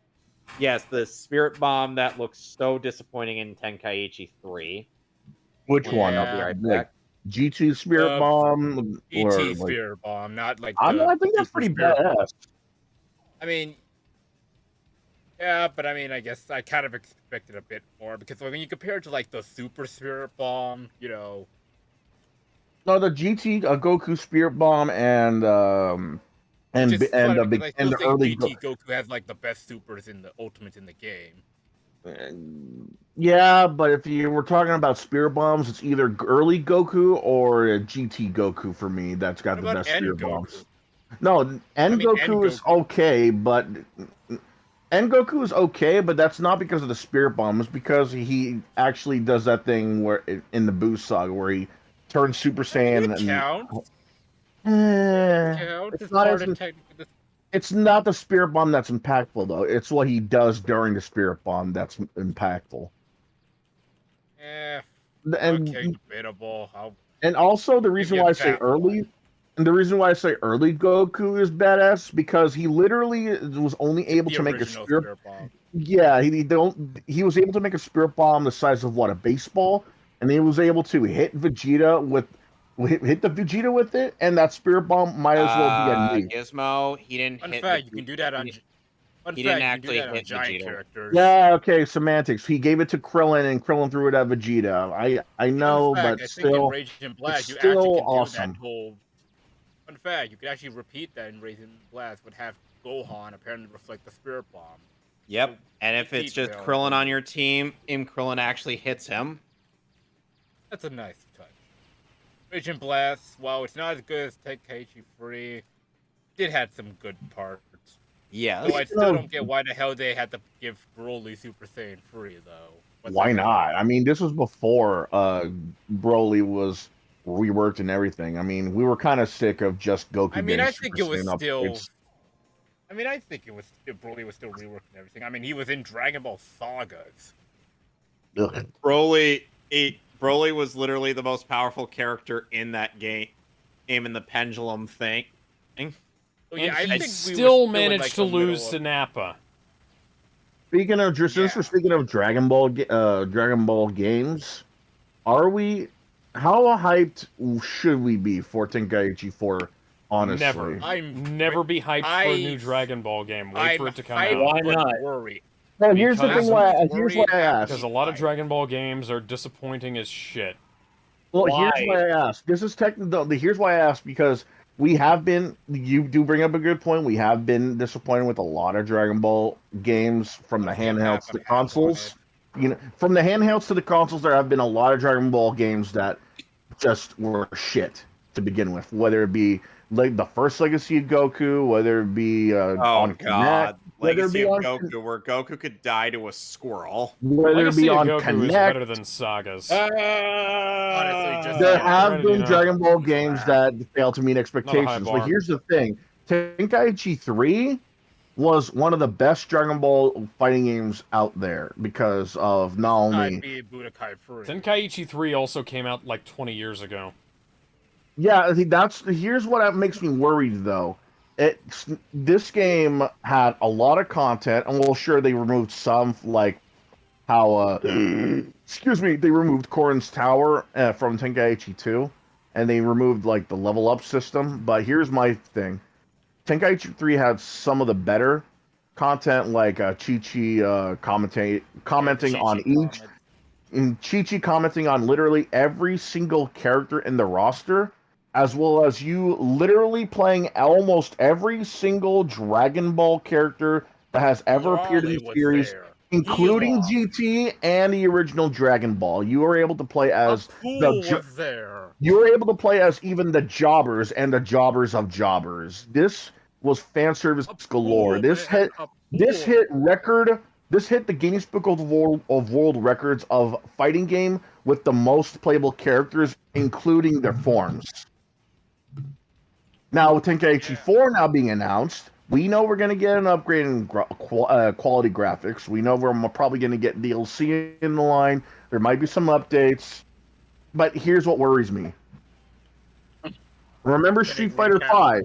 Yes, the Spirit Bomb that looks so disappointing in Tenkaichi 3. Which one? I'll be Yeah. right Like back. GT Spirit Bomb or GT like? Spirit Bomb, not like I the think that's Super pretty Spirit Bomb. badass. I mean, yeah, but I mean, I guess I kind of expected a bit more because when you compare it to like the Super Spirit Bomb, you know, No, the GT Goku Spirit Bomb and it's just funny the because I still the think early GT Goku has like the best supers in the Ultimate in the game. Yeah, but if you were talking about Spirit Bombs, it's either early Goku or GT Goku for me. That's got What the about best N Spirit Goku? Bombs. No, N Goku is okay, but N Goku is okay, but that's not because of the Spirit Bomb. It's because he actually does that thing where in the Boost Saga where he turns Super Saiyan. It counts. It's not it's not the Spirit Bomb that's impactful though. It's what he does during the Spirit Bomb that's impactful. Yeah. And Okay, debatable. and also the reason why I say early. And the reason why I say early Goku is badass because he literally was only able to make a Spirit Bomb. Yeah, he was able to make a Spirit Bomb the size of what, a baseball, and he was able to hit Vegeta hit the Vegeta with it, and that Spirit Bomb might as well be a nuke. Gizmo, he didn't Fun hit fact, you can do that on he didn't actually hit giant Vegeta. characters. Yeah, okay, semantics. He gave it to Krillin, and Krillin threw it at Vegeta. I know, Fun fact, but I still, think in Raging Blast, it's you still actually can awesome. do that whole. Fun fact, you could actually repeat that in Raging Blast, would have Gohan apparently reflect the Spirit Bomb. Yep, and if it's just Krillin on your team, and Krillin actually hits him. That's a nice touch. Raging Blast, while it's not as good as Tenkaichi 3, did have some good parts. Yeah. So I still don't get why the hell they had to give Broly Super Saiyan 3, though. Why not? I mean, this was before Broly was reworked and everything. I mean, we were kind of sick of just Goku. I mean, getting I think it was Super Saiyan still. upgrades. I mean, I think Broly was still reworking everything. I mean, he was in Dragon Ball Sagas. Ugh. Broly was literally the most powerful character in that game in the pendulum thing. Oh, yeah, and I he think still managed to lose to Nappa. Speaking of, since we're speaking of Dragon Ball games, how hyped should we be for Tenkaichi 4? Honestly, Never be hyped for a new Dragon Ball game. Wait for it to come out. Why not? Well, here's the thing. Here's why I asked. Because a lot of Dragon Ball games are disappointing as shit. Well, here's why I asked. This is technical. Here's why I asked, because we have been. You do bring up a good point. We have been disappointed with a lot of Dragon Ball games from the handhelds to consoles. You know, from the handhelds to the consoles, there have been a lot of Dragon Ball games that just were shit to begin with. Whether it be like the first Legacy of Goku, whether it be on Connect, Legacy of Goku, where Goku could die to a squirrel. Whether it be on Goku Connect, is better than Sagas. Honestly, there have been Dragon Ball games that fail to meet expectations. But here's the thing: Tenkaichi 3 was one of the best Dragon Ball fighting games out there because of not only Tenkaichi 3 also came out like 20 years ago. Yeah, I think here's what makes me worried though. This game had a lot of content, and well, sure they removed some, like how excuse me, they removed Korin's Tower from Tenkaichi 2, and they removed like the level up system. But here's my thing: Tenkaichi 3 had some of the better content, like Chi-Chi commenting on each, and Chi-Chi commenting on literally every single character in the roster. as well as you literally playing almost every single Dragon Ball character that has ever appeared in Raleigh the was series, there. including Eloff. GT and the original Dragon Ball. You were able to play as Apoo was there. You were able to play as even the jobbers and the jobbers of jobbers. This was fan service galore. This hit record. This hit the Guinness Book of World Records of fighting game with the most playable characters, including their forms. Now, with Tenkaichi 4 now being announced, we know we're going to get an upgrade in quality graphics. We know we're probably going to get DLC in the line. There might be some updates. But here's what worries me. Remember Street Fighter V?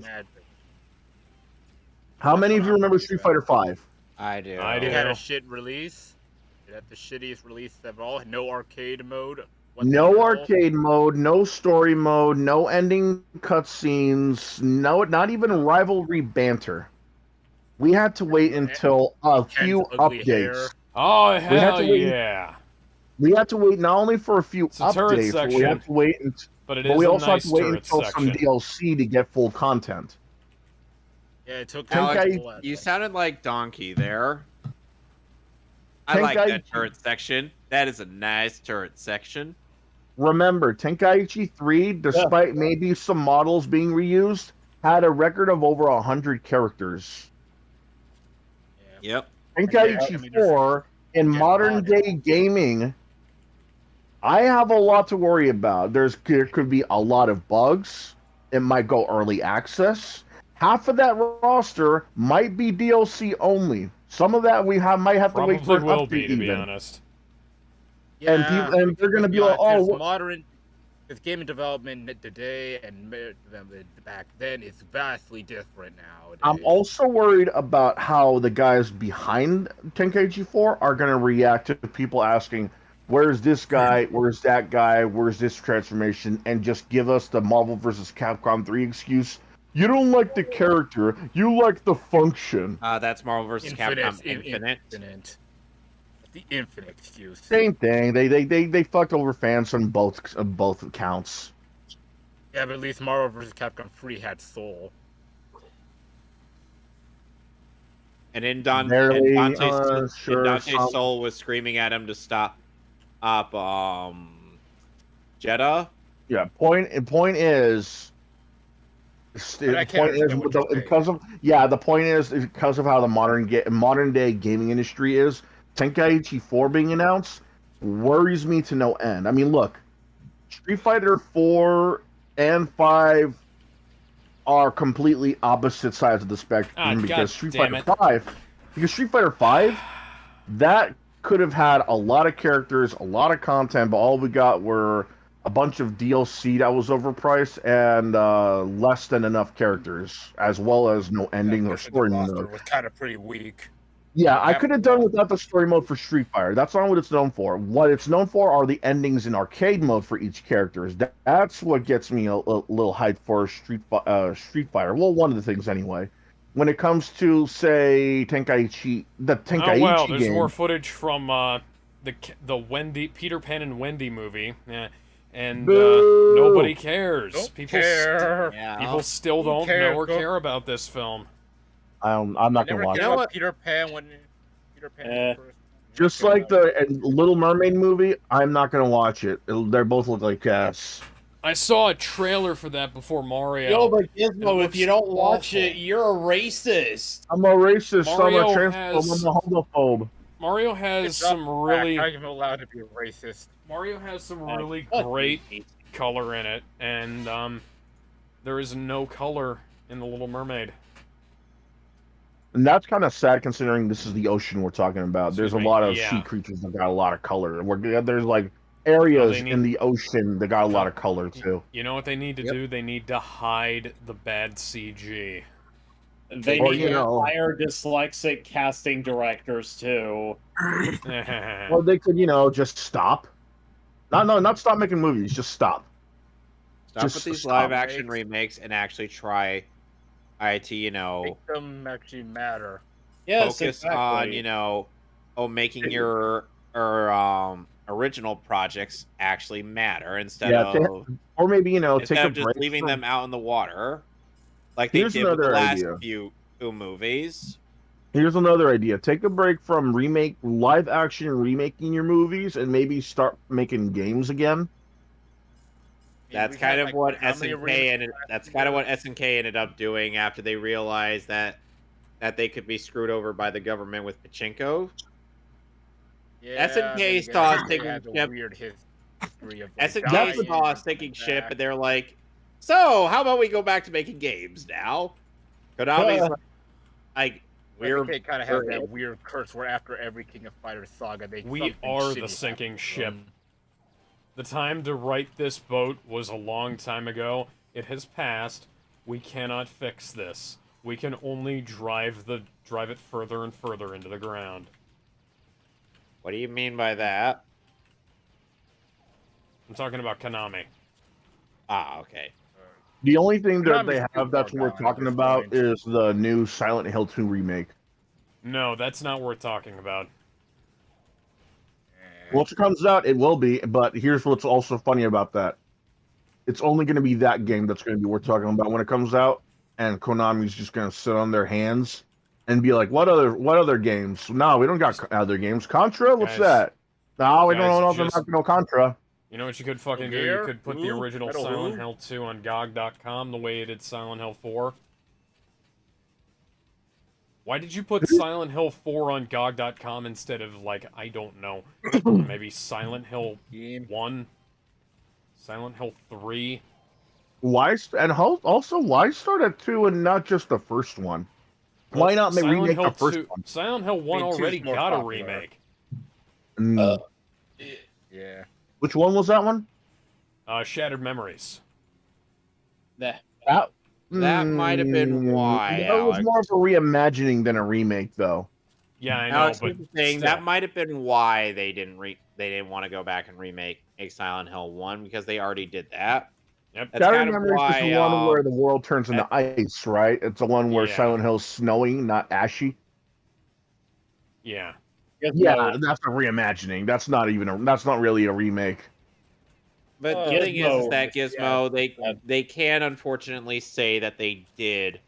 How many of you remember Street Fighter V? I do. It had a shit release. It had the shittiest release of all. No arcade mode. No arcade mode, no story mode, no ending cutscenes, not even rivalry banter. We had to wait until a few updates. Oh, hell yeah. We had to wait not only for a few updates, but we had to wait but we also had to wait until some DLC to get full content. Yeah, it took Alex, you sounded like Donkey there. I like that turret section. That is a nice turret section. Remember, Tenkaichi 3, despite maybe some models being reused, had a record of over 100 characters. Yep. Tenkaichi 4, in modern day gaming, I have a lot to worry about. There could be a lot of bugs. It might go early access. Half of that roster might be DLC only. Some of that might have to wait for an update. To be honest. Yeah, and they're going to be like, "Oh, modern." With gaming development today and back then, it's vastly different now. I'm also worried about how the guys behind Tenkaichi 4 are going to react to people asking, "Where's this guy? Where's that guy? Where's this transformation?" And just give us the Marvel vs. Capcom 3 excuse. You don't like the character, you like the function. That's Marvel vs. Capcom Infinite. The infinite excuse. Same thing. They fucked over fans on both accounts. Yeah, but at least Marvel vs. Capcom 3 had soul. And in Dante's soul was screaming at him to stop Jeddah. Yeah, the point is because of how the modern day gaming industry is, Tenkaichi 4 being announced worries me to no end. I mean, look, Street Fighter 4 and 5 are completely opposite sides of the spectrum because Street Fighter 5, that could have had a lot of characters, a lot of content, but all we got were a bunch of DLC that was overpriced and less than enough characters, as well as no ending or story mode. It was kind of pretty weak. Yeah, I could have done without the story mode for Street Fighter. That's not what it's known for. What it's known for are the endings in arcade mode for each character. That's what gets me a little hyped for Street Fighter. Well, one of the things anyway. When it comes to, say, Tenkaichi there's game, more footage from the Peter Pan and Wendy movie. And nobody cares. People still don't know or care about this film. I'm not gonna watch it. Peter Pan first. Just like the Little Mermaid movie, I'm not gonna watch it. They both look like ass. I saw a trailer for that before Mario. Yo, but Gizmo, if you don't watch it, you're a racist. I'm a racist. I'm a transphobe. I'm a homophobe. Mario has some really. I'm allowed to be a racist. Mario has some really great color in it, and there is no color in the Little Mermaid. And that's kind of sad considering this is the ocean we're talking about. There's a lot of sea creatures that got a lot of color. There's like areas in the ocean that got a lot of color too. You know what they need to do? They need to hide the bad CG. They need to hire dyslexic casting directors too. Well, they could, just stop. Not stop making movies. Just stop. Stop with these live action remakes and actually try. Make them actually matter. Yes, focus on making your original projects actually matter instead Yeah, of or maybe take instead a of just break leaving from- them out in the water, like they Here's did with the another last idea. few movies. Here's another idea. Take a break from live action remaking your movies and maybe start making games again. That's we've kind had, of like, what how many SNK remakes ended. last That's kind of year? what SNK ended up doing after they realized that they could be screwed over by the government with pachinko. Yeah, SNK then again, saw a SNK sinking has a ship. weird history of like, SNK dying saw a and sinking coming ship, back. and they're like, "So, how about we go back to making games now?" Konami's like, "We're SNK kind of has that weird curse where after every King of Fighters saga, We something are the shitty sinking happens. ship. The time to right this boat was a long time ago. It has passed. We cannot fix this. We can only drive it further and further into the ground. What do you mean by that? I'm talking about Konami. Ah, okay. The only thing that Konami's they too have that's far worth gone at talking this about point. is the new Silent Hill 2 remake. No, that's not worth talking about. Once it comes out, it will be, but here's what's also funny about that. It's only going to be that game that's going to be worth talking about when it comes out, and Konami's just going to sit on their hands and be like, what other games? No, we don't got other games. Contra? What's Guys, that? No, we don't know guys, nothing just- about no Contra. You know what you could fucking do? Gear? You could put the Who? original Metal Silent who? Hill 2 on GOG.com the way you did Silent Hill 4. Why did you put Silent Hill 4 on GOG.com instead of, like, I don't know, maybe Silent Hill 1? Silent Hill 3? Why start at 2 and not just the first one? Why not remake the first one? Silent Hill 1 I mean, 2's already more got a popular. remake. Yeah. Which one was that one? Shattered Memories. That might have been why, That was Alex. more of a reimagining than a remake, though. Yeah, I know, Alex, but here's the thing, still. that might have been why they didn't want to go back and remake a Silent Hill 1 because they already did that. Yep. That's Shattered kind of Memories why. is the one where the world turns into ice, right? It's the one where Yeah. Silent Hill's snowy, not ashy. Yeah. Yeah, that's a reimagining. That's not really a remake. But the thing is that Gizmo, they can unfortunately say that they did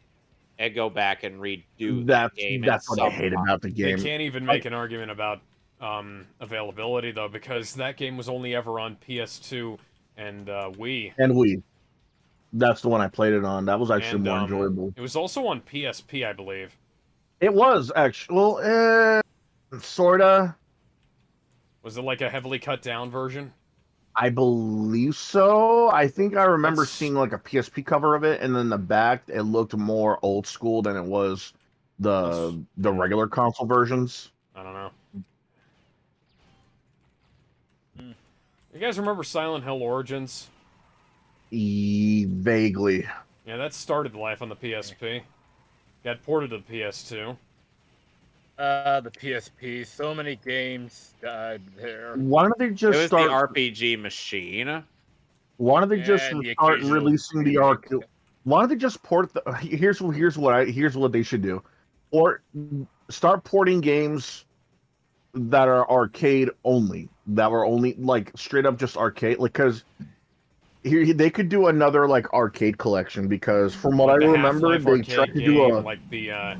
and go back and redo the game. That's what I hate about the game. They can't even make an argument about availability, though, because that game was only ever on PS2 and Wii. And Wii. That's the one I played it on. That was actually And, more enjoyable. It was also on PSP, I believe. It was actually, well, sorta. Was it like a heavily cut down version? I believe so. I think I remember seeing like a PSP cover of it, and then the back it looked more old school than it was the regular console versions. I don't know. You guys remember Silent Hill Origins? Vaguely. Yeah, that started life on the PSP. Got ported to the PS2. The PSP. So many games died there. Why don't they just It was start the RPG machine. Why don't they just And the start occasional releasing the arcade? Why don't they just port the? Here's what they should do, or start porting games that are arcade only, that were only like straight up just arcade, like because here they could do another like arcade collection because from what I the remember Half-Life they arcade tried to game, do a like the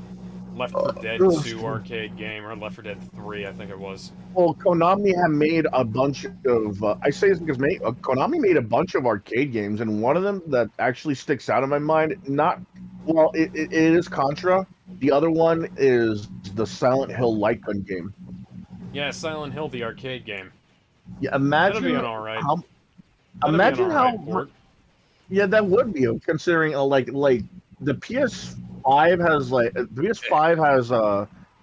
Left 4 Dead 2 arcade game, or Left 4 Dead 3, I think it was. Well, Konami had made a bunch of. I say this because Konami made a bunch of arcade games, and one of them that actually sticks out in my mind. It is Contra. The other one is the Silent Hill light gun game. Yeah, Silent Hill, the arcade game. Yeah, imagine That'd be an alright. Imagine how. Yeah, that would be considering like the PS5 has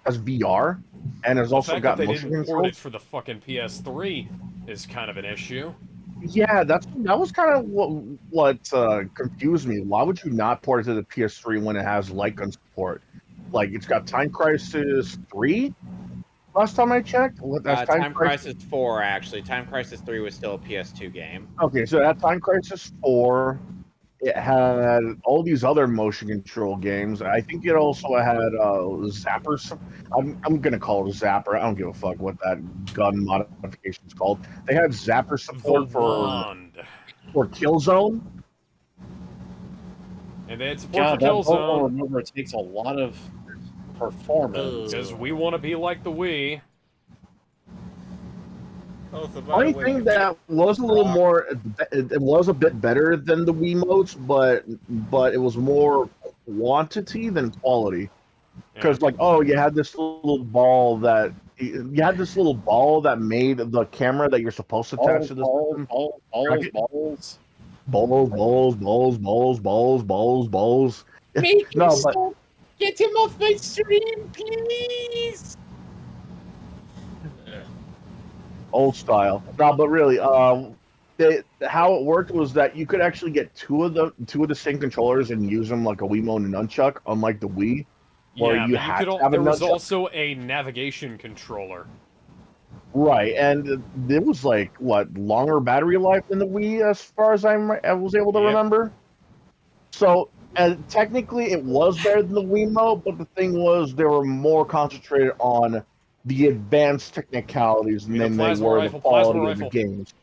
has VR and has also got they motion didn't port controls. it for the fucking PS3 is kind of an issue. Yeah, that was kind of what confused me. Why would you not port it to the PS3 when it has light gun support? Like it's got Time Crisis 3. Last time I checked, that's Time Crisis 4 actually. Time Crisis 3 was still a PS2 game. Okay, so that Time Crisis 4. it had all these other motion control games. I think it also had Zapper. I'm gonna call it a Zapper. I don't give a fuck what that gun modification is called. They had Zapper support for Killzone. And they had support for Killzone. Remember, it takes a lot of performance. Because we want to be like the Wii. Only thing that was a little more, it was a bit better than the Wiimotes, but it was more quantity than quality. Because you had this little ball that made the camera that you're supposed to attach to the system. Balls. Get him off my stream, please. Old style. No, but really, how it worked was that you could actually get two of the same controllers and use them like a Wiimote and nunchuck, unlike the Wii. Yeah, there was also a navigation controller. Right, and it was longer battery life than the Wii, as far as I was able to remember. So, and technically, it was better than the Wiimote, but the thing was, they were more concentrated on the advanced technicalities than they were the quality of the games.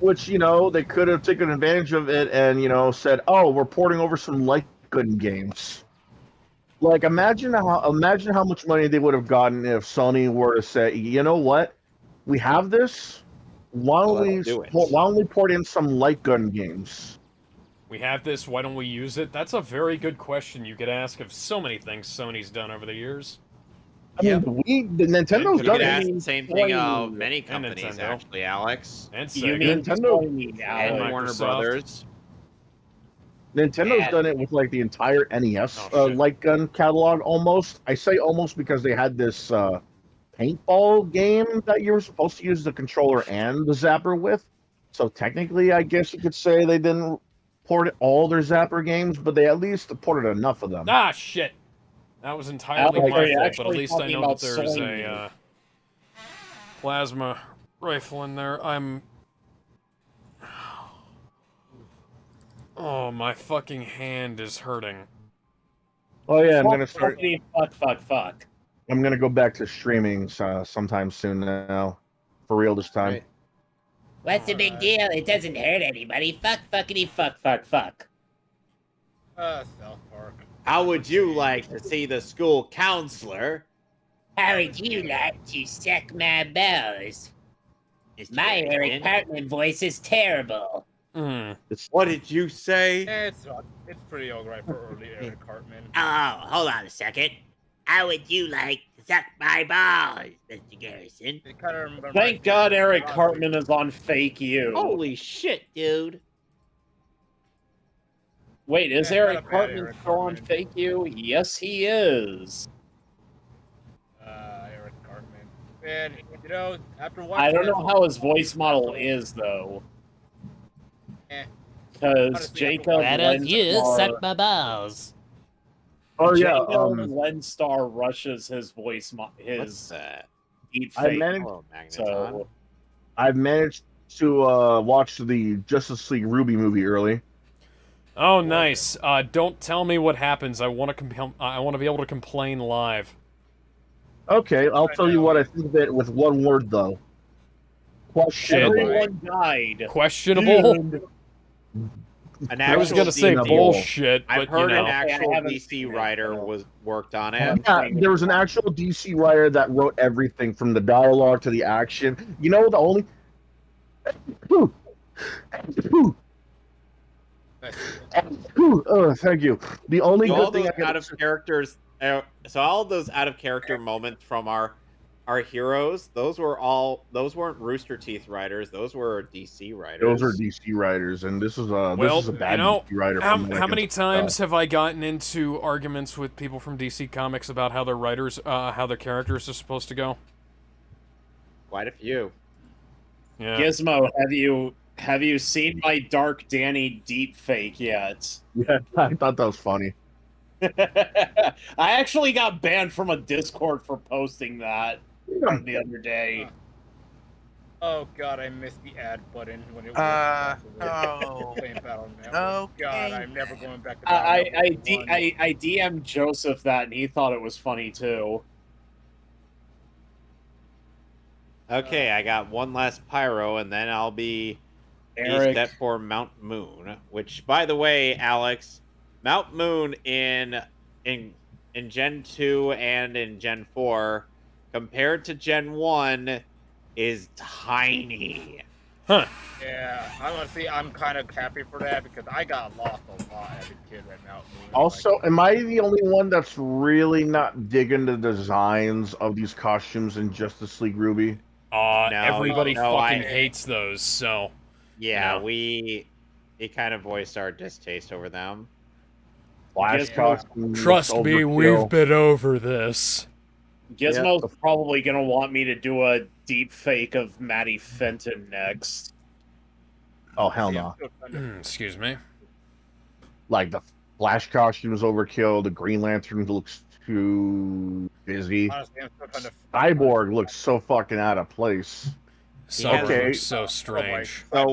Which, they could have taken advantage of it and, said, oh, we're porting over some light gun games. Imagine how much money they would have gotten if Sony were to say, you know what? We have this. Why don't we port in some light gun games? We have this, why don't we use it? That's a very good question you could ask of so many things Sony's done over the years. I mean, Nintendo's done it. The same thing of many companies, actually, Alex. And Sega. And Warner Brothers. Nintendo's done it with the entire NES light gun catalog almost. I say almost because they had this paintball game that you were supposed to use the controller and the zapper with. So technically, I guess you could say they didn't ported all their Zapper games, but they at least ported enough of them. Ah, shit. That was entirely my fault, but at least I know that there's a plasma rifle in there. Oh, my fucking hand is hurting. Oh yeah, I'm gonna start. Fuck. I'm gonna go back to streaming sometime soon now, for real this time. Right. What's the big deal? It doesn't hurt anybody. Fuckity fuck. South Park. How would you like to see the school counselor? How would you like to suck my balls? My Eric Cartman voice is terrible. What did you say? Yeah, it's pretty alright for early Eric Cartman. Oh, hold on a second. How would you like to suck my balls, Mr. Garrison? Thank God Eric Cartman is on Fake You. Holy shit, dude. Wait, is Eric Cartman still on Fake You? Yes, he is. Eric Cartman. Man, after watching... I don't know how his voice model is, though. Because Jacob Why don't you suck my balls? Oh yeah, Lenstar rushes his voice, his deep fake. I've managed to watch the Justice League Ruby movie early. Oh, nice. Don't tell me what happens. I want to be able to complain live. Okay, I'll tell you what I think of it with one word though. Questionable. Everyone died. Questionable. I was gonna say bullshit, but I've heard an actual DC writer worked on it. Yeah, there was an actual DC writer that wrote everything from the dialogue to the action. You know, the only. Oh, thank you. The only good thing out of characters. So all those out of character moments from our heroes, those weren't Rooster Teeth writers. Those were DC writers. Those are DC writers, and this is a bad DC writer. How many times have I gotten into arguments with people from DC Comics about how their writers, how their characters are supposed to go? Quite a few. Yeah. Gizmo, have you seen my Dark Danny deep fake yet? Yeah, I thought that was funny. I actually got banned from a Discord for posting that the other day. Oh god, I missed the add button when it was oh. playing Battle Network. Okay, God, I'm never going back to Battle I Network. I DM'd Joseph that, and he thought it was funny too. Okay, I got one last pyro, and then I'll be Eric, set for Mount Moon. Which, by the way, Alex, Mount Moon in Gen 2 and in Gen 4, compared to Gen 1, is tiny. Huh. Yeah, honestly, I'm kind of happy for that because I got lost a lot as a kid at Mount Moon. Also, am I the only one that's really not digging the designs of these costumes in Justice League Ruby? No, Everybody no, fucking hates those, so... Yeah, you know. it kind of voiced our distaste over them. Flash costumes. Trust me, overkill. we've been over this. Gizmo's probably gonna want me to do a deep fake of Maddie Fenton next. Oh, hell no. Excuse me. Like, the Flash costume is overkill. The Green Lantern looks too busy. Honestly, I'm still trying to... Cyborg looks so fucking out of place. Cyborg Okay. looks so strange. So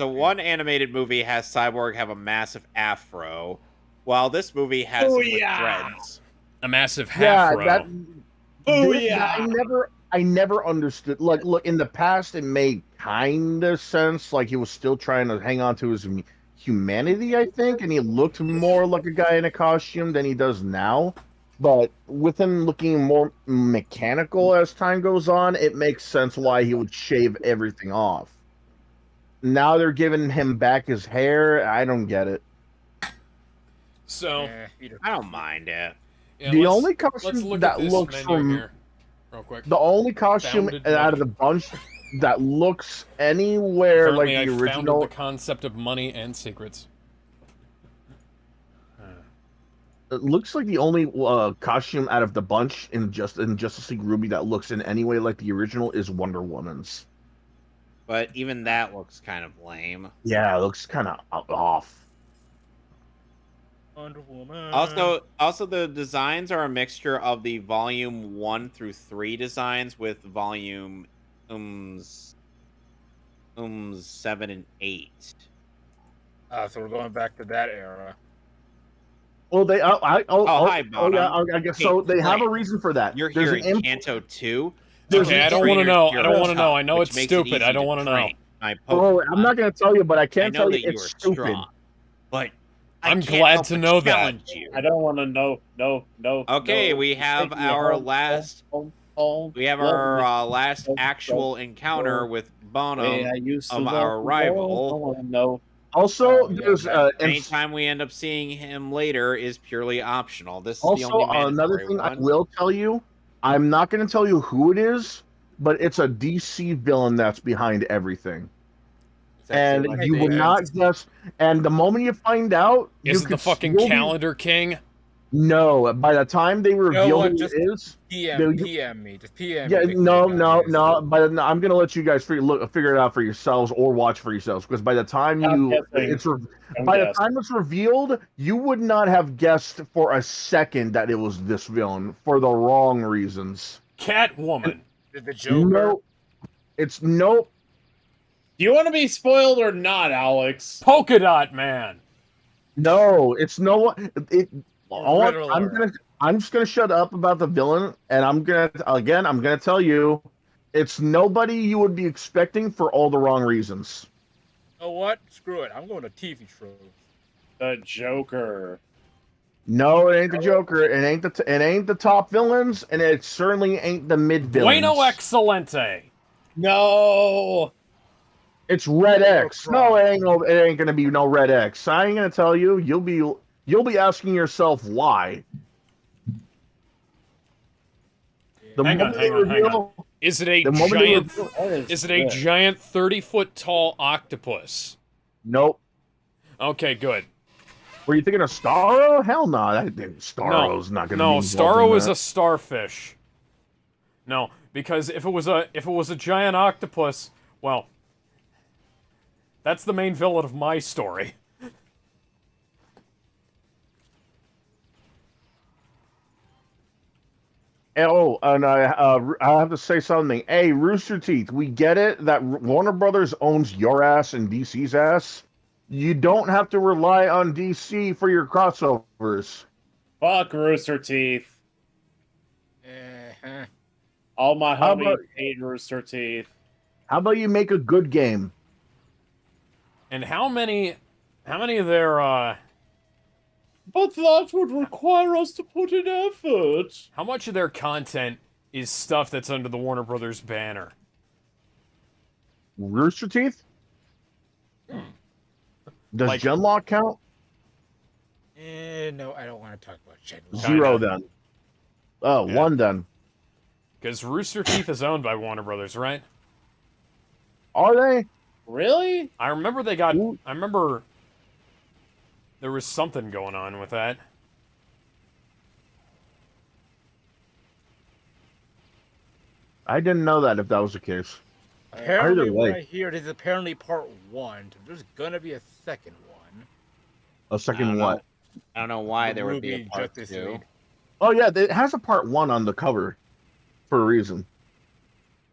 one animated movie has Cyborg have a massive afro, while this movie has him with dreads. A massive Yeah, half-row. I never understood. Like, look, in the past, it made kind of sense. Like, he was still trying to hang on to his humanity, I think, and he looked more like a guy in a costume than he does now. But with him looking more mechanical as time goes on, it makes sense why he would shave everything off. Now they're giving him back his hair. I don't get it. So, I don't mind it. yeah, The let's- only let's costume look that at this looks menu from here, real quick. the only costume Founded out of the bunch that looks anywhere Apparently, like the I original. founded the concept of money and secrets. It looks like the only costume out of the bunch in Justice League Ruby that looks in any way like the original is Wonder Woman's. But even that looks kind of lame. Yeah, it looks kind of off. Wonder Woman. Also, the designs are a mixture of the volume 1 through 3 designs with volume 7 and 8. So we're going back to that era. Well, they hi, yeah, Bottom. I guess Hey, so. They have a Blake, reason for that. You're There's hearing an Kanto 2. Okay, I don't want to know. I don't want to know. I know it's stupid. I don't want to know. Oh, I'm not going to tell you, but I can tell you that it's stupid. strong, but I'm glad to know that. You. I don't want to know. No. Okay, no. we have our last. We have our last actual encounter with Bonham of our rival. No. Also, there's anytime we end up seeing him later is purely optional. This is also the only another thing I will tell you. I'm not going to tell you who it is, but it's a DC villain that's behind everything. And you will not guess. And the moment you find out, is it the fucking Calendar King? No, by the time they reveal who it is, PM me. Just PM yeah, me. no. But I'm gonna let you guys figure it out for yourselves or watch for yourselves. Because by the time it's revealed, you would not have guessed for a second that it was this villain for the wrong reasons. Catwoman. The Joker. No, it's nope. Do you want to be spoiled or not, Alex? Polka Dot Man. No, it's no one. I'm just gonna shut up about the villain, and I'm gonna tell you, it's nobody you would be expecting for all the wrong reasons. You know what? Screw it. I'm going to TV show. The Joker. No, it ain't the Joker. It ain't the top villains, and it certainly ain't the mid villains. Bueno Excelente. No. It's Red X. No, it ain't gonna be no Red X. I ain't gonna tell you. You'll be asking yourself why. Hang on. Is it a giant? Is it a giant 30-foot tall octopus? Nope. Okay, good. Were you thinking of Starro? Hell no. Starro's not gonna. No, Starro is a starfish. No, because if it was a giant octopus, well, that's the main villain of my story. Oh, and I have to say something. Hey, Rooster Teeth, we get it that Warner Brothers owns your ass and DC's ass. You don't have to rely on DC for your crossovers. Fuck Rooster Teeth. Uh-huh. All my How homies about- hate Rooster Teeth. How about you make a good game? And how many of their But that would require us to put in effort. how much of their content is stuff that's under the Warner Brothers banner? Rooster Teeth? Does Like- Genlock count? No, I don't want to talk about shit. Zero then. Oh, Yeah. one then. Because Rooster Teeth is owned by Warner Brothers, right? Are they? Really? I remember they got. Ooh. I remember there was something going on with that. I didn't know that if that was the case. Apparently, Either what way. I hear it is apparently part 1. There's gonna be a second one. A I second don't what? know. I don't know why The there would be a Ruby part Justice 2. League. Oh yeah, it has a part 1 on the cover for a reason.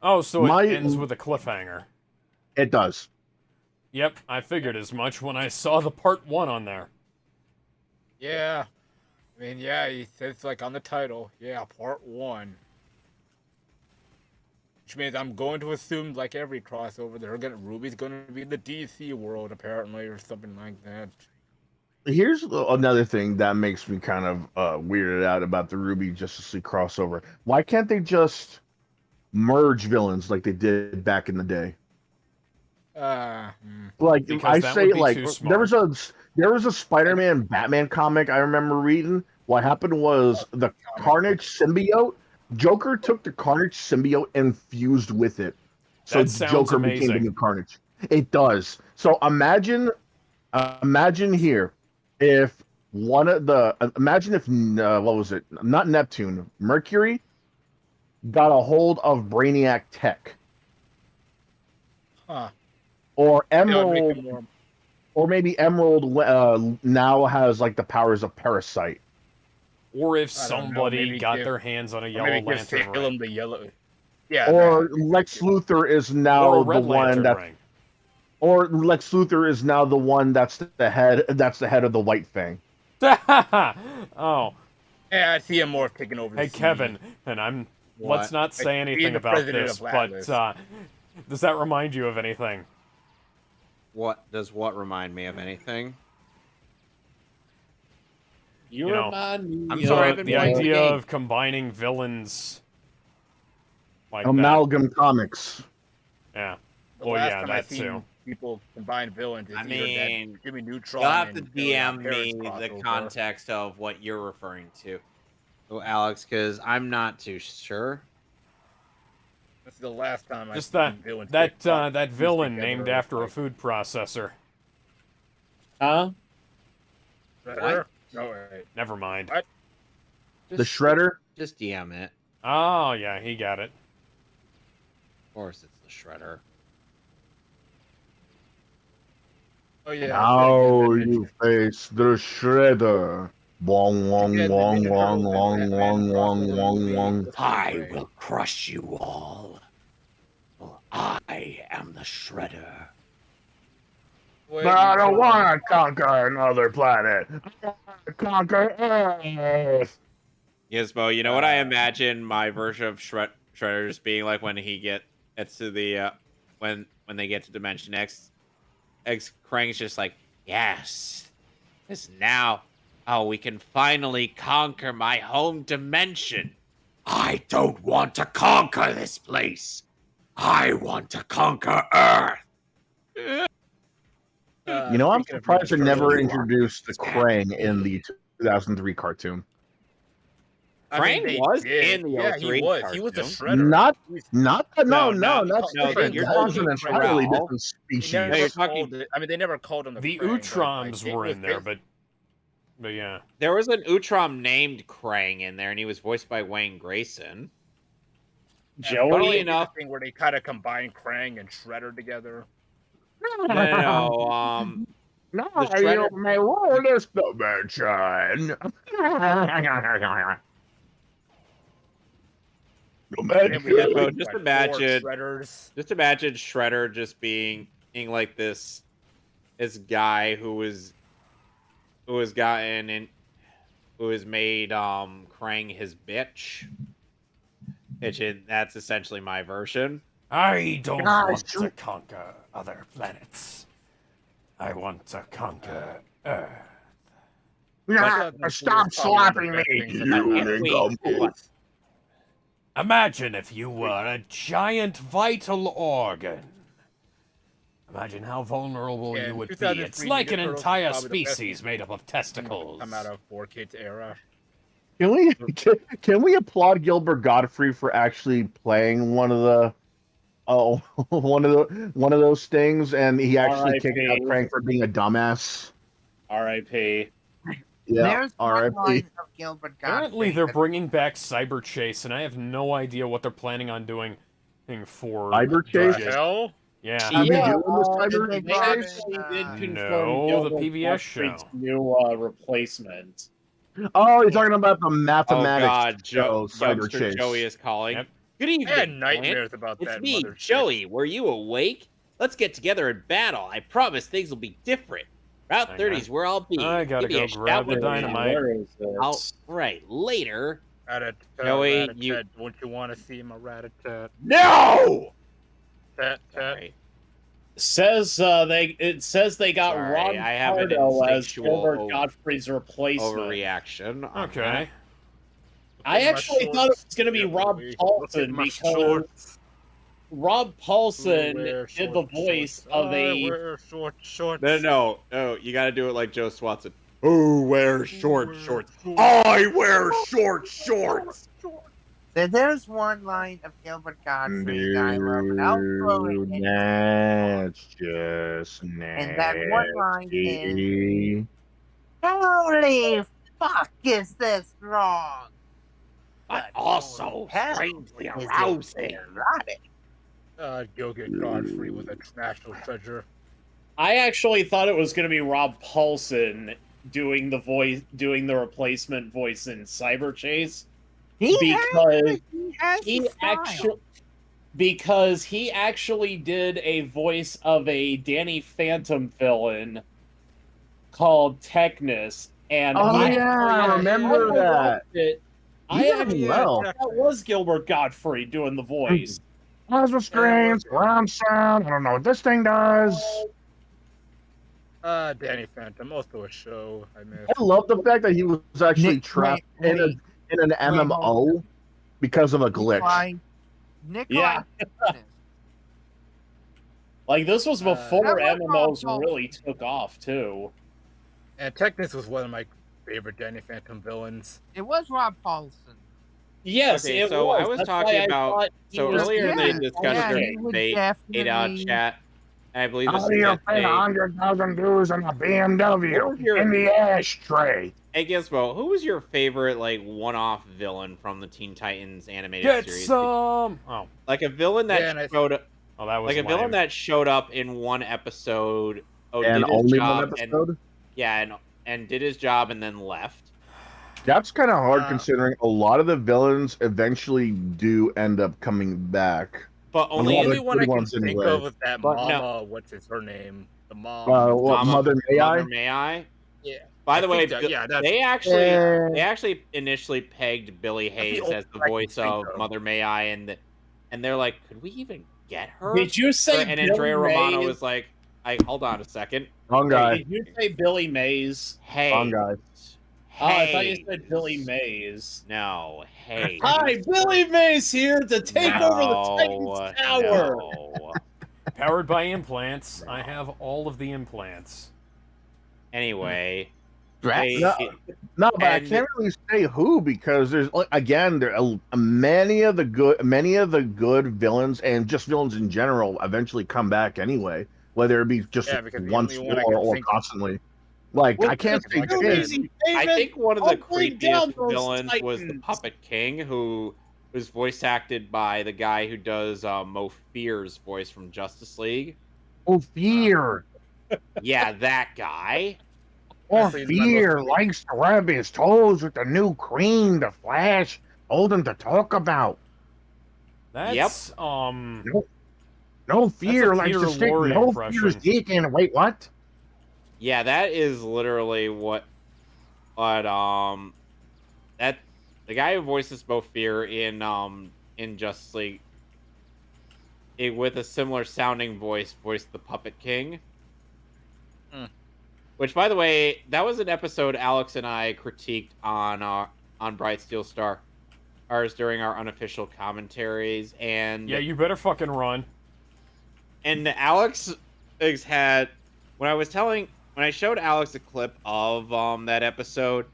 Oh, so it My- ends with a cliffhanger. It does. Yep, I figured as much when I saw the part 1 on there. Yeah. I mean, yeah, it's like on the title. Yeah, part 1. Which means I'm going to assume, like every crossover, Ruby's gonna be in the DC world apparently, or something like that. Here's another thing that makes me kind of weirded out about the Ruby Justice League crossover. Why can't they just merge villains like they did back in the day? Like Because I that say, would be like too there was a Spider-Man Batman comic I remember reading. What happened was the Carnage symbiote. Joker took the Carnage symbiote and fused with it, so That sounds Joker became the amazing. new Carnage. It does. So imagine here if one of the imagine if what was it? Not Neptune, Mercury got a hold of Brainiac tech, Huh. or Yeah, make Emerald, it more. or maybe Emerald now has like the powers of Parasite. Or if I don't know, somebody maybe got give- their hands on a Or Yellow maybe give Lantern Salem ring. the yellow. Yeah. Or Lex Luthor is now Or a the Red one Lantern that, ring. or Lex Luthor is now the one that's the head. That's the head of the White Fang. Oh, Yeah, I see him more taking over. hey the scene. Kevin, and let's What? not say Like, anything being the about president this, of but Atlas. does that remind you of anything? What does what remind me of anything? You, You know, remind me. I'm of sorry, I've been The playing the idea game. of combining villains like that. Amalgam Comics. Yeah. The Well, last yeah, time that I seen too. people combine villains, is I either mean, that Jimmy Neutron. You'll have to and Billy DM Harris me the crossover. context of what you're referring to, Alex, because I'm not too sure. This is the last time Just I seen villains that get that fused villain together, named after a like, food processor. Huh? Shredder? No, wait. Never mind. What? The Shredder. Just DM it. Oh yeah, he got it. Of course, it's the Shredder. Oh yeah. Now you face the Shredder. Wong wong Yeah, the wong Ninja wong Turtles and wong Batman wong wong crossover wong movie wong. was I great. will crush you all. For I am the Shredder. Wait, But I don't no. want to conquer another planet. I want to conquer Earth. Gizmo, you know what I imagine my version of Shredder just being like when he gets to the when they get to Dimension X. Krang's just like, yes, this now. Oh, we can finally conquer my home dimension. I don't want to conquer this place. I want to conquer Earth. You know, I'm Speaking of surprised they Ninja never Turtles, introduced the Krang in the 2003 cartoon. I mean, Krang they was did. in the Yeah, he 03 was. He was the cartoon. Shredder. Not, He was- not the, no, No, that's no, different. you're That was an talking entirely Krang. different They species. never No, you're talking- called it. I mean, they never called him the The Krang, but, like, Utroms it were was in there, his- but yeah. There was an Utrom named Krang in there, and he was voiced by Wayne Grayson. Joey? Funnily Funny enough- thing where they kind of combine Krang and Shredder together. No, No, the Shredder- you may roll this dimension. Imagine. Bro, just Like, imagine. four Shredders. Just imagine Shredder just being like this guy who has made Krang his bitch. That's essentially my version. I don't want to conquer other planets. I want to conquer Earth. Stop slapping me! Imagine if you were a giant vital organ. Imagine how vulnerable you would be. It's like an entire species made up of testicles. Come out of 4K's era. Can we applaud Gilbert Godfrey for actually playing one of those things, and he actually kicked out Krang for being a dumbass? R.I.P. Yeah, There's one R.I.P. line of Gilbert Godfrey. Apparently they're bringing back Cyber Chase, and I have no idea what they're planning on doing for Cyber Chase? Jester. Hell? Yeah. Are we Yeah, doing the Cyber they They Chase? actually did confirm No, the Gilbert PBS Gottfried's show. new replacement. Oh, you're talking about the Oh mathematics God, show, Cyber Youngster Chase. Joey is calling. Yep. Good evening. I had Clint. nightmares about It's that. me, mother Joey. Were you awake? Let's get together and battle. I promise things will be different. Route Hang 30 is where I'll be. I gotta Give me go a grab shout the when dynamite. Where is it? I'll right later. Rat-a-tat, Joey, rat-a-tat. you- Won't you want to see my rat-a-tat? No. Tat, tat. Sorry. Says it says they got Sorry, Ron I have an Pardo as instinctual Gilbert Godfrey's replacement. Overreaction. on Okay. I Look at my actually thought it shorts. was going to be Yeah, Rob Joey. Look at Paulson my because shorts. Rob Who Paulson wears did the short voice shorts? of I a. wear short shorts. No. You got to do it like Joe Swatson. Who wears short wears shorts? short I wear short shorts. There's one line of Gilbert Godfrey that I love, and I'll throw it in. That's just nasty. And that one line is, holy fuck, is this wrong? But also hell strangely Is it arousing. erotic? Go get Godfrey with a national treasure. I actually thought it was going to be Rob Paulson doing the replacement voice in Cyber Chase because he actually did a voice of a Danny Phantom villain called Technus, and I remember that. I did actually well. that was Gilbert Godfrey doing the voice. Plasma screens, surround sound. I don't know what this thing does. Danny Phantom, also a show I missed. I love the fact that he was actually trapped in an MMO because of a glitch. Nikolai. Like this was before That was MMOs Rob really took off too. And Technus was one of my favorite Danny Phantom villains. It was Rob Paulson. Yes, Okay, it so was. I was That's talking why I about. thought he So was- earlier they discussed he the would debate out definitely- chat. And I believe this How is do you that fit they- 100,000 dudes in a BMW What was your- in the ashtray? Hey Gizmo, who was your favorite like one-off villain from the Teen Titans animated Get series? some. Oh, Like a villain that Yeah, and I- showed up, oh, that was like a lame. villain that showed up in one episode. Oh, And did his only job, one episode? and did his job and then left. That's kind of hard Uh, considering a lot of the villains eventually do end up coming back. But The only lot of only the one I good can ones think anyway. of is that But mama. no. What's her name? The mom. What, Mother May I? Mother May I? Yeah. By I the way, think that- yeah, that's- they actually initially pegged Billy Hayes only as the one I can voice think of of. Mother May I, and they're like, could we even get her? Did you say And Billy Andrea Romano Mays? was like, hold on a second. Wrong guy. Did you say Billy Mays? Hey. Wrong guy. Oh, I thought you Hey. said Billy Mays. No, hey. Hi, Billy Mays here to take over the Titans Tower. No. Powered by implants. I have all of the implants. Anyway, Dress? they- No. No, but I And- can't really say who because there's again there are many of the good villains and just villains in general eventually come back anyway, whether it be just Yeah, because the once only one I can or think of- constantly. Like Well, I can't say it's too Jin. easy, I David. think one of I'll the bring down creepiest those villains was the Titans. Puppet King, who was voice acted by the guy who does Mo Fear's voice from Justice League. Oh, Fear. Yeah, that guy. Oh, Actually, it's my Fear most- likes to rub his toes with the new cream the Flash told him to talk about. That's No fear, That's a like Peter to stick. Lorre No impression. fear, Deacon. Wait, what? Yeah, that is literally what that the guy who voices both Fear in Justice League, with a similar sounding voice, voiced the Puppet King. Which, by the way, that was an episode Alex and I critiqued on Bright Steel Star, ours during our unofficial commentaries, and Yeah, you better fucking run. And Alex had when I showed Alex a clip of that episode,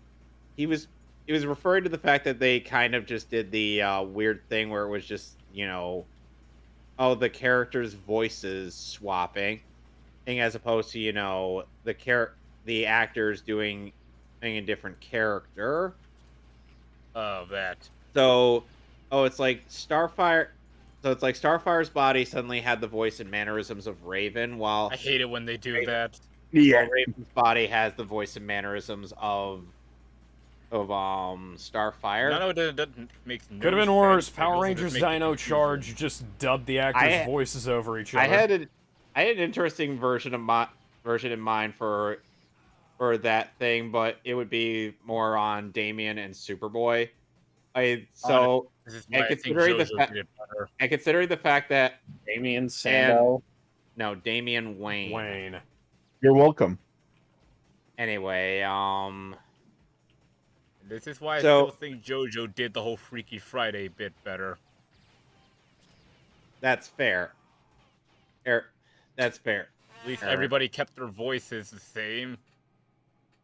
he was referring to the fact that they kind of just did the weird thing where it was just, the characters' voices swapping, as opposed to, the actors doing a different character. Of that. So, it's like Starfire. So it's like Starfire's body suddenly had the voice and mannerisms of Raven, while I hate it when they do that. Yeah, Raven's body has the voice and mannerisms of Starfire. No, it doesn't make no Could have been sense. worse. It Power doesn't Rangers make it Dino confusing. Charge just dubbed the actors' voices over each other. I had an interesting version in mind for that thing, but it would be more on Damian and Superboy. Considering the fact that Damian Sando. No, Damian Wayne. Wayne. You're welcome. Anyway, This is why I still think JoJo did the whole Freaky Friday bit better. That's fair. That's fair. At least everybody kept their voices the same.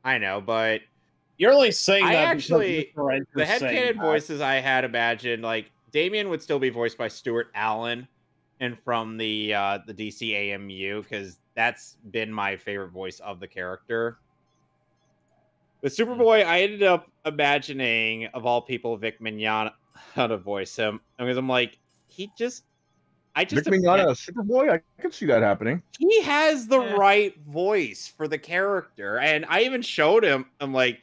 I know, but you're only saying that actually because the headcanon voices I had imagined, like Damian would still be voiced by Stuart Allen, and from the DC AMU, because that's been my favorite voice of the character. With Superboy, I ended up imagining, of all people, Vic Mignogna to voice him, because I'm like, Vic Mignogna, Superboy. I can see that happening. He has the right voice for the character, and I even showed him. I'm like,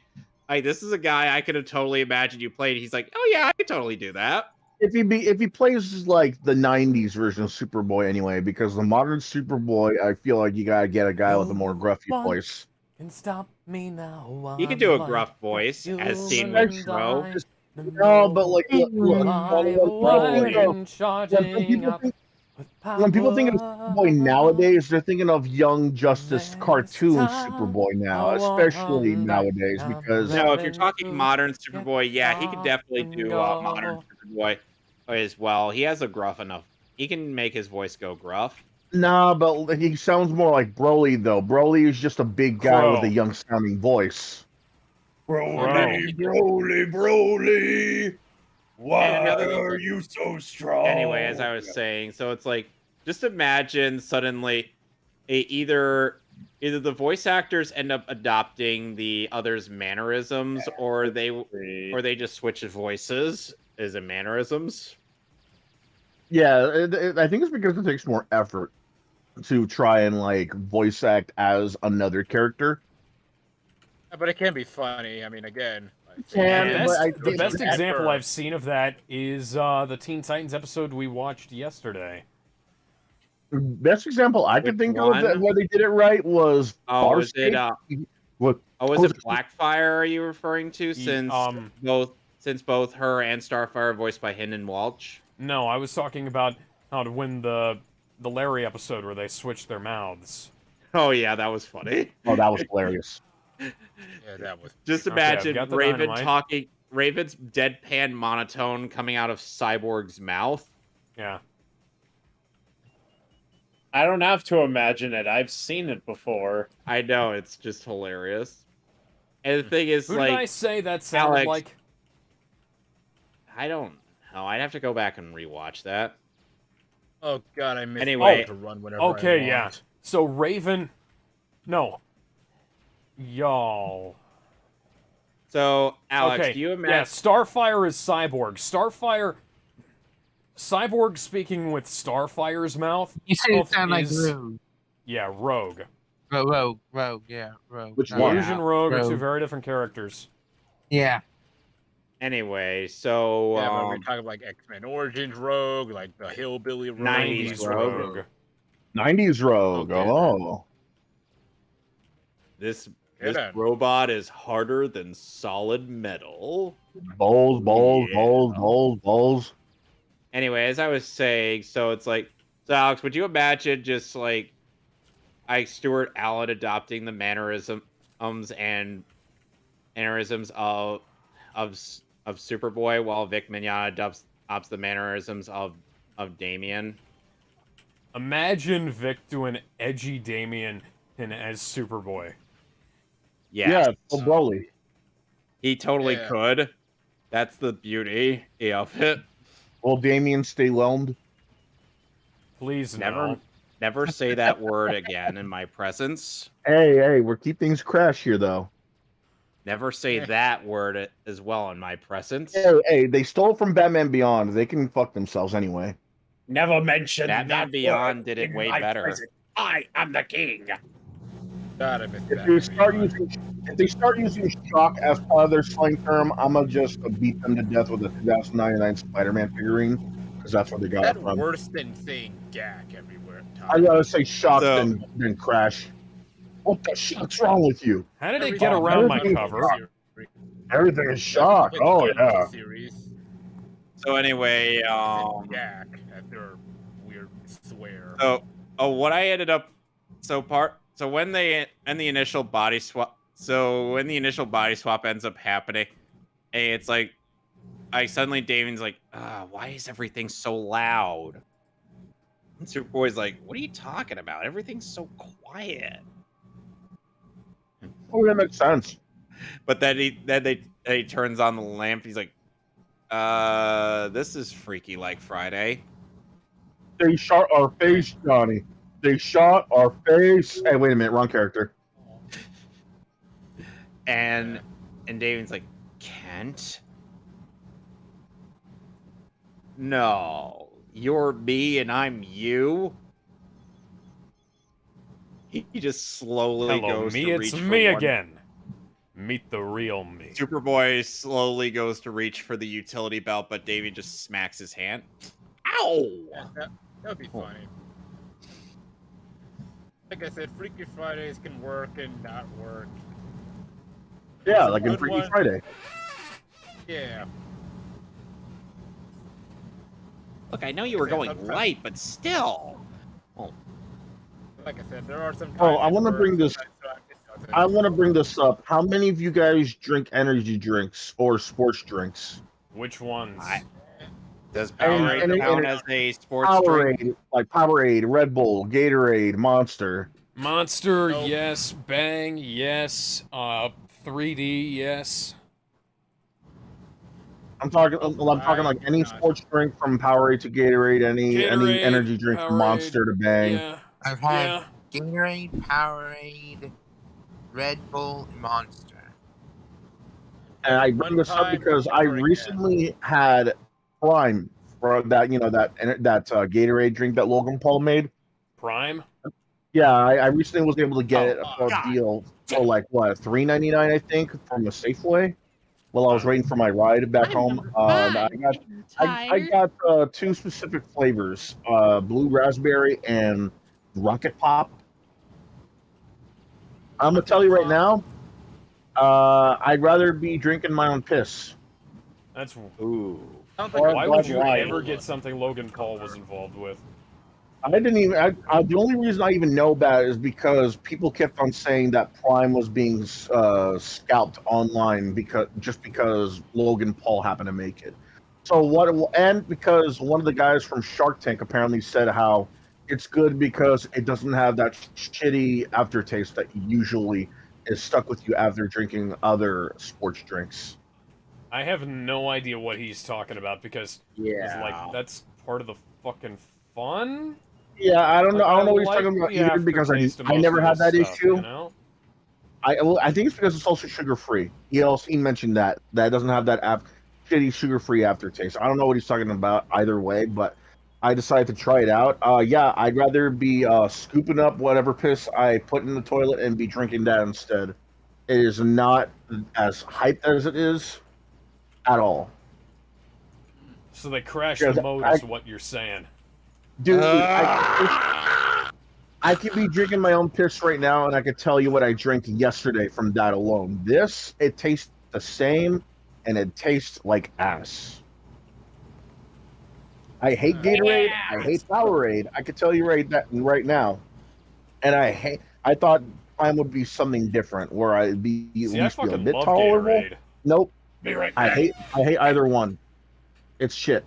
this is a guy I could have totally imagined you played. He's like, oh yeah, I could totally do that. If he plays like the '90s version of Superboy anyway, because the modern Superboy, I feel like you gotta get a guy with a more gruffy voice. Can stop me now. You can do a gruff voice, as seen with Shro. No, but like, when people think of Superboy nowadays, they're thinking of Young Justice cartoon Superboy now, especially nowadays, because no, if you're talking modern Superboy, yeah, he could definitely do modern Superboy as well. He has a gruff enough. He can make his voice go gruff. Nah, but he sounds more like Broly, though. Broly is just a big guy with a young sounding voice. Broly. Why are you so strong? Anyway, as I was saying, so it's like, just imagine suddenly either the voice actors end up adopting the other's mannerisms, or they just switch voices as in mannerisms. Yeah, I think it's because it takes more effort to try and like voice act as another character. But it can be funny. I mean, again, the best example I've seen of that is the Teen Titans episode we watched yesterday. Best example I could think of where they did it right was was it Blackfire? Are you referring to? Since both her and Starfire are voiced by Hynden Walsh. No, I was talking about how to win the Larry episode where they switched their mouths. Oh yeah, that was funny. Oh, that was hilarious. Yeah, that was. Just imagine Raven's deadpan monotone coming out of Cyborg's mouth. Yeah. I don't have to imagine it. I've seen it before. I know, it's just hilarious. And the thing is, Who like, did I say that sounded like? I don't know. I'd have to go back and rewatch that. Oh god, I missed to run whenever okay, I yeah. want. So Raven, no, y'all. So Alex, do you imagine? Yeah, Starfire is Cyborg. Cyborg speaking with Starfire's mouth. You say it sound like Rogue. Yeah, Rogue. Rogue, yeah, Rogue. Which Illusion one? Rogue are two very different characters. Yeah. Anyway, so Yeah, but we're talking like X-Men Origins Rogue, like the Hillbilly Rogue, 90s like, Rogue. 90s Rogue. Okay, Oh. This then. robot is harder than solid metal. Balls. Anyway, as I was saying, so it's like, so Alex, would you imagine just like Ike Stewart Allen adopting the mannerisms and mannerisms of Superboy, while Vic Mignogna adopts the mannerisms of Damien? Imagine Vic doing edgy Damien and as Superboy. Yes. Yeah, Broly. He totally could. That's the beauty of it. Will Damien stay whelmed? Please no. Never say that word again in my presence. Hey, we're keeping things crash here, though. Never say that word as well in my presence. Hey, they stole from Batman Beyond. They can fuck themselves anyway. Never mention Batman Beyond did it way better. Present. I am the king. God, I missed If they start using shock as part of their slang term, I'm gonna just beat them to death with a 2099 Spider-Man figurine, because that's what they got it from. Worse than saying Gak everywhere. I gotta say shock than crash. What the fuck's wrong with you? How did it get around my cover? Everything is shock. Oh yeah. So anyway, Gak after weird swear. So what I ended up So when the initial body swap ends up happening, hey, it's like Damien's like, why is everything so loud? And Superboy's like, what are you talking about? Everything's so quiet. Oh, that makes sense. But then he turns on the lamp. He's like, this is Freaky like Friday. They shot our face, Johnny. They shot our face. Hey, wait a minute, wrong character. And Damon's like, Kent? No, you're me and I'm you. He just slowly goes me, to reach it's for me one. again. Meet the real me. Superboy slowly goes to reach for the utility belt, but Davey just smacks his hand. Ow! Yeah, that would be funny. Like I said, Freaky Fridays can work and not work. Yeah, like in Freaky Friday. Yeah. Look, I know you were going light, but still. Oh. Like I said, there are some. I want to bring this. I want to bring this up. How many of you guys drink energy drinks or sports drinks? Which ones? Does Powerade count as a sports drink? Like Powerade, Red Bull, Gatorade, Monster. Monster, yes. Bang, yes. 3D, yes. I'm talking like any sports drink from Powerade to Gatorade, any energy drink from Monster to Bang. Yeah. I've had Gatorade, Powerade, Red Bull, and Monster. And I bring this up because I recently had Prime for that Gatorade drink that Logan Paul made. Prime? Yeah, I recently was able to get it for a deal for like what, $3.99 I think from a Safeway. While I was waiting for my ride back home, I got two specific flavors: blue raspberry and rocket pop. I'm gonna tell you right now, I'd rather be drinking my own piss. That's ooh. Why would you ever get something Logan Paul was involved with? I didn't even. The only reason I even know about it is because people kept on saying that Prime was being scalped online because Logan Paul happened to make it. And because one of the guys from Shark Tank apparently said how it's good because it doesn't have that shitty aftertaste that usually is stuck with you after drinking other sports drinks. I have no idea what he's talking about because that's part of the fucking fun. Yeah, I don't know. I don't know what he's talking about either because I never had that issue. You know? I think it's because it's also sugar free. He mentioned that it doesn't have that shitty sugar free aftertaste. I don't know what he's talking about either way, but I decided to try it out. I'd rather be scooping up whatever piss I put in the toilet and be drinking that instead. It is not as hyped as it is at all. So they crashed the mode, is what you're saying. Dude, I could be drinking my own piss right now, and I could tell you what I drank yesterday from that alone. This, it tastes the same, and it tastes like ass. I hate Gatorade. I hate Powerade. I could tell you right now. And I thought Prime would be something different, where I'd be at least be a bit tolerable. Gatorade. Nope. Be right back. I hate either one. It's shit.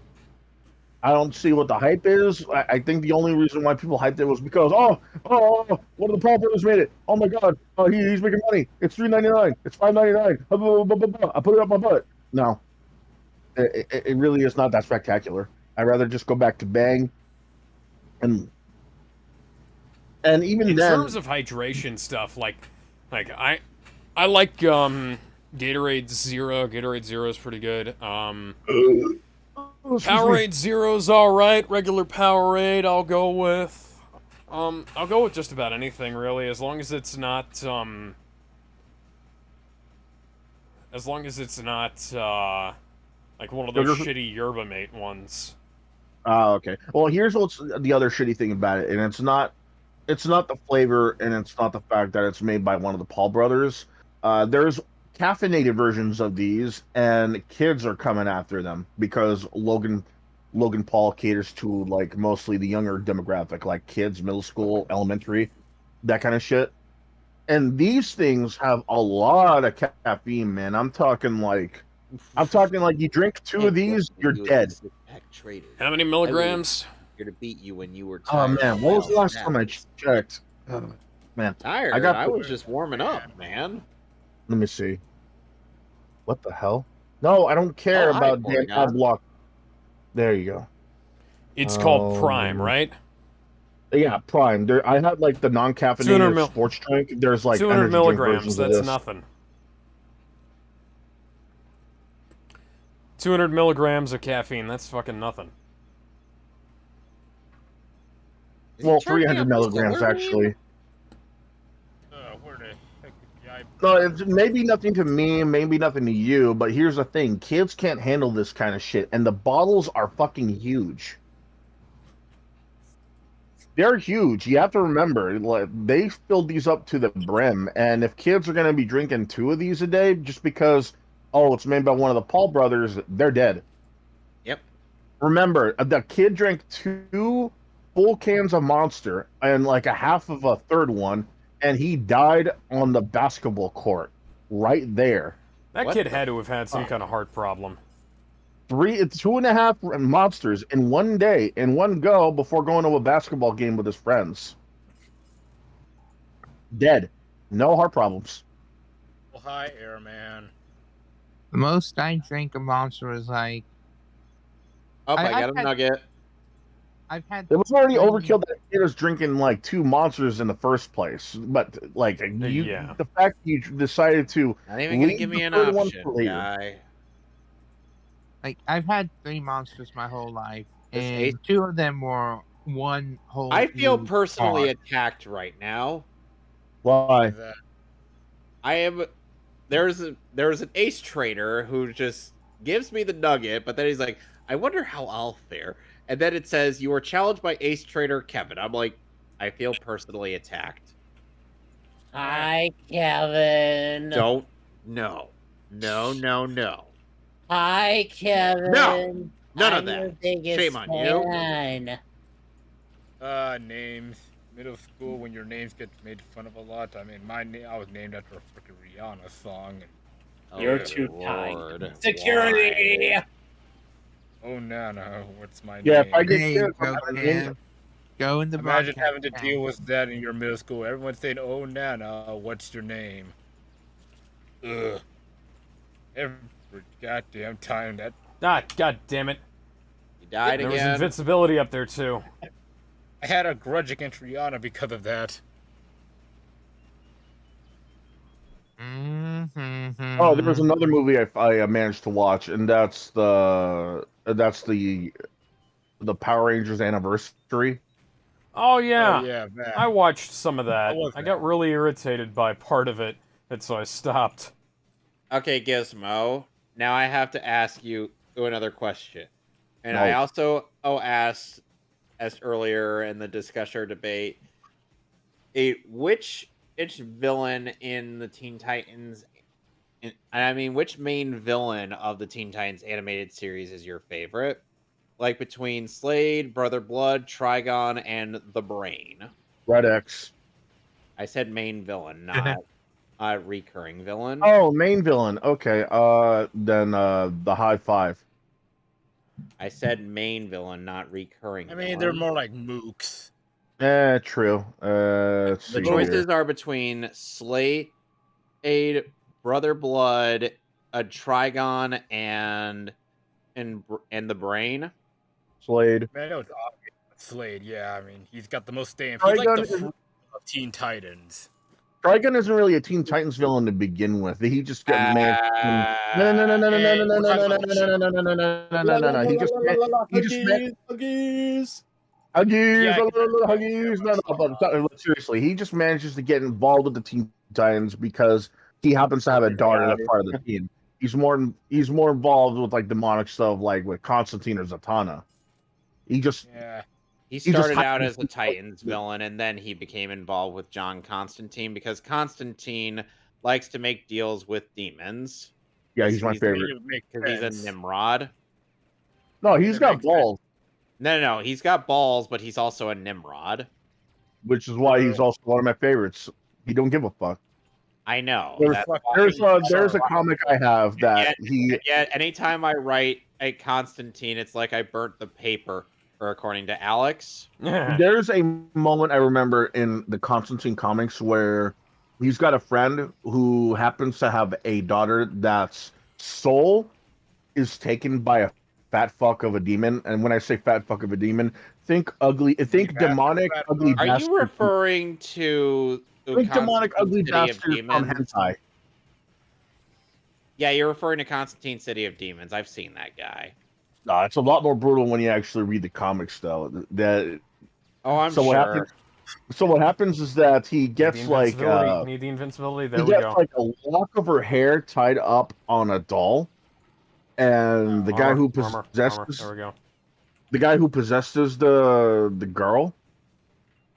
I don't see what the hype is. I think the only reason why people hyped it was because one of the Paul brothers made it. Oh my god, he's making money. It's $3.99. It's $5.99. I put it up my butt. No, it really is not that spectacular. I'd rather just go back to Bang, and even in then, terms of hydration stuff, like I like Gatorade Zero. Gatorade Zero is pretty good. Powerade Zero's alright. Regular Powerade I'll go with. I'll go with just about anything, really, as long as it's not, like one of those shitty Yerba Mate ones. Oh, okay. Well, here's what's the other shitty thing about it, and it's not the flavor, and it's not the fact that it's made by one of the Paul brothers. There's caffeinated versions of these, and kids are coming after them because Logan Paul caters to like mostly the younger demographic, like kids, middle school, elementary, that kind of shit. And these things have a lot of caffeine, man. I'm talking like you drink 2 of these, you're dead. How many milligrams? Here to beat you when you were tired. Oh man, what was the last time I checked? Man, tired. I was just warming up, man. Let me see. What the hell? No, I don't care about damn ad block. There you go. It's called Prime, right? Yeah, Prime. I had like the non-caffeinated sports drink. There's like 200 milligrams. That's nothing. 200 milligrams of caffeine. That's fucking nothing. Well, 300 milligrams actually. No, it's maybe nothing to me, maybe nothing to you, but here's the thing. Kids can't handle this kind of shit, and the bottles are fucking huge. They're huge. You have to remember, like, they filled these up to the brim, and if kids are going to be drinking 2 of these a day just because, it's made by one of the Paul brothers, they're dead. Yep. Remember, the kid drank 2 full cans of Monster and like a half of a third one, and he died on the basketball court right there. That kid had to have had some kind of heart problem. 2.5 Monsters in one day, in one go, before going to a basketball game with his friends. Dead. No heart problems. Oh, hi, Airman. The most I drank of Monster was like... I got a nugget. I've had. It was already overkill that kid was drinking like 2 Monsters in the first place, but like the fact you decided to not even gonna give me an option, guy. Like I've had 3 Monsters my whole life, and 2 of them were one whole. I feel personally attacked right now. Why? There's an ace trader who just gives me the nugget, but then he's like, I wonder how I'll fare. And then it says, you were challenged by Ace Trader Kevin. I'm like, I feel personally attacked. Hi, Kevin. No. Hi, Kevin. No. None of that. Shame on you. Names. Middle school, when your names get made fun of a lot. I mean, I was named after a freaking Rihanna song. And... You're too kind. Security! Why? Oh no! What's my name? Yeah, if I get go in the imagine having to deal with that in your middle school. Everyone's saying, "Oh Nana, what's your name?" Ugh. Every goddamn time that. God damn it! You died again. There was invincibility up there too. I had a grudge against Rihanna because of that. Oh, there was another movie I managed to watch, and that's the Power Rangers Anniversary. Oh yeah, I watched some of that. I got really irritated by part of it, and so I stopped. Okay, Gizmo. now I have to ask you another question. And No. I also asked earlier in the discussion or debate, which villain in the Teen Titans, which main villain of the Teen Titans animated series is your favorite? Like between Slade, Brother Blood, Trigon, and the Brain. Red X. I said main villain, not recurring villain. Oh, main villain. Okay. Then the High Five. I said main villain, not recurring. They're villain. more like mooks. True. The choices are between Slade, Brother Blood, a Trigon, and the Brain. Slade. Man, I know it's obvious. Slade, yeah. He's got the most stamp. He's like the fruit of Teen Titans. Trigon isn't really a Teen Titans villain to begin with. He just got made. No. He just Huggies. No, but seriously, he just manages to get involved with the Teen Titans because he happens to have a daughter that's part of the team. He's more involved with like demonic stuff, like with Constantine or Zatanna. He started out as a Titans villain, and then he became involved with John Constantine because Constantine likes to make deals with demons. Yeah, he's my favorite. Because he's a Nimrod. No, he's got balls. No, he's got balls, but he's also a Nimrod. Which is why he's also one of my favorites. He don't give a fuck. I know. There's a comic I have that anytime I write a Constantine, it's like I burnt the paper. Or according to Alex. There's a moment I remember in the Constantine comics where he's got a friend who happens to have a daughter that's soul is taken by a fat fuck of a demon. And when I say fat fuck of a demon, think demonic ugly bastard. Are you referring to demonic ugly bastard from hentai? Yeah, you're referring to Constantine City of Demons. I've seen that guy. No, it's a lot more brutal when you actually read the comics, though. I'm sure. What happens is that he gets need the invincibility. There we go. Like a lock of her hair tied up on a doll, and the guy who possesses there we go. The guy who possesses the girl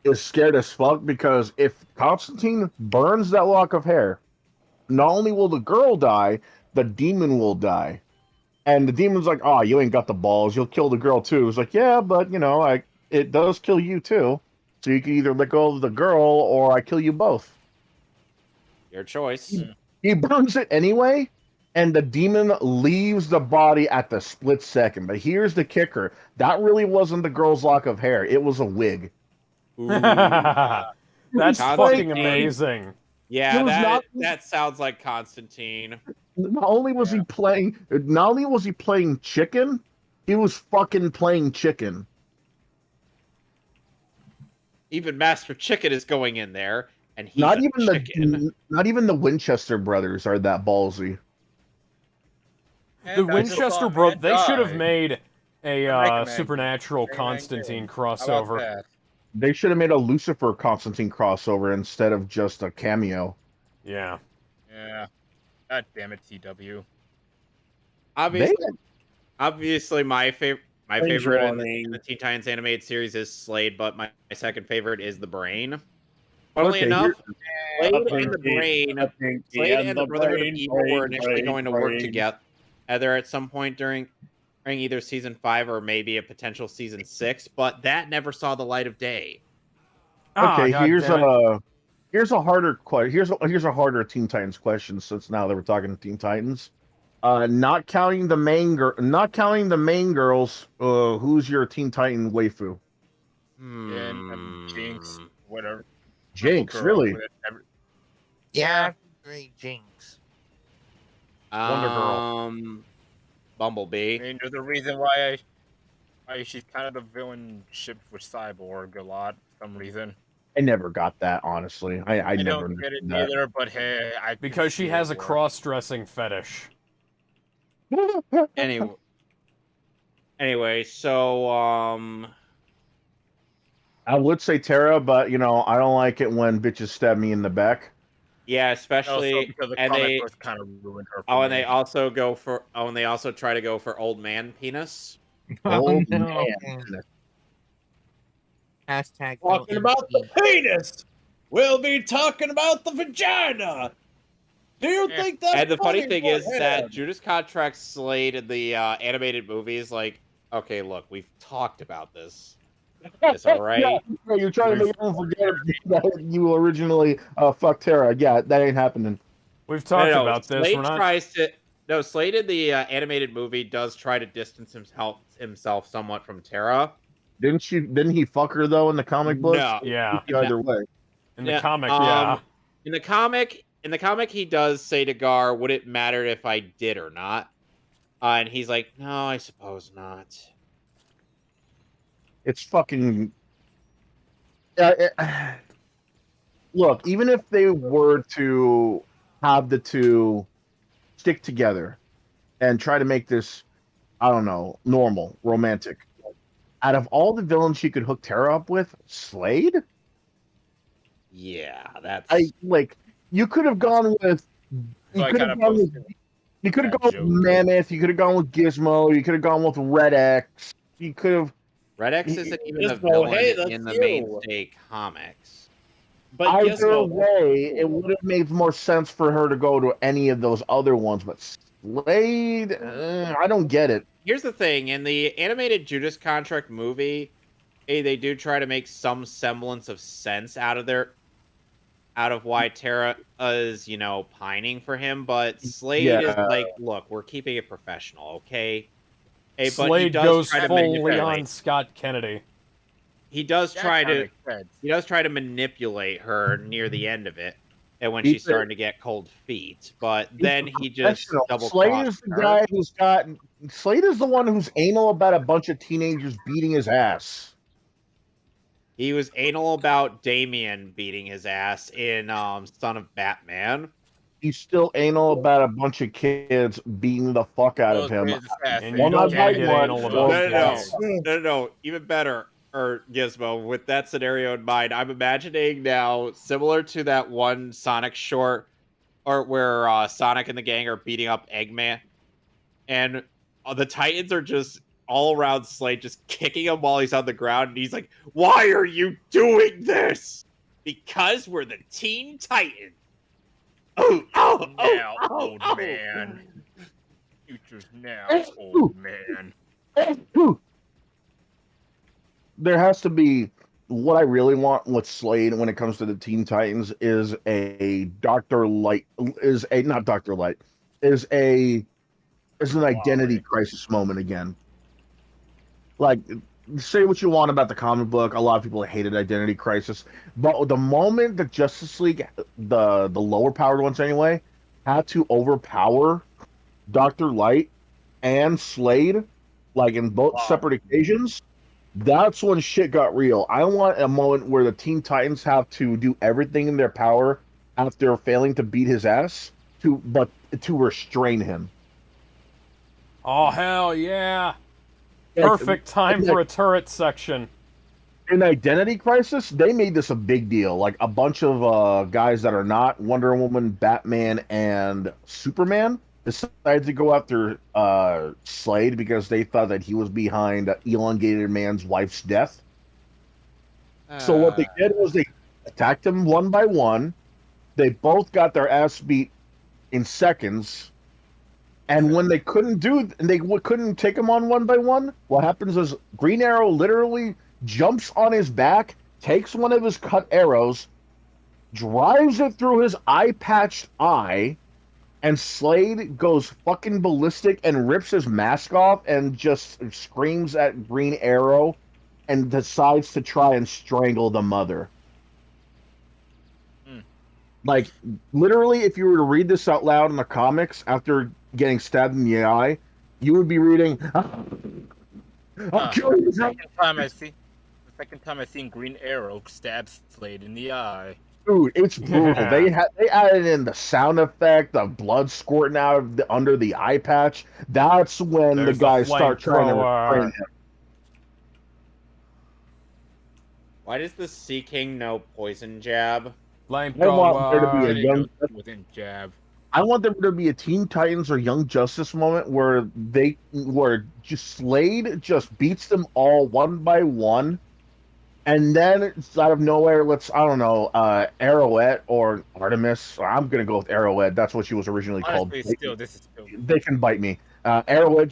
is scared as fuck because if Constantine burns that lock of hair, not only will the girl die, the demon will die. And the demon's like, "Oh, you ain't got the balls. You'll kill the girl too." It's like, "Yeah, but it does kill you too. So you can either let go of the girl or I kill you both." Your choice. He burns it anyway, and the demon leaves the body at the split second. But here's the kicker: that really wasn't the girl's lock of hair. It was a wig. That's fucking amazing. Yeah, that sounds like Constantine. Not only was he playing chicken, he was fucking playing chicken. Even Master Chicken is going in there, and he's not even the Winchester brothers are that ballsy. The Winchester brothers, they should have made a supernatural Constantine crossover. They should have made a Lucifer Constantine crossover instead of just a cameo. Yeah. Yeah. God damn it, TW. Obviously, my favorite in the Teen Titans animated series is Slade, but my second favorite is the Brain. Funnily enough, Slade and the Brotherhood of Evil were initially going to work together either at some point during either season 5 or maybe a potential season 6, but that never saw the light of day. Okay, here's a harder question. Here's a harder Teen Titans question. Since now that we're talking Teen Titans, not counting the main girls, who's your Teen Titan waifu? Jinx, whatever. Jinx, really? Yeah, great Jinx. Wonder Girl. Bumblebee. There's a reason why she's kind of the villain ship for Cyborg a lot for some reason. I never got that, honestly. I never don't get it either, but hey, because she has a cross-dressing fetish. Anyway, so I would say Terra, but I don't like it when bitches stab me in the back. Yeah, Also, especially because the and comic they books kind of ruined her. oh, For and me. they also go for and they also try to go for old man penis. Old no. man. Hashtag Talking about the OMG. penis, we'll be talking about the vagina. Do you Eh. think that's And the funny funny, thing is that Butthead? Judas Contract Slade in the animated movie is like, okay, look, we've talked about this. It's all right. Yeah, you're trying to make everyone forget that you originally fucked Tara. Yeah, that ain't happening. We've talked No, about this. Slade We're not. tries to. No, Slade in the animated movie does try to distance himself somewhat from Tara. Didn't he fuck her though in the comic books? No. Yeah. Either way. In the Yeah, comic, yeah. In the comic, he does say to Gar, "Would it matter if I did or not?" And he's like, "No, I suppose not." It's fucking. Look, even if they were to have the two stick together and try to make this, I don't know, normal, romantic. Out of all the villains she could hook Tara up with, Slade? Yeah, that's. You could have gone with. You could have gone with. You could have gone with Mammoth. You could have gone with Gizmo. You could have gone with Red X. You could have. Red X isn't even a Gizmo, villain hey, that's in the you. mainstay comics. But Either Gizmo, way, it would have made more sense for her to go to any of those other ones. But Slade, I don't get it. Here's the thing: in the animated Judas Contract movie, they do try to make some semblance of sense out of why Tara is, pining for him. But Slade is like, look, we're keeping it professional, okay? But Slade goes full Leon Scott Kennedy. He does try to manipulate her near the end of it, and when she's starting to get cold feet. But then he just double Slade is the guy who's got. Slade is the one who's anal about a bunch of teenagers beating his ass. He was anal about Damien beating his ass in Son of Batman. He's still anal about a bunch of kids beating the fuck out of him. And you don't get anal about No. Even better, Gizmo, with that scenario in mind, I'm imagining now, similar to that one Sonic short, or where Sonic and the gang are beating up Eggman, and the Titans are just all around Slade, just kicking him while he's on the ground, and he's like, "Why are you doing this?" Because we're the Teen Titans. Old man. Future's now, old man. There has to be what I really want with Slade when it comes to the Teen Titans is a Dr. Light is an identity crisis moment again. Like, say what you want about the comic book, a lot of people hated Identity Crisis, but the moment the Justice League, the lower powered ones anyway, had to overpower Dr. Light and Slade, like in both separate occasions, that's when shit got real. I want a moment where the Teen Titans have to do everything in their power after failing to beat his ass to restrain him. Oh, hell yeah. Perfect time for a turret section. In Identity Crisis, they made this a big deal. Like, a bunch of guys that are not Wonder Woman, Batman, and Superman decided to go after Slade because they thought that he was behind Elongated Man's wife's death. So what they did was they attacked him one by one. They both got their ass beat in seconds. And when they couldn't couldn't take him on one by one, what happens is Green Arrow literally jumps on his back, takes one of his cut arrows, drives it through his eye-patched eye, and Slade goes fucking ballistic and rips his mask off and just screams at Green Arrow and decides to try and strangle the mother. Like, literally, if you were to read this out loud in the comics after getting stabbed in the eye, you would be reading, I'll kill you. The second time I seen Green Arrow stab Slade in the eye. Dude, it's brutal. They added in the sound effect, the blood squirting out of under the eye patch. That's when the guys start trying to restrain him. Why does the Sea King know poison jab? I want there to be a young. Within jab. I want there to be a Teen Titans or Young Justice moment where just Slade just beats them all one by one, and then it's out of nowhere. I don't know, Arrowette or Artemis. I'm gonna go with Arrowette. That's what she was originally called. They can bite me. Arrowette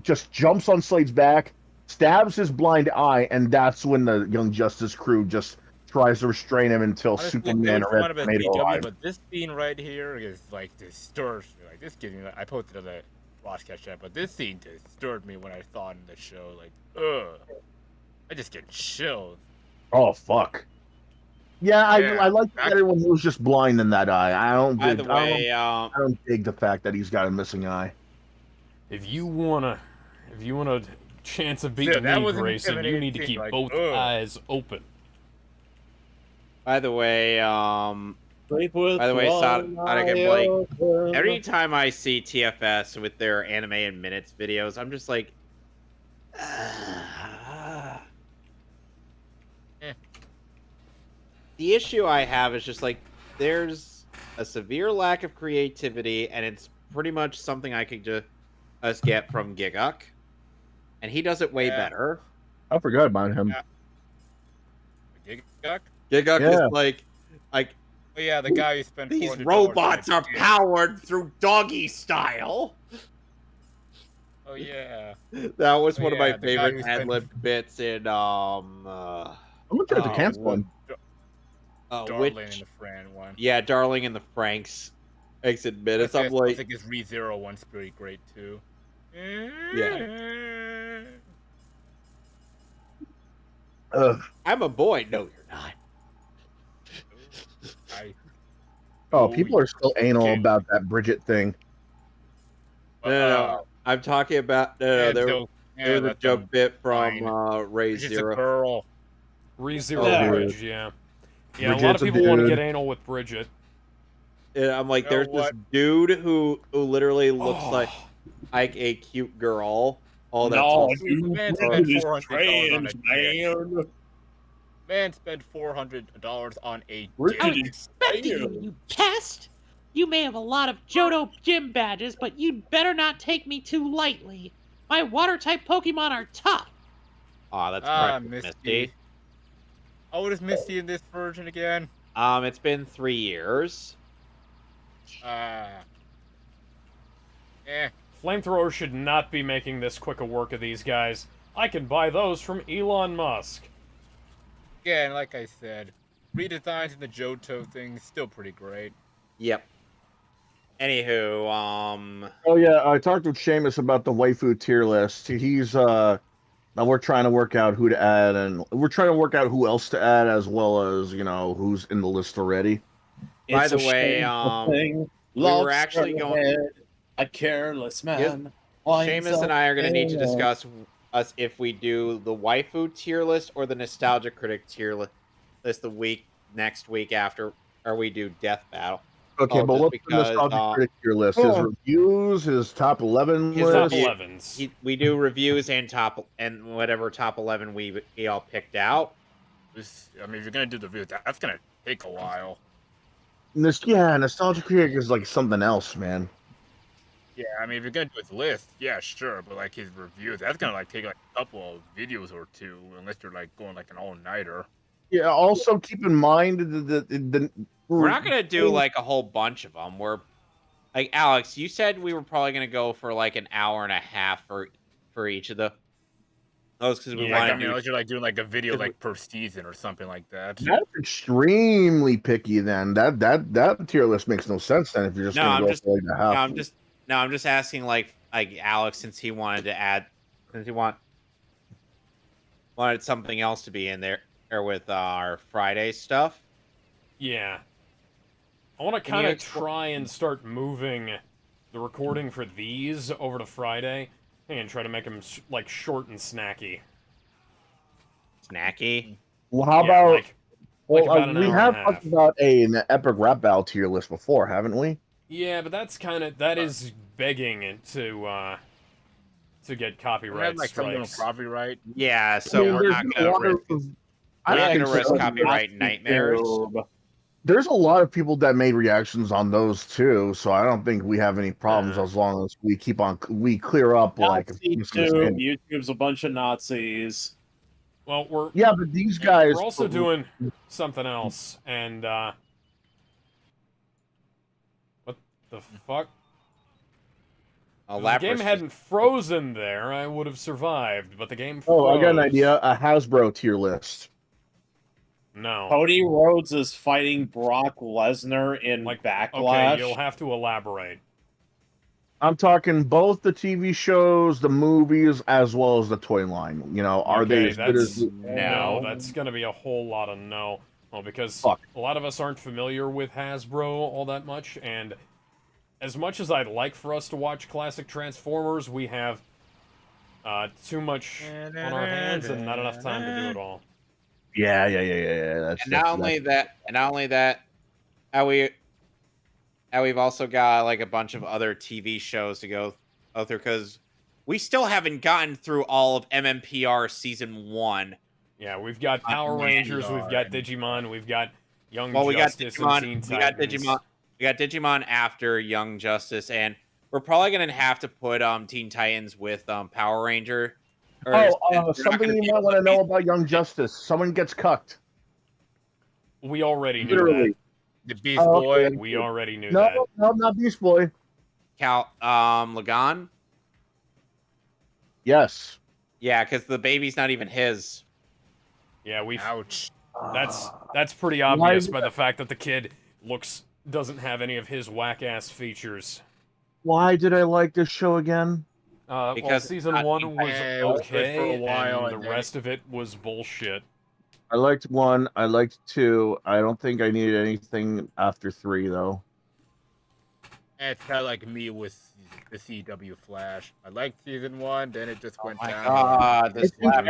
just jumps on Slade's back, stabs his blind eye, and that's when the Young Justice crew just tries to restrain him until Honestly, Superman or Red Tornado arrives. But this scene right here is like disturbs me. Like this gives me. I posted on the Watchcast chat, but this scene disturbed me when I saw it in the show. Like, ugh, I just get chills. Oh fuck. Yeah, I like that everyone was just blind in that eye. I don't dig the fact that he's got a missing eye. If you want a chance of beating me, Grayson, you need to keep both eyes open. By the way, Sonic and Blake, every time I see TFS with their animated minutes videos, I'm just like, The issue I have is just like, there's a severe lack of creativity, and it's pretty much something I could just get from Giguk, and he does it way better. I forgot about him. Giguk? Giguk is like, oh yeah, the guy who spent these robots are powered through doggy style. Oh yeah, that was one of my favorite ad-lib bits in I'm gonna try to cancel one. Darling and the Fran one. Yeah, Darling and the Franks exit minutes. I'm like, I think his ReZero one's pretty great too. Yeah. I'm a boy. No, you're not. People are still anal about that Bridget thing. No. I'm talking about there was a joke bit from ReZero. ReZero Bridge, yeah. Yeah, Bridget's a lot of people want to get anal with Bridget. Yeah, I'm like, there's this dude who literally looks like a cute girl. All that man spent $400 Man spent $400 on a I was expecting you pest! You may have a lot of Johto gym badges, but you'd better not take me too lightly. My water-type Pokemon are tough. Aw, that's correct, Misty. How old is Misty in this version again? It's been 3 years. Flamethrower should not be making this quick a work of these guys. I can buy those from Elon Musk. Yeah, and like I said, redesigns in the Johto thing still pretty great. Yep. Anywho, Oh yeah, I talked with Seamus about the waifu tier list. He's now we're trying to work out who to add, and we're trying to work out who else to add, as well as who's in the list already. By the way, we were actually going a careless man. Seamus and I are going to need to discuss if we do the waifu tier list or the nostalgic critic tier list next week after, or we do death battle. Okay, but what's the nostalgic critic tier list? His reviews, his top 11 his list? Top 11s. We do reviews and whatever top 11 we all picked out. I mean, if you're gonna do the review, that's gonna take a while. Nostalgic critic is like something else, man. Yeah, I mean, if you're gonna do his list, yeah, sure, but like his reviews, that's gonna like take like a couple of videos or two, unless you're like going like an all-nighter. Yeah. Also, keep in mind the we're not gonna do like a whole bunch of them. We're like, Alex, you said we were probably gonna go for like an hour and a half for each of those because we want to do. Unless you're like doing like a video like per season or something like that. That's extremely picky. Then that tier list makes no sense. Then if you're just gonna go for like a half. I'm just asking like Alex, since he wanted to add, since he wanted something else to be in there with our Friday stuff. Yeah. I want to kind of try and start moving the recording for these over to Friday and try to make them like short and snacky. Snacky? Well, how about we have talked about an epic rap battle tier list before, haven't we? Yeah, but that is begging to get copyright strikes. Copyright. Yeah, so we're not gonna risk copyright nightmares. there's a lot of people that made reactions on those too, so I don't think we have any problems as long as we clear up like YouTube's a bunch of Nazis. Well, we're but these guys we're also doing something else, and what the fuck? If the game hadn't frozen there, I would have survived, but the game froze. Oh, I got an idea. A Hasbro tier list. No. Cody Rhodes is fighting Brock Lesnar in Backlash. Okay, you'll have to elaborate. I'm talking both the TV shows, the movies, as well as the toy line. You know, are they as good as... No, that's going to be a whole lot of no. Well, because a lot of us aren't familiar with Hasbro all that much, and as much as I'd like for us to watch classic Transformers, we have too much on our hands and not enough time to do it all. Yeah. Not only that, we've also got like a bunch of other TV shows to go through because we still haven't gotten through all of MMPR season 1. Yeah, we've got Power Rangers, we've got Digimon, we've got Young Justice and Teen Titans. We got Digimon after Young Justice, and we're probably gonna have to put Teen Titans with Power Ranger. Something you might want to know about Young Justice. Someone gets cucked. We already knew that. The Beast Boy. Okay. We already knew that. No, not Beast Boy. Lagan? Yes. Yeah, because the baby's not even his. Yeah, Ouch. That's pretty obvious by the fact that the kid doesn't have any of his whack-ass features. Why did I like this show again? Because season 1 was okay, for a while, and the rest of it was bullshit. I liked 1. I liked 2. I don't think I needed anything after 3, though. It's kind of like me with the CW Flash. I liked season 1, then it just went down. God,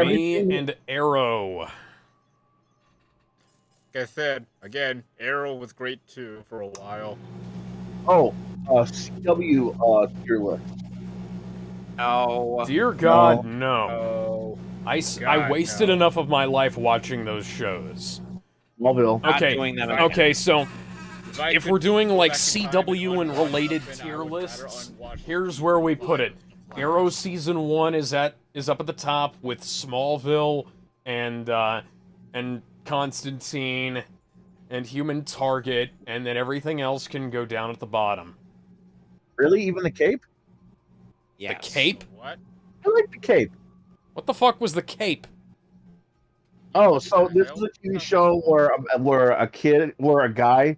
me and Arrow. Like I said, again, Arrow was great too for a while. Oh, CW tier list. No. Dear God, no. I wasted enough of my life watching those shows. Smallville. Okay, so if we're doing like CW and related tier lists, here's where we put it. Arrow season 1 is up at the top with Smallville and Constantine and Human Target, and then everything else can go down at the bottom. Really? Even the Cape? Yes. The Cape? What? I like the Cape. What the fuck was the Cape? Oh, so this is a TV show where a guy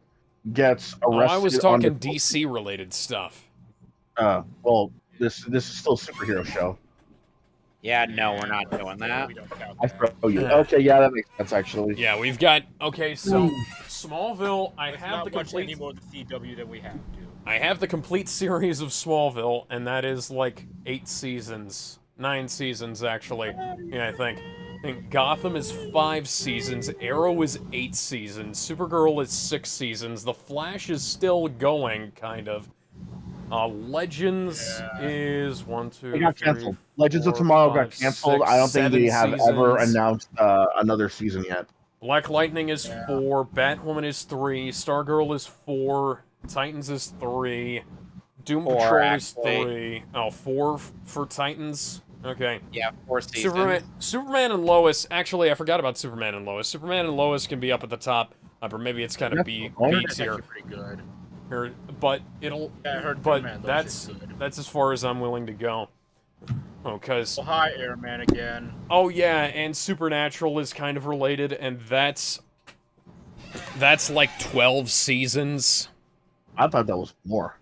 gets arrested. Oh, I was talking DC related stuff. Well, this is still a superhero show. Yeah, no, we're not doing that. I throw you. Okay, yeah, that makes sense actually. Yeah, we've got so Smallville. I have the complete any more CW than we have to. I have the complete series of Smallville, and that is like 8 seasons, 9 seasons actually. Yeah, I think Gotham is 5 seasons, Arrow is 8 seasons, Supergirl is 6 seasons, The Flash is still going, kind of. Legends is 1, 2, It got 3, canceled. Legends 4, of Tomorrow 5, got canceled. 6, I don't think they have ever seasons. announced another season yet. Black Lightning is 4, Batwoman is 3, Stargirl is 4, Titans is 3, Doom Patrol is 3. Oh, 4 for Titans? Okay. Yeah, 4 seasons. Superman and Lois. Actually, I forgot about Superman and Lois. Superman and Lois can be up at the top, or maybe it's kind of B tier. Pretty good. But it'll. But that's as far as I'm willing to go. Oh, cause. Well, hi, Airman again. Oh yeah, and Supernatural is kind of related, and that's like 12 seasons. I thought that was more.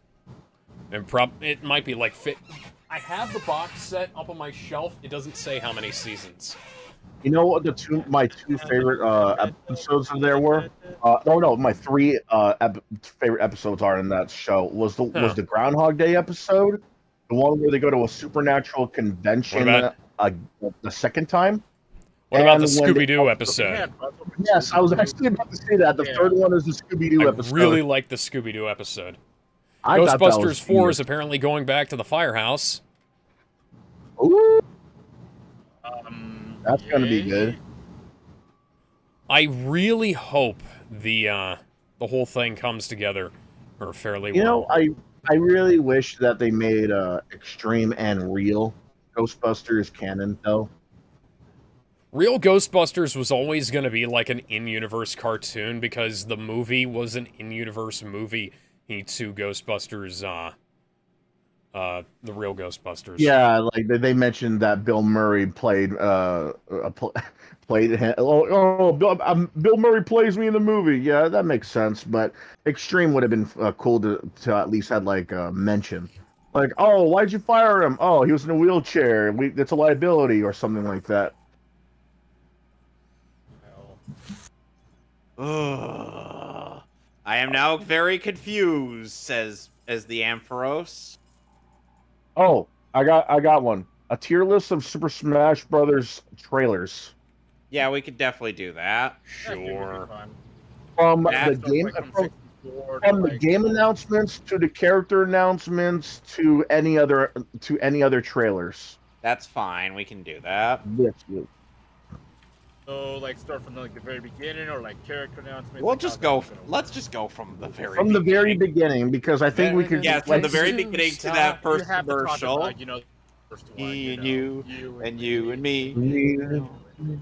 And it might be like I have the box set up on my shelf. It doesn't say how many seasons. You know what my two favorite episodes there were? My 3 favorite episodes are in that show. Was the Groundhog Day episode, the one where they go to a supernatural convention the second time? What about the Scooby-Doo episode? Yes, I was actually about to say that. The third one is the Scooby-Doo episode. I really like the Scooby-Doo episode. Ghostbusters 4 is apparently going back to the firehouse. Ooh. That's gonna be good. I really hope the the whole thing comes together fairly You know, well. I really wish that they made Extreme and Real Ghostbusters canon, though. Real Ghostbusters was always going to be like an in-universe cartoon because the movie was an in-universe movie to Ghostbusters, the Real Ghostbusters. Yeah, like they mentioned that Bill Murray played played him. Bill Murray plays me in the movie. Yeah, that makes sense. But Extreme would have been cool to at least had like a mention, like, oh, why'd you fire him? Oh, he was in a wheelchair. It's a liability or something like that. Ugh. I am now very confused, says as the Ampharos. Oh, I got one. A tier list of Super Smash Brothers trailers. Yeah, we could definitely do that. Sure. From That's the game, from the like, game announcements to the character announcements to any other trailers. That's fine. We can do that. Yes. So, like, start from like the very beginning, or like character announcements. We'll like, just how's go. that gonna work? Let's just go from the very From the very beginning, because I think we could. Yeah, from the very beginning to that You first have to talk commercial. about, you know, the first one, Me and you, you and me. Me.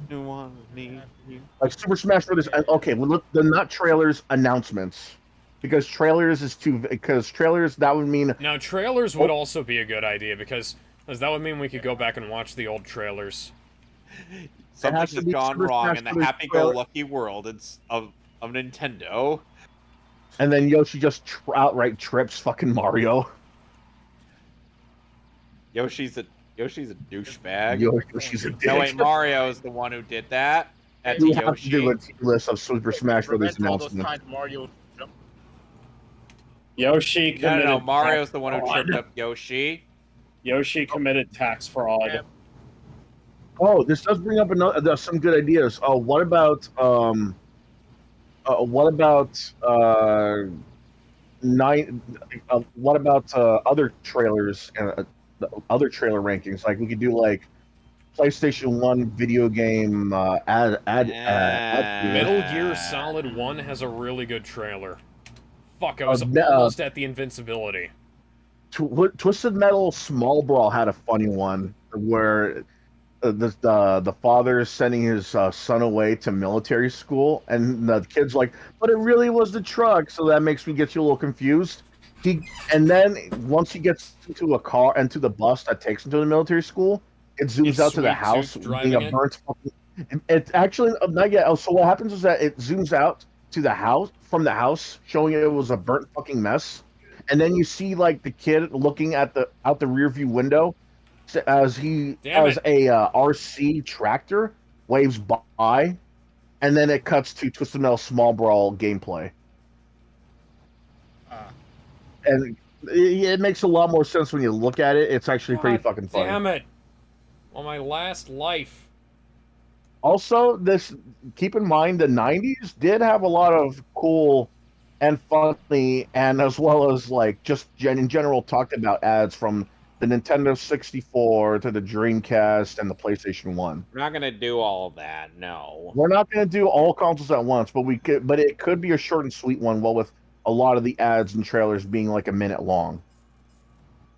You want me, you. Like Super Smash Brothers. Okay, well, look, they're not trailers, announcements, because trailers that would mean. Now, trailers would also be a good idea because that would mean we could go back and watch the old trailers. Something has to has be gone Super wrong Smash in the Brothers happy-go-lucky world of Nintendo. And then Yoshi just outright trips fucking Mario. Yoshi's a douchebag. Yoshi's a dick. No, wait, Mario is the one who did that. That's We have to Yoshi. do a tier list of Super Smash Brothers prevent all those announcements. times Mario jumped. Yoshi No, committed no, Mario's tax the one who fraud. tripped up Yoshi. Yoshi committed tax fraud. Yeah. Oh, this does bring up some good ideas. Oh, what about other trailers and other trailer rankings? Like we could do like PlayStation 1 video game Metal Gear Solid 1 has a really good trailer. Fuck, I was almost at the invincibility. Twisted Metal Small Brawl had a funny one where the father is sending his son away to military school, and the kid's like, "But it really was the truck," so that makes me get you a little confused. And then once he gets into a car and to the bus that takes him to the military school, it zooms out to the house being a burnt. It's actually not yet. Oh, so what happens is that it zooms out to the house from the house, showing it was a burnt fucking mess, and then you see like the kid looking at out the rear view window as a RC tractor waves by, and then it cuts to Twisted Metal Small Brawl gameplay. And it makes a lot more sense when you look at it. It's actually pretty fucking funny. Damn it! On my last life. Also, keep in mind the 90s did have a lot of cool and funny, and as well as like just in general talked about ads from the Nintendo 64 to the Dreamcast and the PlayStation 1. We're not gonna do all of that. No. We're not going to do all consoles at once, but it could be a short and sweet one. Well, with a lot of the ads and trailers being like a minute long.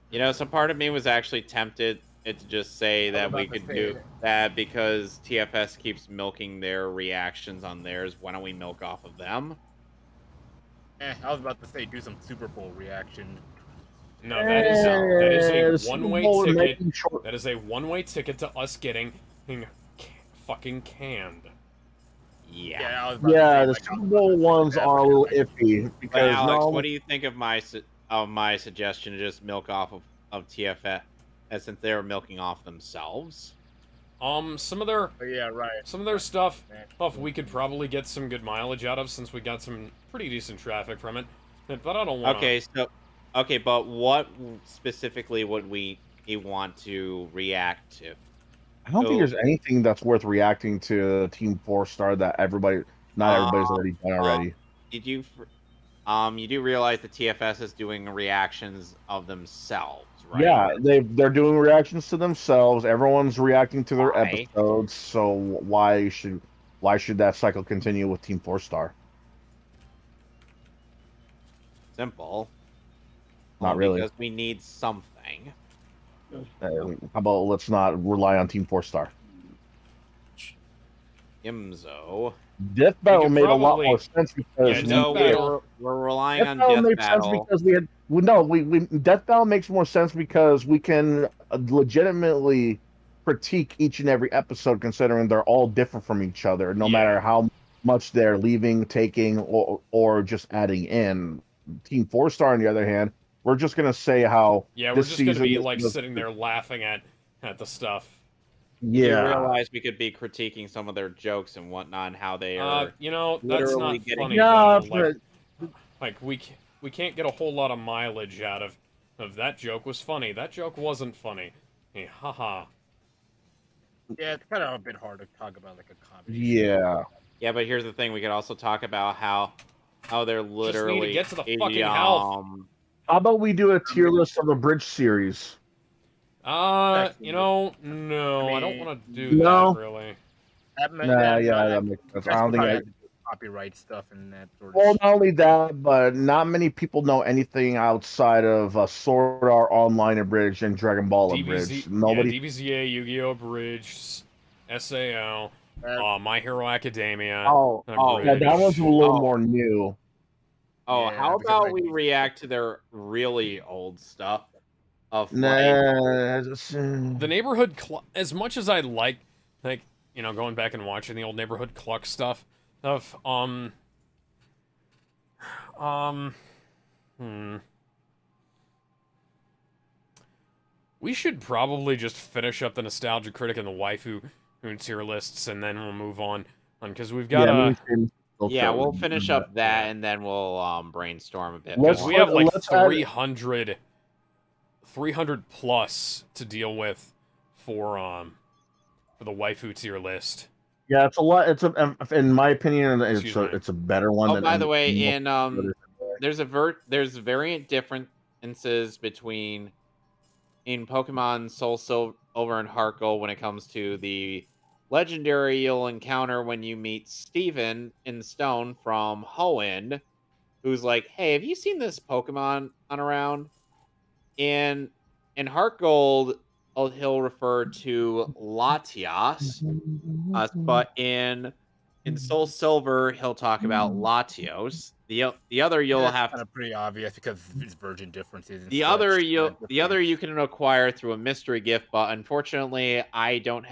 You know, some part of me was actually tempted to just say that we could do that because TFS keeps milking their reactions on theirs. Why don't we milk off of them? I was about to say do some Super Bowl reaction. No, that is a one-way ticket. That is a one-way ticket to us getting fucking canned. Yeah. The Super Bowl ones are a little iffy because but Alex, what do you think of my suggestion to just milk off of TFS since they were milking off themselves? Some of their some of their stuff we could probably get some good mileage out of since we got some pretty decent traffic from it. But I don't want. Okay, but what specifically would we want to react to? I don't think there's anything that's worth reacting to Team 4-Star that everybody's already done already. Did you do realize the TFS is doing reactions of themselves, right? Yeah, they're doing reactions to themselves. Everyone's reacting to their episodes. So why should that cycle continue with Team 4-Star? simple. Not really. Because we need something. How about let's not rely on Team 4-star? Imzo. Death Battle made a lot more sense because we're relying on Battle Death makes Battle. sense because we had we Death Battle makes more sense because we can legitimately critique each and every episode considering they're all different from each other, no matter how much they're leaving, taking, or just adding in. Team 4-star, on the other hand, we're just gonna say how we're just gonna be like sitting there laughing at the stuff. You realize we could be critiquing some of their jokes and whatnot, and how they are. You know, that's not funny. Yeah, like we can't get a whole lot of mileage out of that joke was funny. That joke wasn't funny. Hey, haha. Yeah, it's kind of a bit hard to talk about like a comedy. Yeah. Yeah, but here's the thing: we could also talk about how they're literally just need to get to the fucking health. How about we do a tier list of the Bridge series? You know, no, I don't want to do that really. That makes sense. I don't think copyright stuff and that sort of. Well, not only that, but not many people know anything outside of Sword Art Online Abridged and Dragon Ball Abridged. Nobody. DBZA, Yu-Gi-Oh! Abridged, SAO, My Hero Academia. Yeah, that one's a little more new. How about we react to their really old stuff? The Neighborhood as much as I like you know, going back and watching the old Neighborhood Cluck stuff we should probably just finish up the Nostalgia Critic and the Waifu tier lists, and then we'll move on because we've got we'll finish up that, and then we'll brainstorm a bit. We have like 300 plus to deal with for the waifu tier list. Yeah, it's a lot. In my opinion, it's a better one. By the way, there's variant differences between in Pokemon Soul Silver and Heart Gold when it comes to the legendary you'll encounter when you meet Steven in Stone from Hoenn, who's like, "Hey, have you seen this Pokemon on around?" In Heart Gold, he'll refer to Latias, but in Soul Silver, he'll talk about Latios. The other you'll have kind of pretty obvious because it's virgin differences. The other you can acquire through a mystery gift, but unfortunately, I don't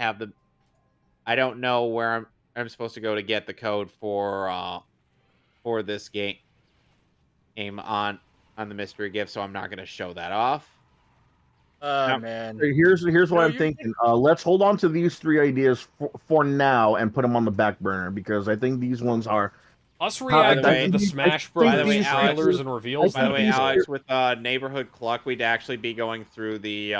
know where I'm supposed to go to get the code for this game on the mystery gift, so I'm not going to show that off. Man. Here's what I'm thinking. Let's hold on to these 3 ideas for now and put them on the back burner because I think these ones are. Us reacting to the Smash Bros. Trailers and reveals. By the way, Alex, with Neighborhood Cluck, we'd actually be going through the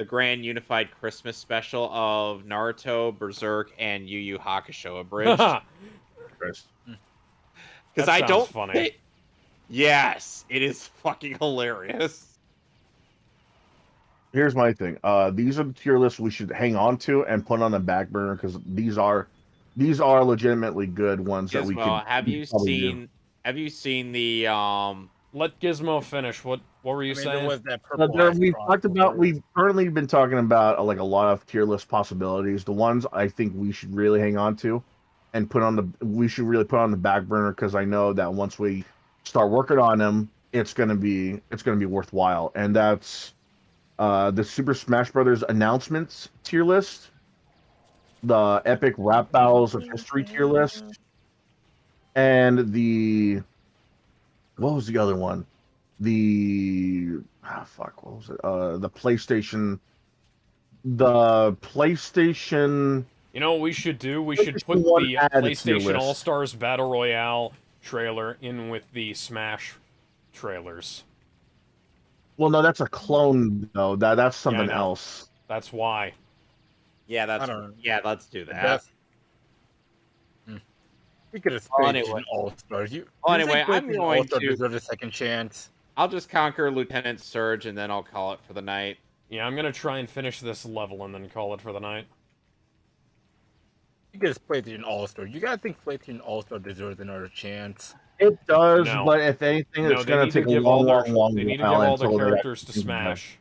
Grand Unified Christmas special of Naruto, Berserk, and Yu Yu Hakusho abridged. Because I don't funny. Yes, it is fucking hilarious. Here's my thing. These are the tier lists we should hang on to and put on the back burner because these are legitimately good ones Gizmo, that we can. Have you seen the Let Gizmo finish. What were you saying? We've currently been talking about like a lot of tier list possibilities. The ones I think we should really hang on to and we should really put on the back burner because I know that once we start working on them, it's gonna be worthwhile. And that's the Super Smash Brothers announcements tier list, the Epic Rap Battles of History tier list, and what was the other one? What was it? The PlayStation. You know what we should do? We should put the PlayStation All-Stars Battle Royale trailer in with the Smash trailers. Well, no, that's a clone though. That's something else. That's why. Yeah, let's do that. You could have an All-Stars. Anyway, I'm going to deserve a second chance. I'll just conquer Lieutenant Surge and then I'll call it for the night. Yeah, I'm gonna try and finish this level and then call it for the night. You guys played an All-Star. You gotta think PlayStation All-Star deserves another chance. It does, No. but if anything, No, it's they going need to to take a give all long, their long they need to while give all their until they characters to actually come back. Smash.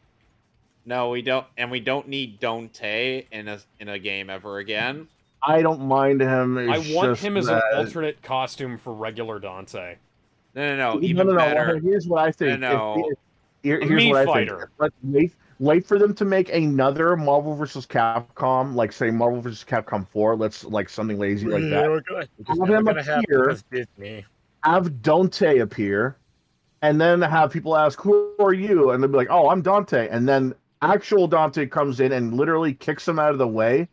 No, we don't, and we don't need Dante in a game ever again. I don't mind him. I It's want just him as an that- alternate costume for regular Dante. No, even no. better. Here's what I think. No. Here's Mii what I fighter. think. Let's wait for them to make another Marvel vs. Capcom, like say Marvel vs. Capcom 4. Let's like something lazy like that. Have him appear. Disney. Have Dante appear, and then have people ask, "Who are you?" And they'll be like, "Oh, I'm Dante." And then actual Dante comes in and literally kicks him out of the way,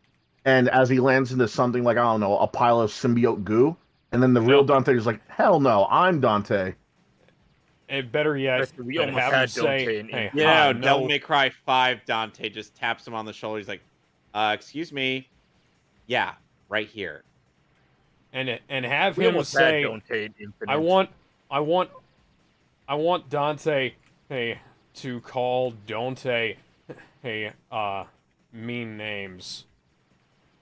and as he lands into something like, I don't know, a pile of symbiote goo, and then the real Dante is like, "Hell no, I'm Dante." And better yet, we and almost have him had say, Dante in "Hey, Yeah, hi, Devil no, May Cry 5 Dante just taps him on the shoulder. He's like, excuse me. Yeah, right here. and have We him almost had say, Dante in Infinite. I want Dante, hey, to call Dante, hey, mean names.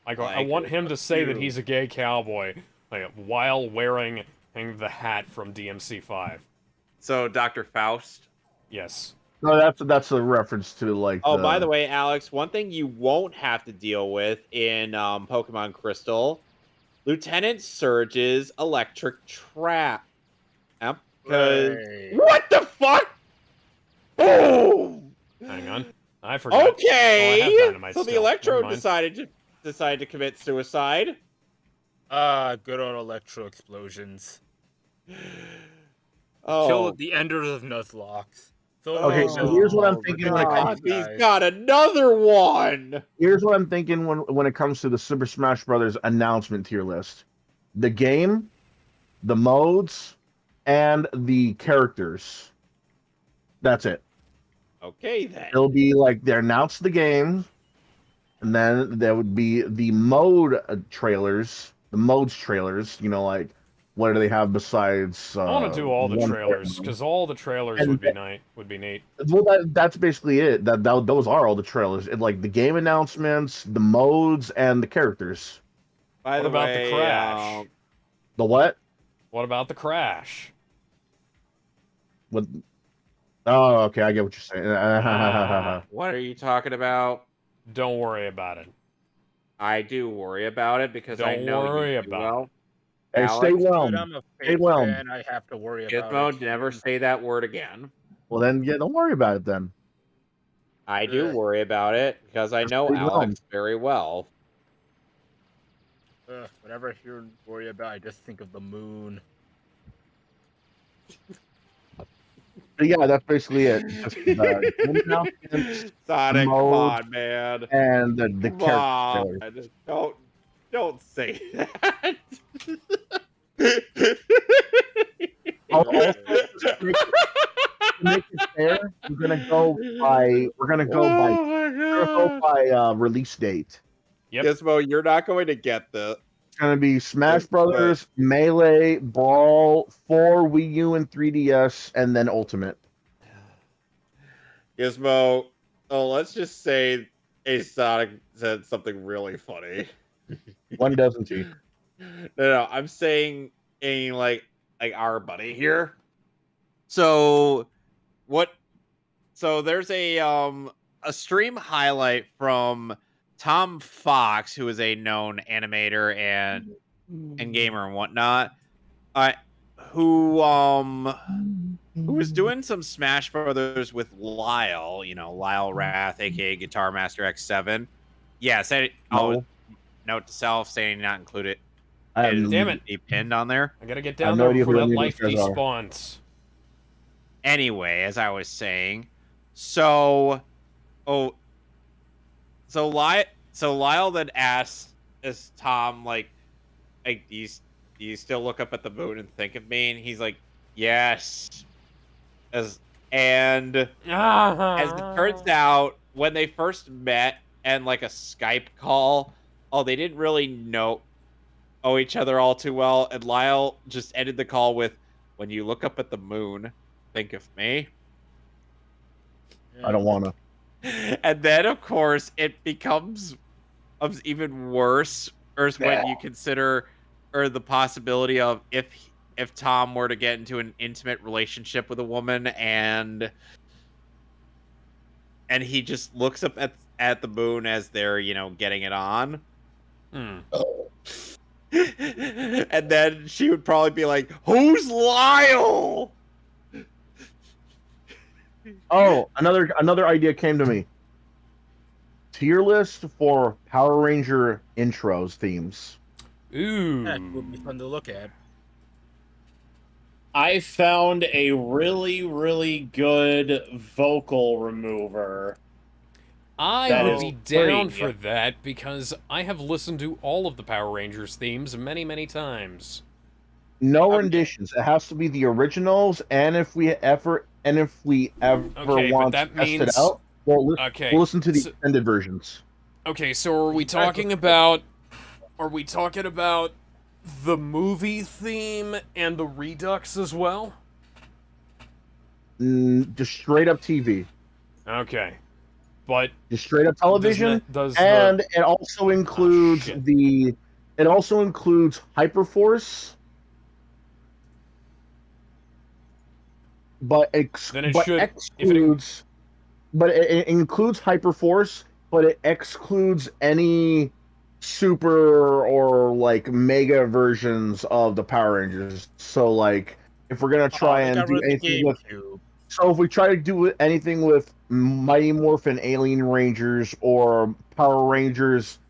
I want him to say that he's a gay cowboy, like, while wearing the hat from DMC5. So, Dr. Faust. Yes. No, that's a reference to like. Oh, by the way, Alex, one thing you won't have to deal with in Pokemon Crystal, Lieutenant Surge's electric trap. Yep. Because what the fuck? Boom! Hang on, I forgot. Okay. Oh, I have dynamite So the still. Electro Never mind. decided to commit suicide. Good old electro explosions. Oh, Kill the enders of Nuzlocke. Okay, so here's what I'm thinking when it comes. He's got another one. Here's what I'm thinking when it comes to the Super Smash Brothers announcement tier list: the game, the modes, and the characters. That's it. Okay, then. It'll be like they announce the game, and then there would be the mode trailers, the modes trailers. You know, like what do they have besides? I want to do all the one trailers player because all the trailers And would be nice. Would be neat. Well, that's basically it. Those are all the trailers. Like the game announcements, the modes, and the characters. By What the about way, the crash? The what? What about the crash? What? Oh, okay. I get what you're saying. what are you talking about? Don't worry about it. I do worry about it because I Don't know worry you do about well. Hey, stay Alex, well. Dude, I'm a Stay fake well. fan. I have to worry about Gizmo, it. never say that word again. Well, then, yeah, don't worry about it then. I do worry about it because I know stay well. Alex very well. Whenever I hear worry about, I just think of the moon. But yeah, that's basically it. Just, game announcements, Sonic, come modes, on, man. and the Come character trailers. on. Don't say that. Also, to make it fair, we're gonna go by release date. Yep. Gizmo, you're not going to get this. It's gonna be Smash Brothers, Melee, Brawl, 4 Wii U and 3DS, and then Ultimate. Gizmo, let's just say a Sonic said something really funny. When doesn't he? No, I'm saying a like our buddy here. So what? So there's a stream highlight from Tom Fox, who is a known animator and gamer and whatnot. Who was doing some Smash Brothers with Lyle, Lyle Wrath, aka Guitar Master X7. Yeah, said note to self saying not included. Damn it. Be pinned on there. I gotta get down there before that life despawns. Anyway, as I was saying, so Lyle then asks Tom, like, do you still look up at the moon and think of me? And he's like, yes. As it turns out, when they first met and like a Skype call, they didn't really know each other all too well. And Lyle just ended the call with, when you look up at the moon, think of me. I don't want to. And then, of course, it becomes even worse when you consider the possibility of if if Tom were to get into an intimate relationship with a woman and he just looks up at the moon as they're, getting it on. Hmm. And then she would probably be like, "Who's Lyle?" Oh, another idea came to me. Tier list for Power Ranger intros themes. Ooh. That would be fun to look at. I found a really, really good vocal remover. I That would is be down free. for that because I have listened to all of the Power Rangers themes many, many times. No renditions. It has to be the originals, and if we ever Okay, but want that to test means- it out, we'll listen to the so- extended versions. Okay, so are we talking about the movie theme and the Redux as well? Just straight up TV. Okay. But just straight up television, and it also includes it also includes Hyperforce, but it includes Hyperforce, but it excludes any super or like mega versions of the Power Rangers. So like if we're gonna try and do anything with so if we try to do anything with Mighty Morphin Alien Rangers or Power Rangers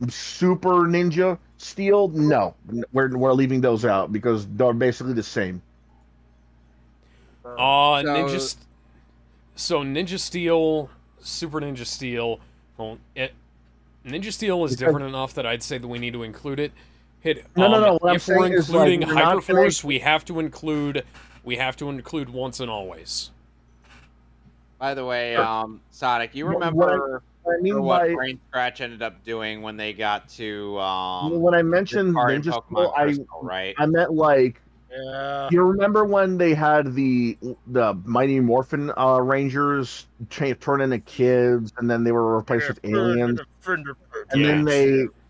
Super Ninja Steel, no, we're leaving those out because they're basically the same. Ninja Steel, Super Ninja Steel. Well, Ninja Steel is different enough that I'd say that we need to include it. No. What if we're including is, like, Hyperforce, we have to include Once and Always. By the way, Sonic, you remember what Brain Scratch ended up doing when they got to when I mentioned Ninja Steel, right? I meant like you remember when they had the Mighty Morphin Rangers turn into kids, and then they were replaced with aliens,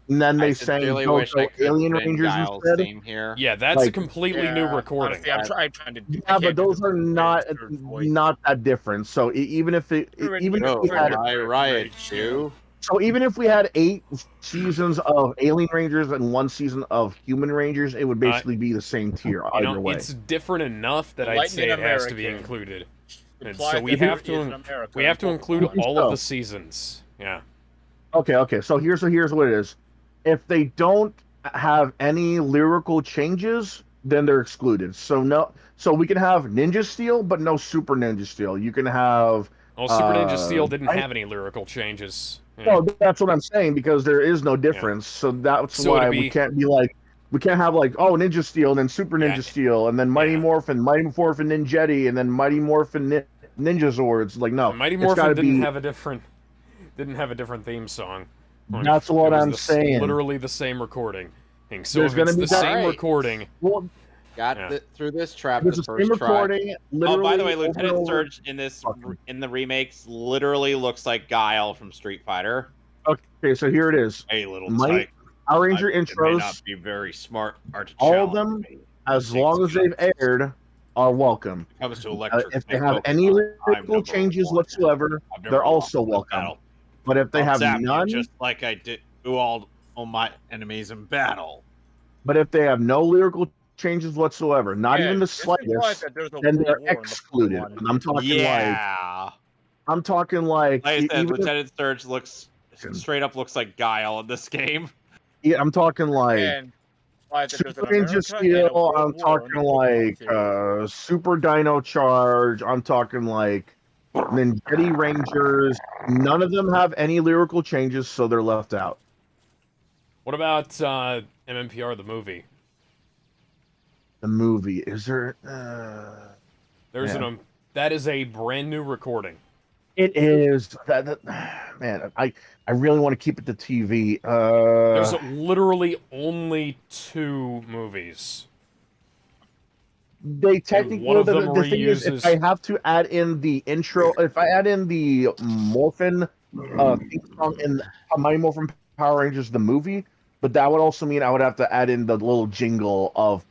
and then they sang Alien Rangers instead. Here. Yeah, that's a completely new recording. Honestly, I'm trying to. But those are not that different. So even if we had Riot too. So even if we had 8 seasons of Alien Rangers and 1 season of Human Rangers, it would basically be the same tier either way. It's different enough that I'd say it has to be included. And so we have to include all of the seasons. Yeah. Okay. So here's what it is. If they don't have any lyrical changes, then they're excluded. So we can have Ninja Steel, but no Super Ninja Steel. You can have. Well, Super Ninja Steel didn't have any lyrical changes. Yeah. Well, that's what I'm saying because there is no difference. So that's why we can't have Ninja Steel and then Super Ninja Steel and then Mighty Morphin Ninjetti and then Mighty Morphin Ninja Zords. Like no, Mighty Morphin didn't have a different theme song. That's what I'm saying. Literally the same recording. So if it's the same recording. Well, through this trap. The first recording. Oh, by the way, Lieutenant Surge in the remakes literally looks like Guile from Street Fighter. Okay, so here it is. Hey, little Power Ranger intros. May not be very smart. All of them, as long as they've aired, are welcome. If they have any lyrical changes whatsoever, they're also welcome. But if they have none, just like I did all my enemies in battle. But if they have no lyrical changes whatsoever, not even the slightest, then they're excluded. And I'm talking like I said, Lieutenant Surge straight up looks like Guile in this game. Yeah, I'm talking like Super Ninja Steel. I'm talking like Super Dino Charge. I'm talking like Ninjetti Rangers. None of them have any lyrical changes, so they're left out. What about MMPR the movie? The movie, is there? That is a brand new recording. It is man. I really want to keep it to TV. There's literally only 2 movies. They technically the thing is, if I have to add in the intro, if I add in the Morphin theme song in Mighty Morphin Power Rangers the movie, But that would also mean I would have to add in the little jingle of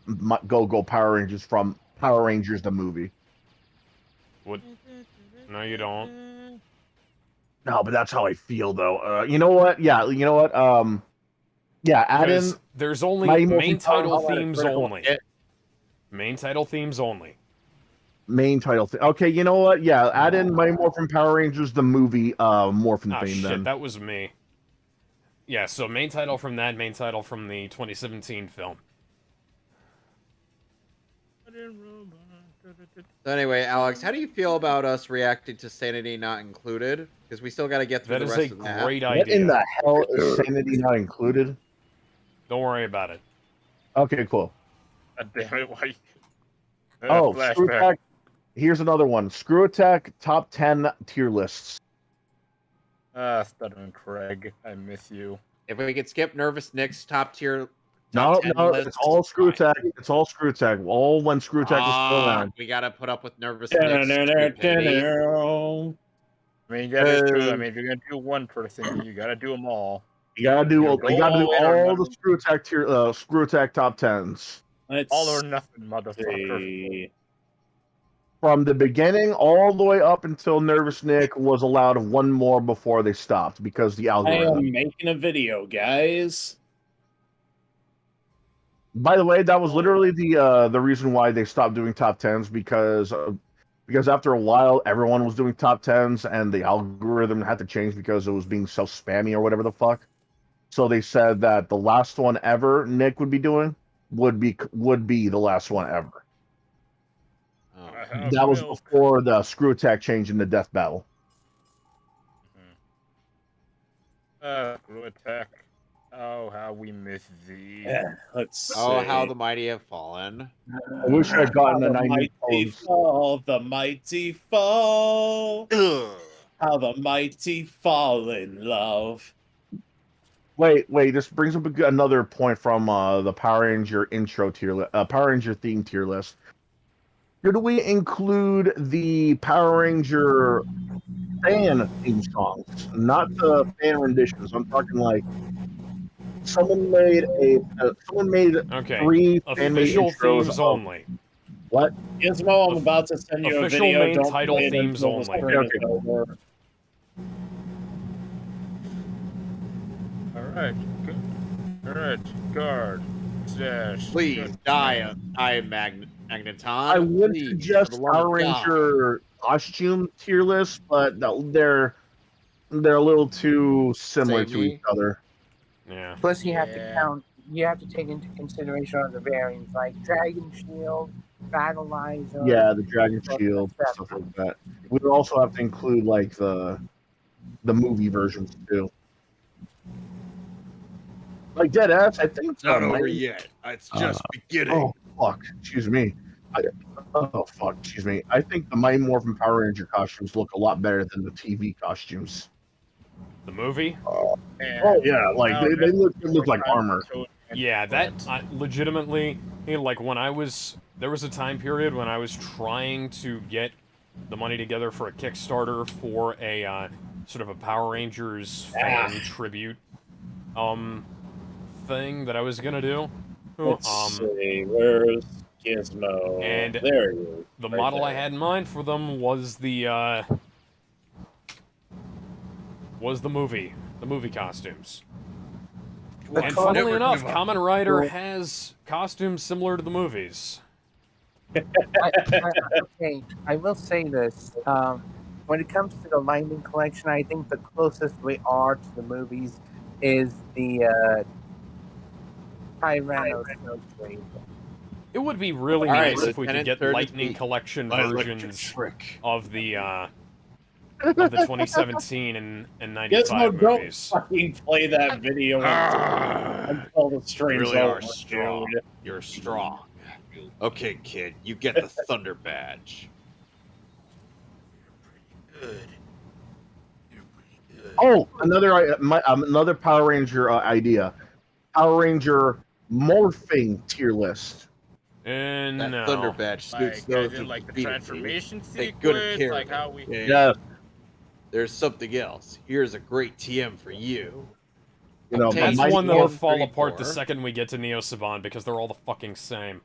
Go Go Power Rangers from Power Rangers the movie. What? No, you don't. No, but that's how I feel though. You know what? Yeah, you know what? Yeah, add in. There's only main title themes only. Main title themes only. Main title. Okay, you know what? Yeah, add in Mighty Morphin Power Rangers the movie Morphin theme. Shit, then that was me. Yeah, so main title from that, main title from the 2017 film. So anyway, Alex, how do you feel about us reacting to Sanity Not Included? Because we still got to get through the rest of that. That is a great idea. What in the hell is Sanity Not Included? Don't worry about it. Okay, cool. Damn it, why? Oh, Screw Attack. Here's another one. Screw Attack top 10 tier lists. Stuttering Craig, I miss you. If we could skip Nervous Nick's top tier. No, it's all Screw Attack. It's all Screw Attack. All when Screw Attack was still around. We gotta put up with Nervous Nick's. I mean, that is true. I mean, if you're gonna do one person, you gotta do them all. You gotta do all the Screw Attack tier, Screw Attack top 10s. All or nothing, motherfucker. From the beginning all the way up until Nervous Nick was allowed one more before they stopped because the algorithm. I am making a video, guys. By the way, that was literally the reason why they stopped doing top 10s because after a while everyone was doing top 10s and the algorithm had to change because it was being so spammy or whatever the fuck. So they said that the last one ever Nick would be doing would be the last one ever. That was before the Screw Attack change in the Death Battle. Screw Attack. Oh, how we miss thee. Yeah, let's Oh, see. how the mighty have fallen. I wish I'd gotten a 90 mighty fall, the mighty fall. Ugh. How the mighty fall in love. Wait, this brings up another point from the Power Ranger intro Power Ranger theme tier list. Should we include the Power Ranger fan theme songs, not the fan renditions? I'm talking like someone made 3 official themes only. What? Gizmo, I'm about to send you a Official video. main Don't title play it themes until the only. stream is over. Alright. Alright, guard. Dash. Please die, Magneton. I would Please, suggest for the love Power of God. Ranger costume tier list, but they're a little too similar to each other. Yeah. Plus, you have to count. You have to take into consideration other variants like Dragon Shield, Battleizer. Yeah, the Dragon Shield, stuff like that. We would also have to include like the movie versions too. Like Deadass, I think It's not over yet. It's just beginning. Oh fuck! Excuse me. Excuse me. I think the Mighty Morphin Power Ranger costumes look a lot better than the TV costumes. The movie? Oh yeah, like they look like armor. Yeah, that legitimately, like when there was a time period when I was trying to get the money together for a Kickstarter for a sort of a Power Rangers fan tribute thing that I was gonna do. Let's see, where's Gizmo? And there he is. The right model I there. had in mind for them was the movie costumes. And funnily enough, Kamen Rider has costumes similar to the movies. Okay, I will say this. When it comes to the Lightning Collection, I think the closest we are to the movies is the Tyrannosaurus Rex. It would be really All right, nice if we could Lieutenant get 30 Lightning feet. Collection Electric versions Shrek. of the 2017 and 95 Gizmo, don't movies. fucking play that video until the stream's really are over, strong. dude. You're strong. Okay, kid, you get the Thunder Badge. Oh, another Power Ranger idea. Power Ranger morphing tier list. And That no. Thunder Badge suits those who like the beat it. transformation Take good sequence, care like of it. how we. Okay? Yeah. There's something else. Here's a great TM for you. You know, Okay, but That's Mighty one that'll Morph, fall apart the 4. second we get to Neo Saban because they're all the fucking same.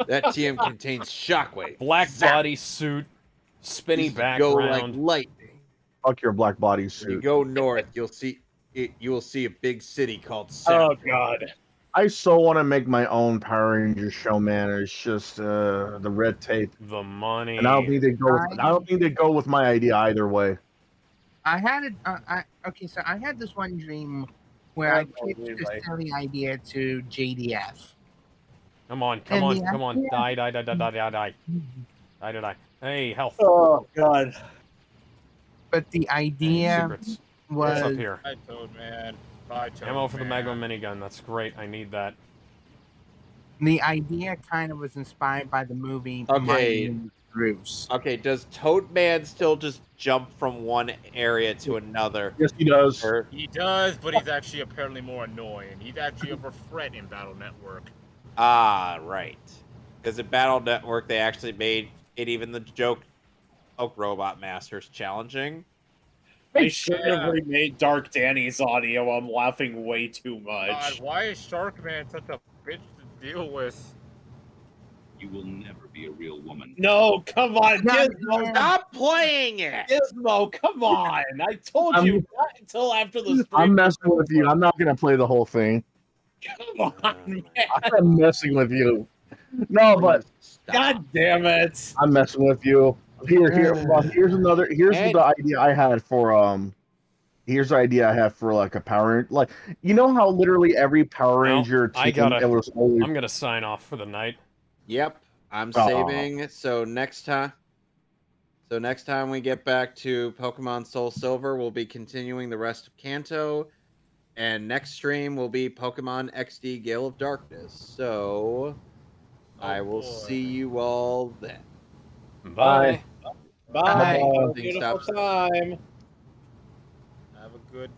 That TM contains Shockwave. Black Zap. body suit, spinny These go like background. lightning. fuck your black body When you suit. go north, you'll see a big city called Oh South. god. I so want to make my own Power Ranger show, man. It's just the red tape, The money. and I don't think they go. I don't think they go with my idea either way. I had it. So I had this one dream where I pitched this silly idea to JDF. Come on. And the Come on. idea- Die. Hey, health. Oh god. But the Hey, idea secrets. What's up was here? Bye, Toad Man. Bye, Toad Ammo for the Man. Magma minigun. That's great. I need that. the idea kind of was inspired by the movie Okay. Mighty and Bruce. Okay, does Toad Man still just jump from one area to another? Yes, he does. Or- He does, but he's actually apparently more annoying. He's actually of a threat in Battle Network. Ah, right. Because in Battle Network, they actually made it even the joke Robot Masters challenging. I should have remade Dark Danny's audio. I'm laughing way too God, much. why is Sharkman such a bitch to deal with? You will never be a real woman. No, come on, God Gizmo. damn. Stop playing it! Gizmo, come on. I told you not until after the stream. I'm messing with you. I'm not gonna play the whole thing. Come on, man. I'm messing with you. No, but Stop. God damn it. I'm messing with you. Here's another. Here's And- the idea I had for Here's the idea I have for like a Power like you know how literally every Power No, Ranger I team gotta- it was always I'm gonna sign off for the night. Yep, I'm Aw. saving. So next time we get back to Pokemon Soul Silver, we'll be continuing the rest of Kanto, and next stream will be Pokemon XD Gale of Darkness. So I will boy. see you all then. Bye. Bye. Nothing Beautiful stops us. time. Have a good